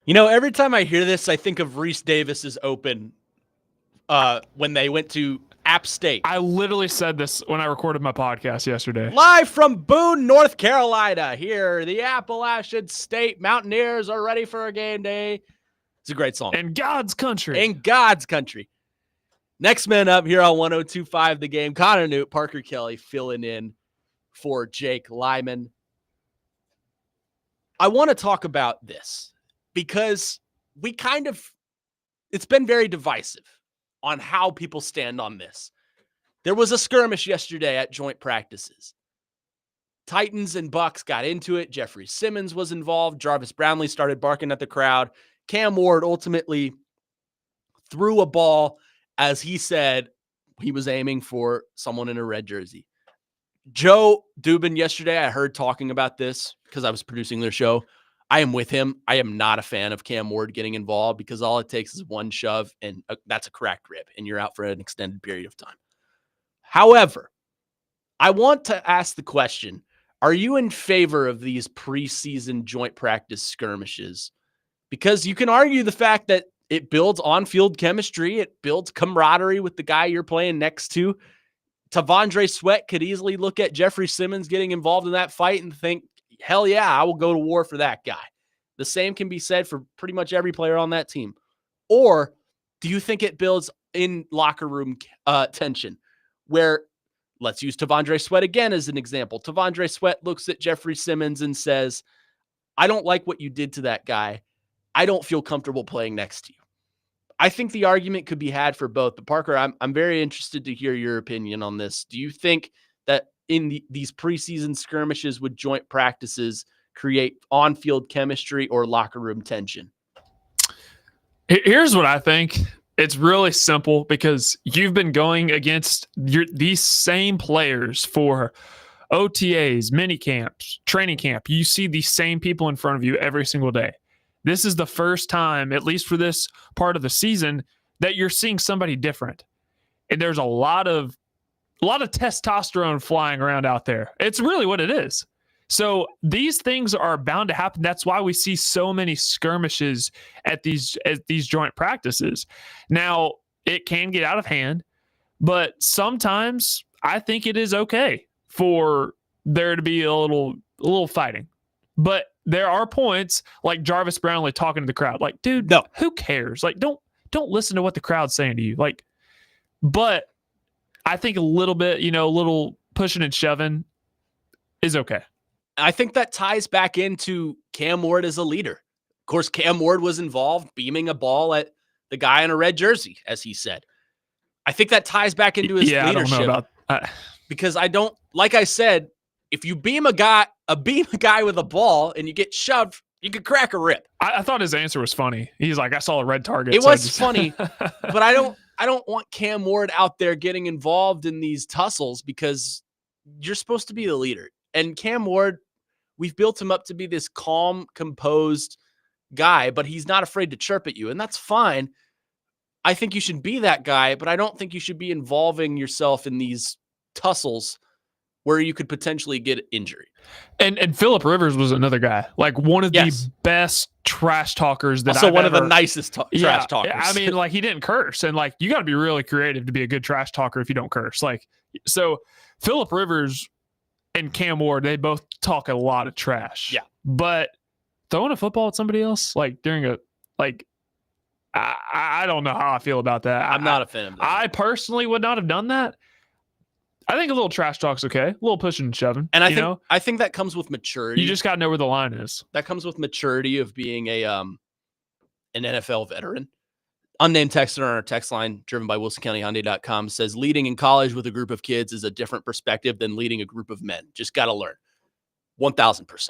You know, every time I hear this, I think of Reese Davis's Open when they went to App State. I literally said this when I recorded my podcast yesterday. Live from Boone, North Carolina. Here, the Appalachian State Mountaineers are ready for a game day. It's a great song. In God's country. In God's country. Next man up here on 102.5 The Game, Connor Newt, Parker Kelly filling in for Jake Lyman. I want to talk about this because it's been very divisive on how people stand on this. There was a skirmish yesterday at joint practices. Titans and Bucks got into it. Jeffrey Simmons was involved. Jarvis Brownlee started barking at the crowd. Cam Ward ultimately threw a ball, as he said, he was aiming for someone in a red jersey. Joe Dubin yesterday, I heard talking about this because I was producing their show. I am with him. I am not a fan of Cam Ward getting involved because all it takes is one shove and that's a cracked rib and you're out for an extended period of time. However, I want to ask the question, are you in favor of these preseason joint practice skirmishes? Because you can argue the fact that it builds on-field chemistry. It builds camaraderie with the guy you're playing next to. T'Vondre Sweat could easily look at Jeffrey Simmons getting involved in that fight and think, hell yeah, I will go to war for that guy. The same can be said for pretty much every player on that team. Or do you think it builds in locker room tension where, let's use T'Vondre Sweat again as an example. T'Vondre Sweat looks at Jeffrey Simmons and says, I don't like what you did to that guy. I don't feel comfortable playing next to you. I think the argument could be had for both. But Parker, I'm very interested to hear your opinion on this. Do you think that in these preseason skirmishes with joint practices create on-field chemistry or locker room tension? Here's what I think. It's really simple because you've been going against these same players for OTAs, mini camps, training camp. You see these same people in front of you every single day. This is the first time, at least for this part of the season, that you're seeing somebody different. And there's a lot of testosterone flying around out there. It's really what it is. So these things are bound to happen. That's why we see so many skirmishes at these joint practices. Now, it can get out of hand, but sometimes I think it is okay for there to be a little fighting. But there are points like Jarvis Brownlee talking to the crowd. Like, dude, no, who cares? Like, don't listen to what the crowd's saying to you. Like, but I think a little bit, a little pushing and shoving is okay. I think that ties back into Cam Ward as a leader. Of course, Cam Ward was involved beaming a ball at the guy in a red jersey, as he said. I think that ties back into his leadership. I don't know about, because like I said, if you beam a guy with a ball and you get shoved, you could crack a rib. I thought his answer was funny. He's like, I saw a red target. It was funny, but I don't want Cam Ward out there getting involved in these tussles because you're supposed to be the leader. And Cam Ward, we've built him up to be this calm, composed guy, but he's not afraid to chirp at you, and that's fine. I think you should be that guy, but I don't think you should be involving yourself in these tussles where you could potentially get injury. And Phillip Rivers was another guy, like one of the best trash talkers that also one of the nicest trash talkers. I mean, like he didn't curse, and like you got to be really creative to be a good trash talker if you don't curse. Like, so Phillip Rivers and Cam Ward, they both talk a lot of trash. Yeah, but throwing a football at somebody else, like during I don't know how I feel about that. I'm not a fan of that. I personally would not have done that. I think a little trash talk's okay. A little pushing and shoving. And I think that comes with maturity. You just got to know where the line is. That comes with maturity of being an NFL veteran. Unnamed texter on our text line, driven by WilsonCountyHyundai.com, says leading in college with a group of kids is a different perspective than leading a group of men. Just got to learn. 1,000%.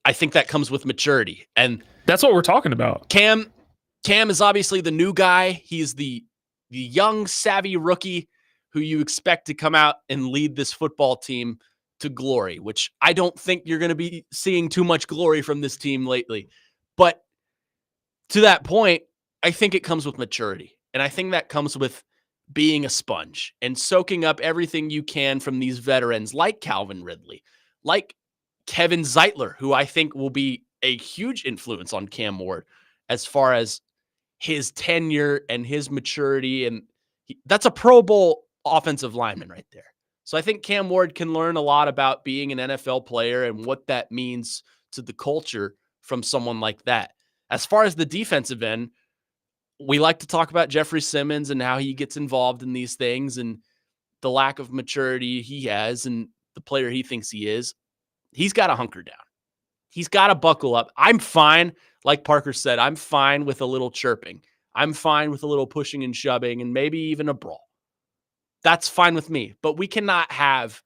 I think that comes with maturity. And that's what we're talking about. Cam is obviously the new guy. He's the young, savvy rookie who you expect to come out and lead this football team to glory, which I don't think you're going to be seeing too much glory from this team lately. But to that point, I think it comes with maturity. And I think that comes with being a sponge and soaking up everything you can from these veterans like Calvin Ridley, like Kevin Zeitler, who I think will be a huge influence on Cam Ward as far as his tenure and his maturity. And that's a Pro Bowl offensive lineman right there. So I think Cam Ward can learn a lot about being an NFL player and what that means to the culture from someone like that. As far as the defensive end, we like to talk about Jeffrey Simmons and how he gets involved in these things and the lack of maturity he has and the player he thinks he is. He's got to hunker down. He's got to buckle up. I'm fine. Like Parker said, I'm fine with a little chirping. I'm fine with a little pushing and shoving and maybe even a brawl. That's fine with me. But we cannot have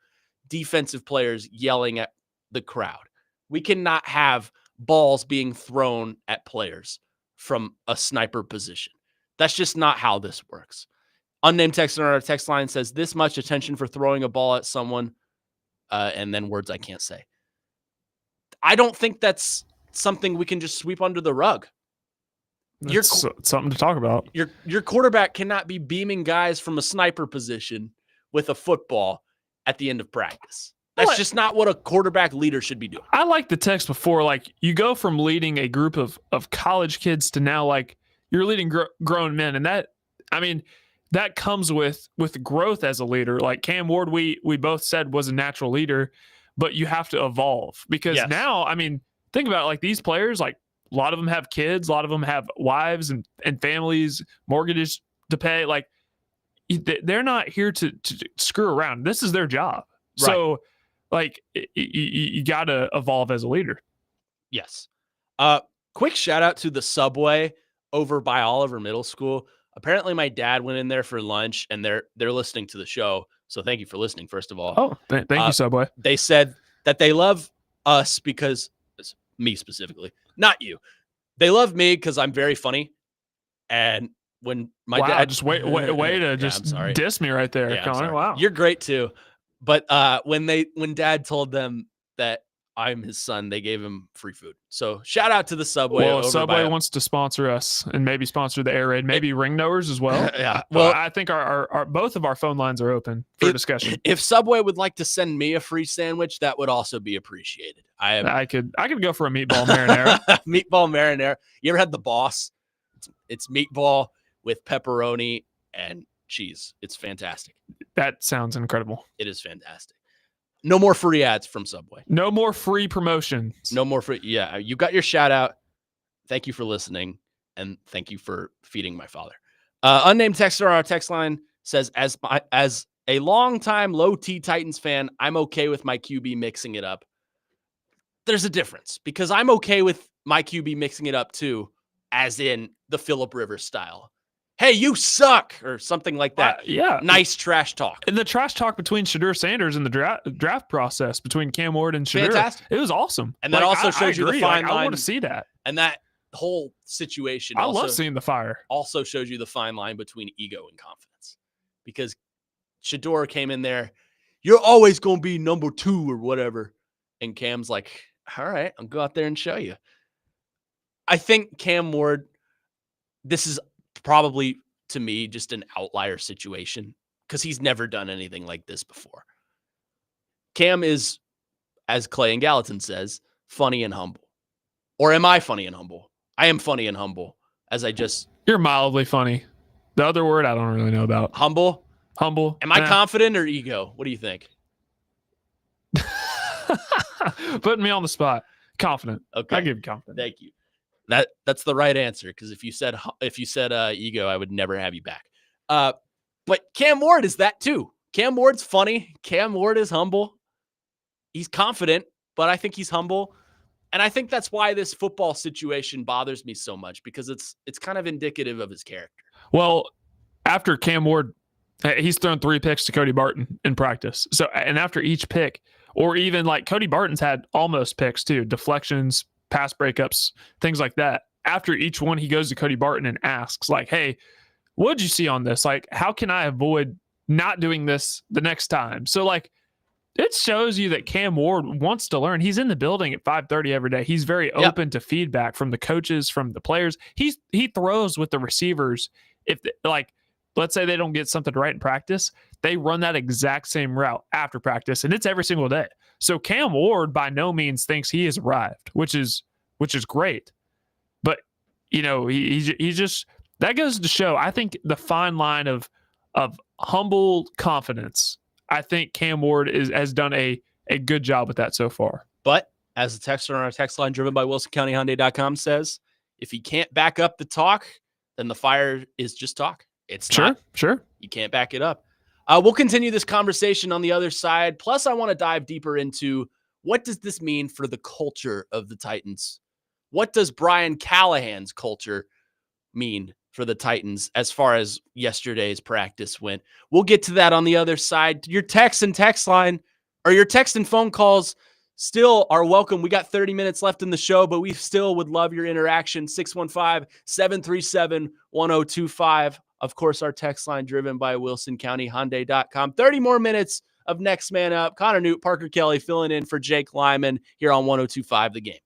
defensive players yelling at the crowd. We cannot have balls being thrown at players from a sniper position. That's just not how this works. Unnamed texter on our text line says, this much attention for throwing a ball at someone, and then words I can't say. I don't think that's something we can just sweep under the rug. It's something to talk about. Your quarterback cannot be beaming guys from a sniper position with a football at the end of practice. That's just not what a quarterback leader should be doing. I like the text before, like you go from leading a group of college kids to now like you're leading grown men, and that comes with growth as a leader. Like Cam Ward, we both said was a natural leader, but you have to evolve because now, think about it, like these players, like a lot of them have kids, a lot of them have wives and families, mortgages to pay. Like they're not here to screw around. This is their job. Right. So like you got to evolve as a leader. Yes. Quick shout out to the Subway over by Oliver Middle School. Apparently my dad went in there for lunch and they're listening to the show. So thank you for listening, first of all. Oh, thank you, Subway. They said that they love us because me specifically, not you. They love me because I'm very funny. And when my dad just way to just diss me right there, Connor. Wow. You're great too. But when dad told them that I'm his son, they gave him free food. So shout out to the Subway. Well, Subway wants to sponsor us and maybe sponsor the air raid, maybe ring knowers as well. Yeah. Well, I think our both of our phone lines are open for discussion. If Subway would like to send me a free sandwich, that would also be appreciated. I could go for a meatball marinara. Meatball marinara. You ever had the Boss? It's meatball with pepperoni and cheese. It's fantastic. That sounds incredible. It is fantastic. No more free ads from Subway. No more free promotions. No more free. Yeah, you got your shout out. Thank you for listening, and thank you for feeding my father. Unnamed texter on our text line says, as a longtime low T Titans fan, I'm okay with my QB mixing it up. There's a difference because I'm okay with my QB mixing it up too, as in the Phillip Rivers style. Hey, you suck, or something like that. Yeah. Nice trash talk. And the trash talk between Shadur Sanders and the draft process between Cam Ward and Shadur. Fantastic. It was awesome. And that also shows you the fine line. I want to see that. And that whole situation. I love seeing the fire. Also shows you the fine line between ego and confidence. Because Shadur came in there, you're always going to be number 2 or whatever. And Cam's like, all right, I'll go out there and show you. I think Cam Ward, this is probably, to me, just an outlier situation because he's never done anything like this before. Cam is, as Clay and Gallatin says, funny and humble. Or am I funny and humble? I am funny and humble, as I just... You're mildly funny. The other word I don't really know about. Humble? Humble. Am I confident or ego? What do you think? Putting me on the spot. Confident. Okay. I give you confident. Thank you. That's the right answer, because if you said ego, I would never have you back. But Cam Ward is that too. Cam Ward's funny. Cam Ward is humble. He's confident, but I think he's humble. And I think that's why this football situation bothers me so much, because it's kind of indicative of his character. Well, after Cam Ward, he's thrown 3 picks to Cody Barton in practice. So, and after each pick, or even like Cody Barton's had almost picks too, deflections, pass breakups, things like that. After each one, he goes to Cody Barton and asks, like, hey, what did you see on this? Like, how can I avoid not doing this the next time? So, like, it shows you that Cam Ward wants to learn. He's in the building at 5:30 every day. He's very open to feedback from the coaches, from the players. He throws with the receivers. If, like, let's say they don't get something right in practice, they run that exact same route after practice, and it's every single day. So Cam Ward by no means thinks he has arrived, which is great. But, you know, he just, that goes to show, I think, the fine line of humble confidence. I think Cam Ward has done a good job with that so far. But as the texter on our text line driven by WilsonCountyHyundai.com says, if he can't back up the talk, then the fire is just talk. It's not. Sure. You can't back it up. We'll continue this conversation on the other side. Plus, I want to dive deeper into what does this mean for the culture of the Titans? What does Brian Callahan's culture mean for the Titans as far as yesterday's practice went? We'll get to that on the other side. Your text and text line, or your text and phone calls, still are welcome. We got 30 minutes left in the show, but we still would love your interaction. 615-737-1025 Of course, our text line driven by WilsonCountyHyundai.com. 30 more minutes of Next Man Up. Connor Newt, Parker Kelly filling in for Jake Lyman here on 102.5 The Game.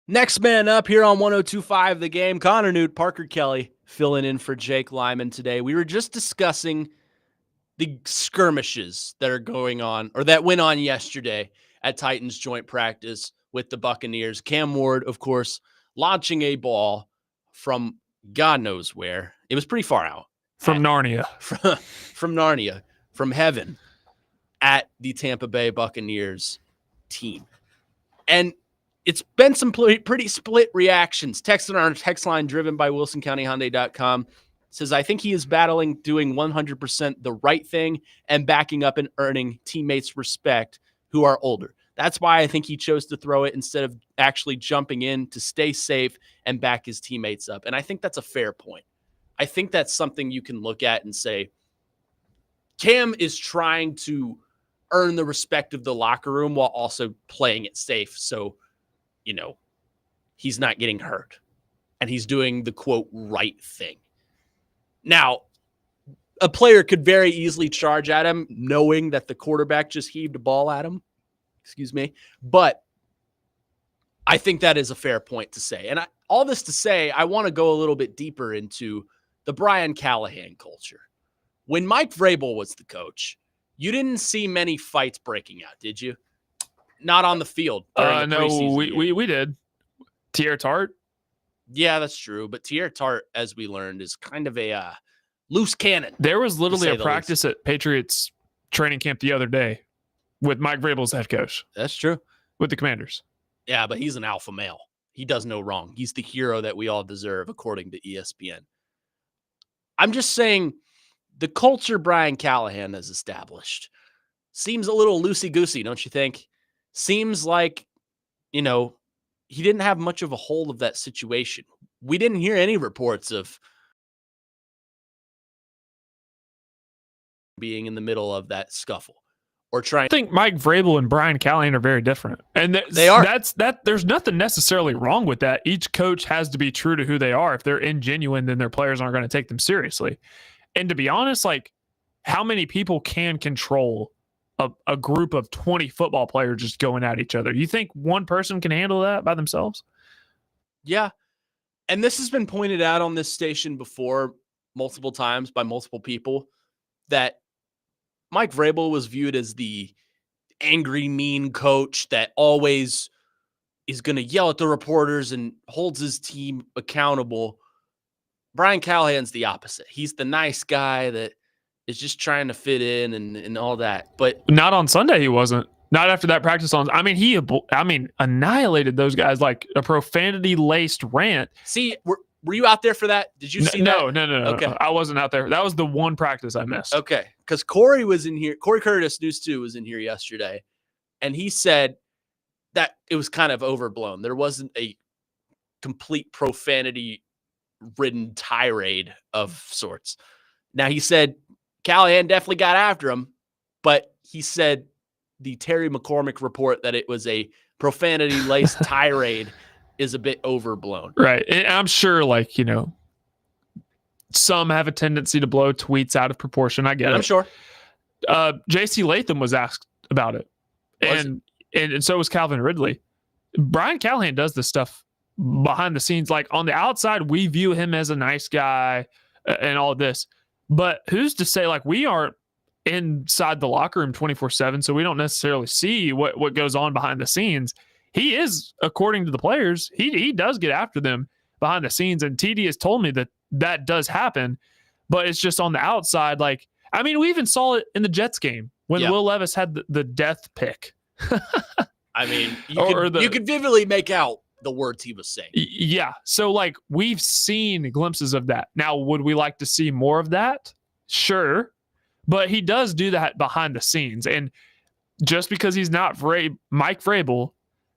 Next Man Up here on 102.5 The Game. Connor Newt, Parker Kelly filling in for Jake Lyman today. We were just discussing the skirmishes that are going on, or that went on yesterday at Titans joint practice with the Buccaneers. Cam Ward, of course, launching a ball from God knows where. It was pretty far out. From Narnia. From Narnia, from heaven, at the Tampa Bay Buccaneers team. And it's been some pretty split reactions. Text on our text line driven by WilsonCountyHyundai.com says, I think he is battling doing 100% the right thing and backing up and earning teammates' respect who are older. That's why I think he chose to throw it instead of actually jumping in to stay safe and back his teammates up. And I think that's a fair point. I think that's something you can look at and say, Cam is trying to earn the respect of the locker room while also playing it safe. So, he's not getting hurt and he's doing the quote right thing. Now, a player could very easily charge at him knowing that the quarterback just heaved a ball at him. Excuse me. But I think that is a fair point to say. And all this to say, I want to go a little bit deeper into the Brian Callahan culture. When Mike Vrabel was the coach, you didn't see many fights breaking out, did you? Not on the field. No, we did. Tier Tart? Yeah, that's true. But Tier Tart, as we learned, is kind of a loose cannon. There was literally a practice at Patriots training camp the other day with Mike Vrabel's head coach. That's true. With the Commanders. Yeah, but he's an alpha male. He does no wrong. He's the hero that we all deserve, according to ESPN. I'm just saying the culture Brian Callahan has established seems a little loosey-goosey, don't you think? Seems like, he didn't have much of a hold of that situation. We didn't hear any reports of being in the middle of that scuffle or trying. I think Mike Vrabel and Brian Callahan are very different. And they are. There's nothing necessarily wrong with that. Each coach has to be true to who they are. If they're ingenuine, then their players aren't going to take them seriously. And to be honest, how many people can control a group of 20 football players just going at each other? You think one person can handle that by themselves? Yeah. And this has been pointed out on this station before multiple times by multiple people that Mike Vrabel was viewed as the angry, mean coach that always is going to yell at the reporters and holds his team accountable. Brian Callahan's the opposite. He's the nice guy that is just trying to fit in and all that. But not on Sunday, he wasn't. Not after that practice on. He annihilated those guys like a profanity-laced rant. See, were you out there for that? Did you see that? No. Okay. I wasn't out there. That was the one practice I missed. Okay. Because Corey was in here. Corey Curtis, News 2, was in here yesterday. And he said that it was kind of overblown. There wasn't a complete profanity-ridden tirade of sorts. Now, he said Callahan definitely got after him, but he said the Terry McCormick report that it was a profanity-laced tirade is a bit overblown. Right. And I'm sure, some have a tendency to blow tweets out of proportion. I get it. I'm sure. J.C. Latham was asked about it. And so was Calvin Ridley. Brian Callahan does this stuff behind the scenes. Like, on the outside, we view him as a nice guy and all this. But who's to say, we aren't inside the locker room 24/7, so we don't necessarily see what goes on behind the scenes. He is, according to the players, he does get after them behind the scenes. And TD has told me that does happen, but it's just on the outside. We even saw it in the Jets game when Will Levis had the death pick. You could vividly make out the words he was saying. Yeah. So we've seen glimpses of that. Now, would we like to see more of that? Sure. But he does do that behind the scenes. And just because he's not Mike Vrabel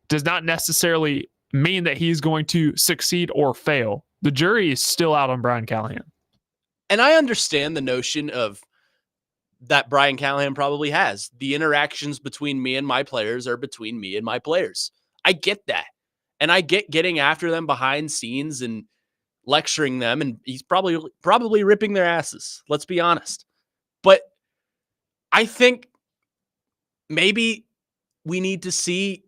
does not necessarily mean that he's going to succeed or fail. The jury is still out on Brian Callahan. And I understand the notion of that Brian Callahan probably has. The interactions between me and my players are between me and my players. I get that. And I get getting after them behind scenes and lecturing them. And he's probably ripping their asses. Let's be honest. But I think maybe we need to see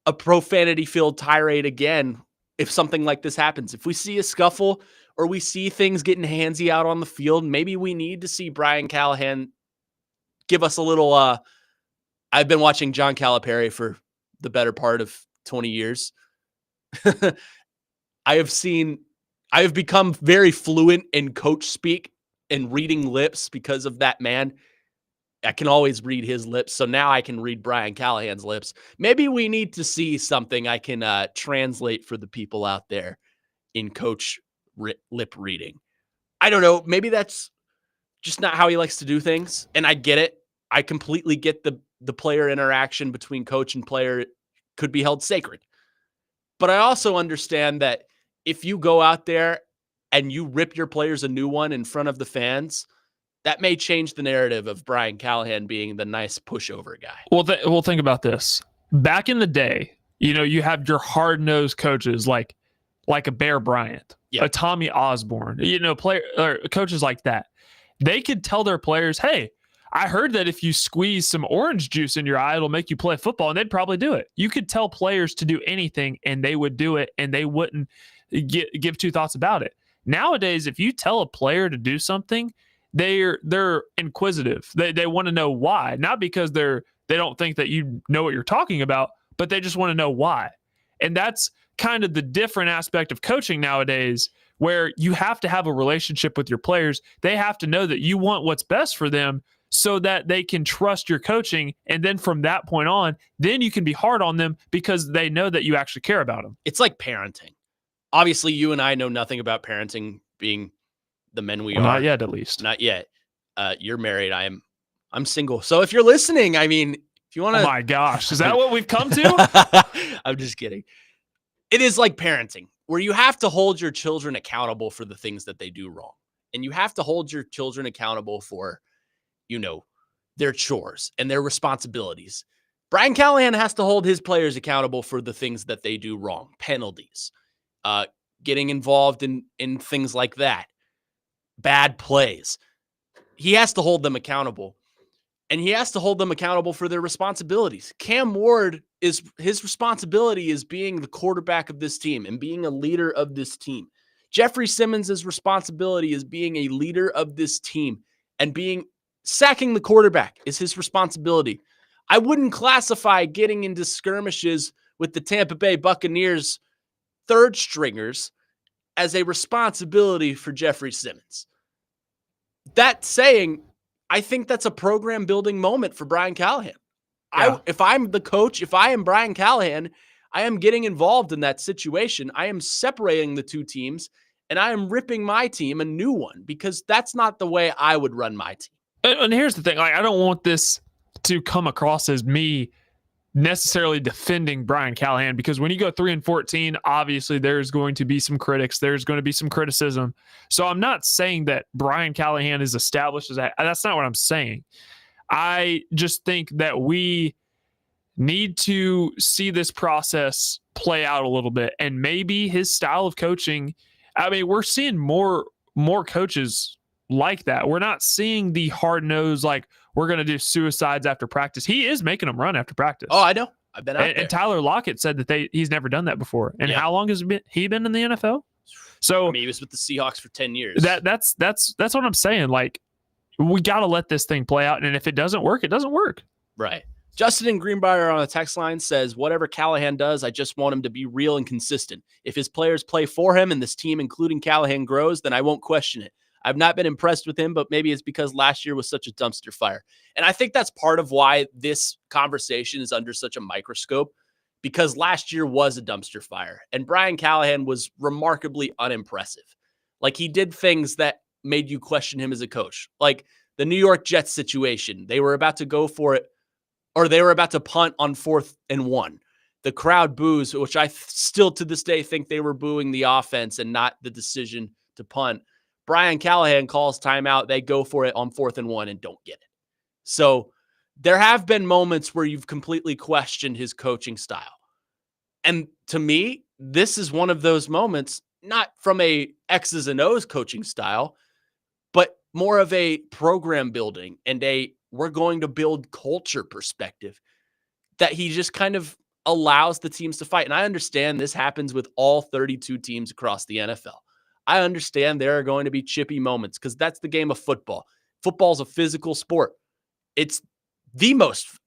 a profanity-filled tirade again if something like this happens. If we see a scuffle or we see things getting handsy out on the field, maybe we need to see Brian Callahan give us a little I've been watching John Calipari for the better part of 20 years. I have become very fluent in coach speak and reading lips because of that man. I can always read his lips. So now I can read Brian Callahan's lips. Maybe we need to see something I can translate for the people out there in coach lip reading. I don't know. Maybe that's just not how he likes to do things. And I get it. I completely get the player interaction between coach and player could be held sacred. But I also understand that if you go out there and you rip your players a new one in front of the fans, that may change the narrative of Brian Callahan being the nice pushover guy. Well, think about this. Back in the day, you have your hard-nosed coaches like a Bear Bryant, a Tommy Osborne, player or coaches like that. They could tell their players, "Hey, I heard that if you squeeze some orange juice in your eye, it'll make you play football," and they'd probably do it. You could tell players to do anything, and they would do it, and they wouldn't give two thoughts about it. Nowadays, if you tell a player to do something, they're inquisitive. They want to know why, not because they don't think that you know what you're talking about, but they just want to know why. And that's kind of the different aspect of coaching nowadays, where you have to have a relationship with your players. They have to know that you want what's best for them so that they can trust your coaching. And then from that point on, then you can be hard on them because they know that you actually care about them. It's like parenting. Obviously, you and I know nothing about parenting, being the men we are. Not yet, at least. Not yet. You're married. I'm single. So if you're listening, I mean, if you want to. Oh my gosh. Is that what we've come to? I'm just kidding. It is like parenting, where you have to hold your children accountable for the things that they do wrong. And you have to hold your children accountable for, their chores and their responsibilities. Brian Callahan has to hold his players accountable for the things that they do wrong. Penalties, getting involved in things like that. Bad plays. He has to hold them accountable, and he has to hold them accountable for their responsibilities. Cam Ward, his responsibility is being the quarterback of this team and being a leader of this team. Jeffrey Simmons' responsibility is being a leader of this team, and sacking the quarterback is his responsibility. I wouldn't classify getting into skirmishes with the Tampa Bay Buccaneers third stringers as a responsibility for Jeffrey Simmons. That saying, I think that's a program building moment for Brian Callahan. Yeah. If I'm the coach, if I am Brian Callahan, I am getting involved in that situation. I am separating the two teams, and I am ripping my team a new one, because that's not the way I would run my team. And here's the thing. I don't want this to come across as me necessarily defending Brian Callahan, because when you go 3-14, obviously there's going to be some critics. There's going to be some criticism. So I'm not saying that Brian Callahan is established as that. That's not what I'm saying. I just think that we need to see this process play out a little bit, and maybe his style of coaching. I mean, we're seeing more coaches like that. We're not seeing the hard nose, like we're going to do suicides after practice. He is making them run after practice. Oh, I know. I've been out there. And Tyler Lockett said that he's never done that before. And how long has he been in the NFL? So he was with the Seahawks for 10 years. That's what I'm saying. Like, we got to let this thing play out. And if it doesn't work, it doesn't work. Right. Justin in Greenbrier on the text line says, whatever Callahan does, I just want him to be real and consistent. If his players play for him and this team, including Callahan, grows, then I won't question it. I've not been impressed with him, but maybe it's because last year was such a dumpster fire. And I think that's part of why this conversation is under such a microscope, because last year was a dumpster fire. And Brian Callahan was remarkably unimpressive. Like, he did things that made you question him as a coach. Like the New York Jets situation. They were about to go for it, or they were about to punt on 4th and 1. The crowd boos, which I still to this day think they were booing the offense and not the decision to punt. Brian Callahan calls timeout. They go for it on 4th and 1 and don't get it. So there have been moments where you've completely questioned his coaching style. And to me, this is one of those moments, not from a X's and O's coaching style, but more of a program building and we're going to build culture perspective, that he just kind of allows the teams to fight. And I understand this happens with all 32 teams across the NFL. I understand there are going to be chippy moments, because that's the game of football. Football's a physical sport. It's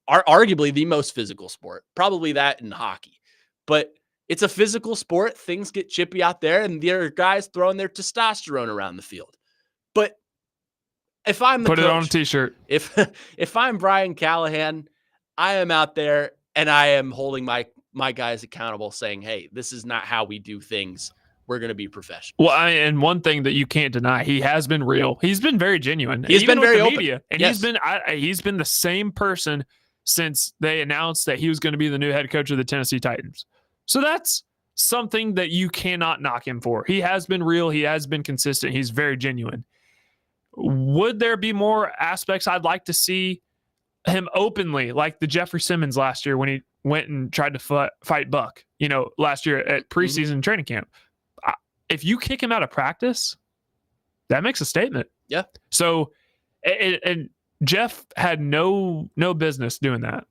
arguably the most physical sport, probably that in hockey. But it's a physical sport. Things get chippy out there, and there are guys throwing their testosterone around the field. But if I'm the Put coach, it on a T-shirt. If I'm Brian Callahan, I am out there and I am holding my guys accountable, saying, "Hey, this is not how we do things. We're going to be professional." Well, and one thing that you can't deny, he has been real. He's been very genuine. He's even been with very the open. media, and Yes. he's been the same person since they announced that he was going to be the new head coach of the Tennessee Titans. So that's something that you cannot knock him for. He has been real. He has been consistent. He's very genuine. Would there be more aspects I'd like to see him openly, like the Jeffrey Simmons last year when he went and tried to fight Buck, last year at preseason training camp? If you kick him out of practice, that makes a statement. Yeah. So, and Jeff had no business doing that.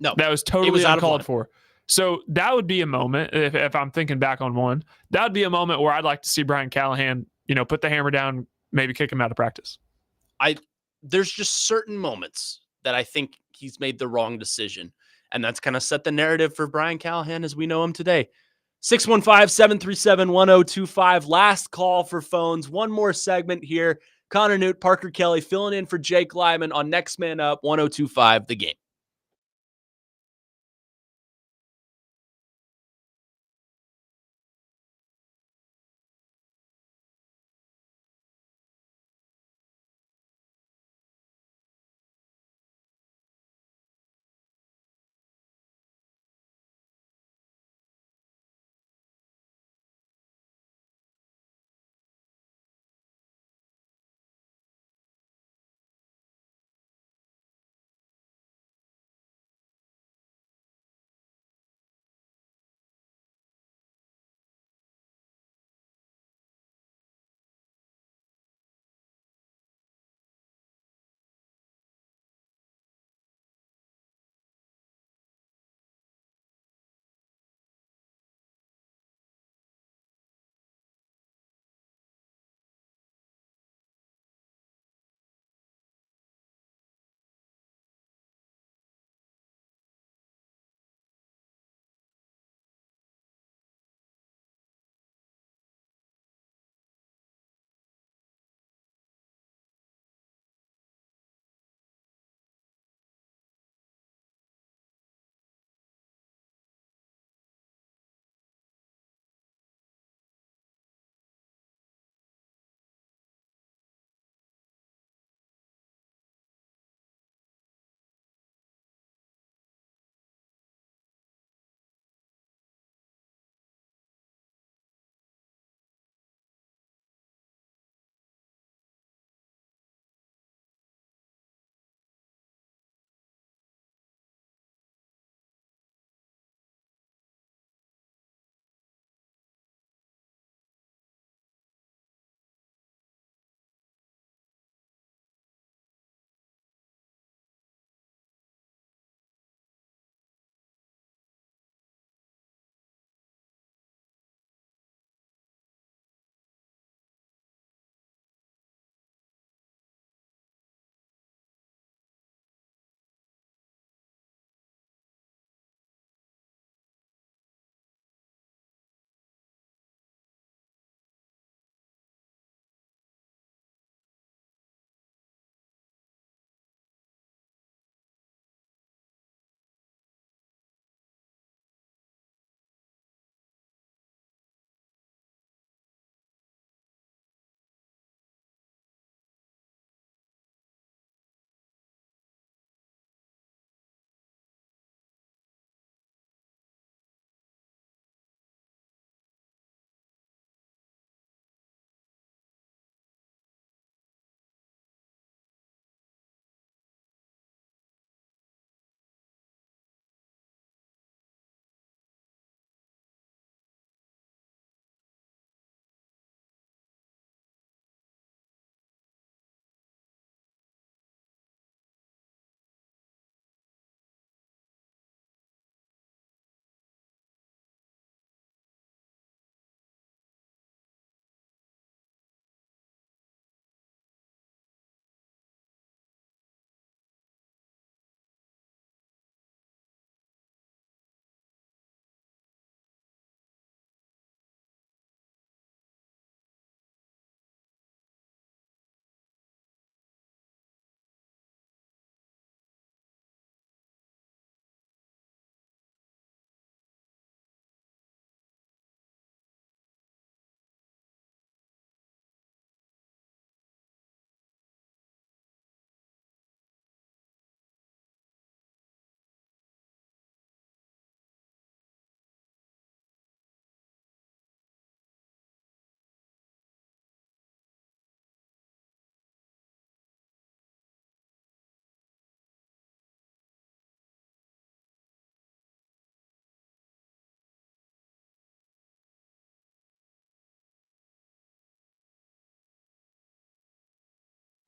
No, that was totally uncalled for. So that would be a moment, if I'm thinking back on one, that would be a moment where I'd like to see Brian Callahan, put the hammer down, maybe kick him out of practice. There's just certain moments that I think he's made the wrong decision. And that's kind of set the narrative for Brian Callahan as we know him today. 615-737-1025. Last call for phones. One more segment here. Connor Newt, Parker Kelly filling in for Jake Lyman on Next Man Up 1025 The Game.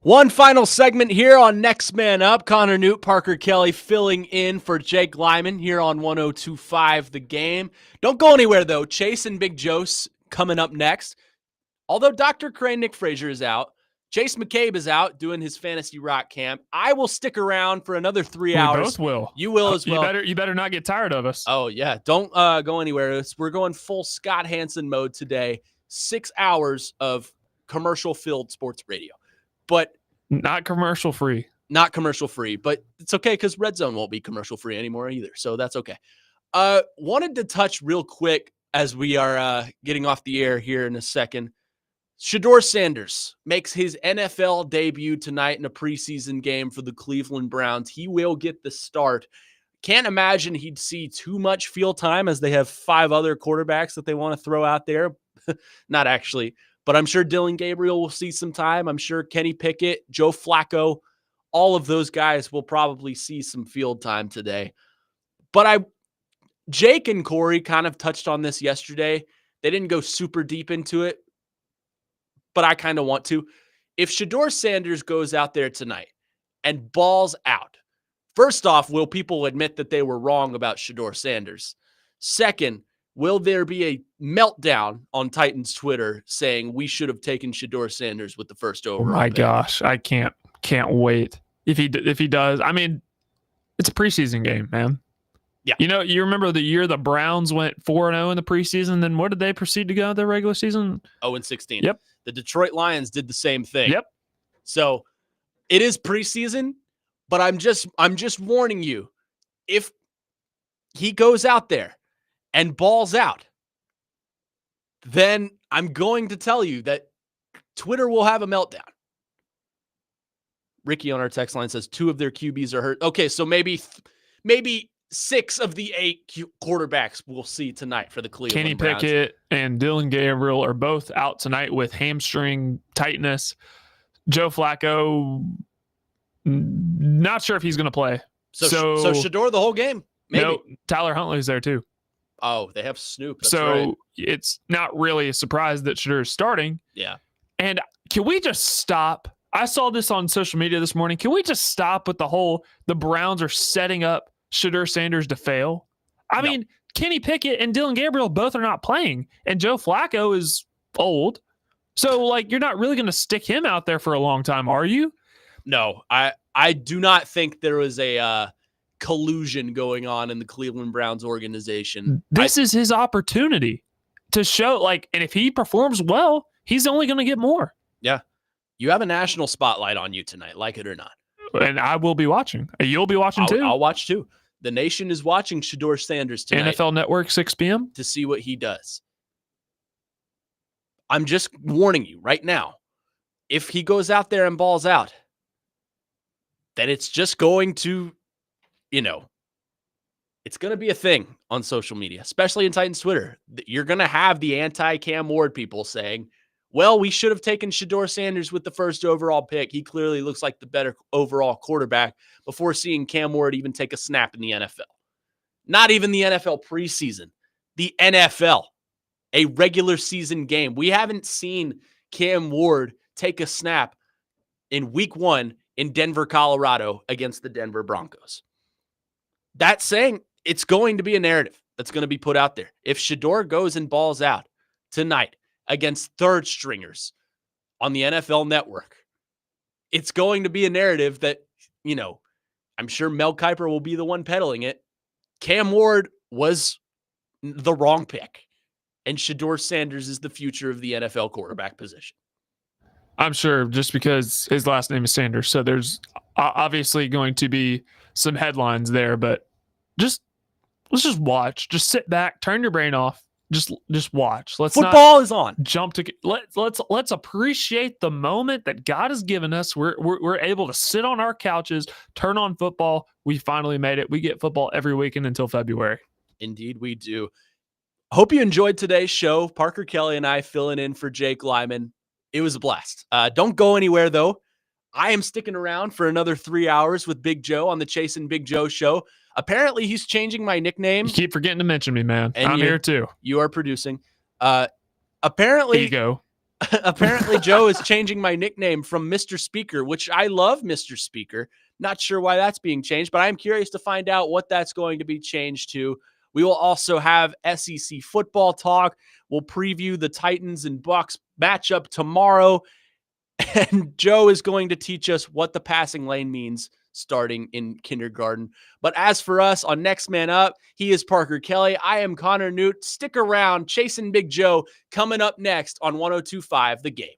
One final segment here on Next Man Up. Connor Newt, Parker Kelly filling in for Jake Lyman here on 102.5 The Game. Don't go anywhere, though. Chase and Big Joe's coming up next. Although Dr. Crane Nick Frazier is out, Chase McCabe is out doing his fantasy rock camp. I will stick around for another 3 hours. We both will. You will as well. You better not get tired of us. Oh, yeah. Don't go anywhere. We're going full Scott Hansen mode today. 6 hours of commercial-filled sports radio. But not commercial free. Not commercial free, but it's okay because Red Zone won't be commercial free anymore either. So that's okay. Wanted to touch real quick as we are getting off the air here in a second. Shedeur Sanders makes his NFL debut tonight in a preseason game for the Cleveland Browns. He will get the start. Can't imagine he'd see too much field time as they have 5 other quarterbacks that they want to throw out there. Not actually. But I'm sure Dylan Gabriel will see some time. I'm sure Kenny Pickett, Joe Flacco, all of those guys will probably see some field time today. But Jake and Corey kind of touched on this yesterday. They didn't go super deep into it, but I kind of want to. If Shedeur Sanders goes out there tonight and balls out, first off, will people admit that they were wrong about Shedeur Sanders? Second, will there be a meltdown on Titans Twitter saying we should have taken Shedeur Sanders with the first overall? Oh my pick? gosh, I can't wait if he does. I mean, it's a preseason game, man. Yeah. You know, you remember the year the Browns went 4-0 in the preseason. Then what did they proceed to go their regular season? 0-16. Yep. The Detroit Lions did the same thing. Yep. So it is preseason, but I'm just warning you, if he goes out there and balls out, then I'm going to tell you that Twitter will have a meltdown. Ricky on our text line says 2 of their QBs are hurt. Okay, so maybe 6 of the 8 quarterbacks we'll see tonight for the Cleveland Kenny Browns. Pickett and Dylan Gabriel are both out tonight with hamstring tightness. Joe Flacco, not sure if he's going to play. So Shedeur the whole game? Maybe. No, Tyler Huntley's there too. Oh, they have Snoop. That's so right. It's not really a surprise that Shedeur is starting. Yeah. And can we just stop? I saw this on social media this morning. Can we just stop with the Browns are setting up Shedeur Sanders to fail? I mean, Kenny Pickett and Dylan Gabriel both are not playing, and Joe Flacco is old. So, you're not really going to stick him out there for a long time, are you? No, I do not think there was a collusion going on in the Cleveland Browns organization. This is his opportunity to show, and if he performs well, he's only going to get more. Yeah. You have a national spotlight on you tonight, like it or not. And I will be watching. You'll be watching too. I'll watch too. The nation is watching Shedeur Sanders tonight. NFL Network, 6 p.m. to see what he does. I'm just warning you right now. If he goes out there and balls out, then it's just going to, it's going to be a thing on social media, especially in Titans Twitter. You're going to have the anti-Cam Ward people saying, well, we should have taken Shedeur Sanders with the first overall pick. He clearly looks like the better overall quarterback before seeing Cam Ward even take a snap in the NFL. Not even the NFL preseason. The NFL, a regular season game. We haven't seen Cam Ward take a snap in week 1 in Denver, Colorado against the Denver Broncos. That's saying it's going to be a narrative that's going to be put out there. If Shedeur goes and balls out tonight against third stringers on the NFL Network, it's going to be a narrative that, I'm sure Mel Kiper will be the one peddling it. Cam Ward was the wrong pick, and Shedeur Sanders is the future of the NFL quarterback position. I'm sure, just because his last name is Sanders. So there's obviously going to be some headlines there, but let's just watch. Just sit back, turn your brain off. Just watch. Football is on. Jump to let's appreciate the moment that God has given us. We're able to sit on our couches, turn on football. We finally made it. We get football every weekend until February. Indeed, we do. Hope you enjoyed today's show. Parker Kelly and I filling in for Jake Lyman. It was a blast. Don't go anywhere though. I am sticking around for another 3 hours with Big Joe on the Chase and Big Joe show. Apparently, he's changing my nickname. You keep forgetting to mention me, man. And I'm here too. You are producing. Apparently, Ego. Apparently, Joe is changing my nickname from Mr. Speaker, which I love Mr. Speaker. Not sure why that's being changed, but I'm curious to find out what that's going to be changed to. We will also have SEC football talk. We'll preview the Titans and Bucks matchup tomorrow. And Joe is going to teach us what the passing lane means starting in kindergarten. But as for us on Next Man Up, he is Parker Kelly. I am Connor Newt. Stick around. Chasing Big Joe coming up next on 102.5 The Game.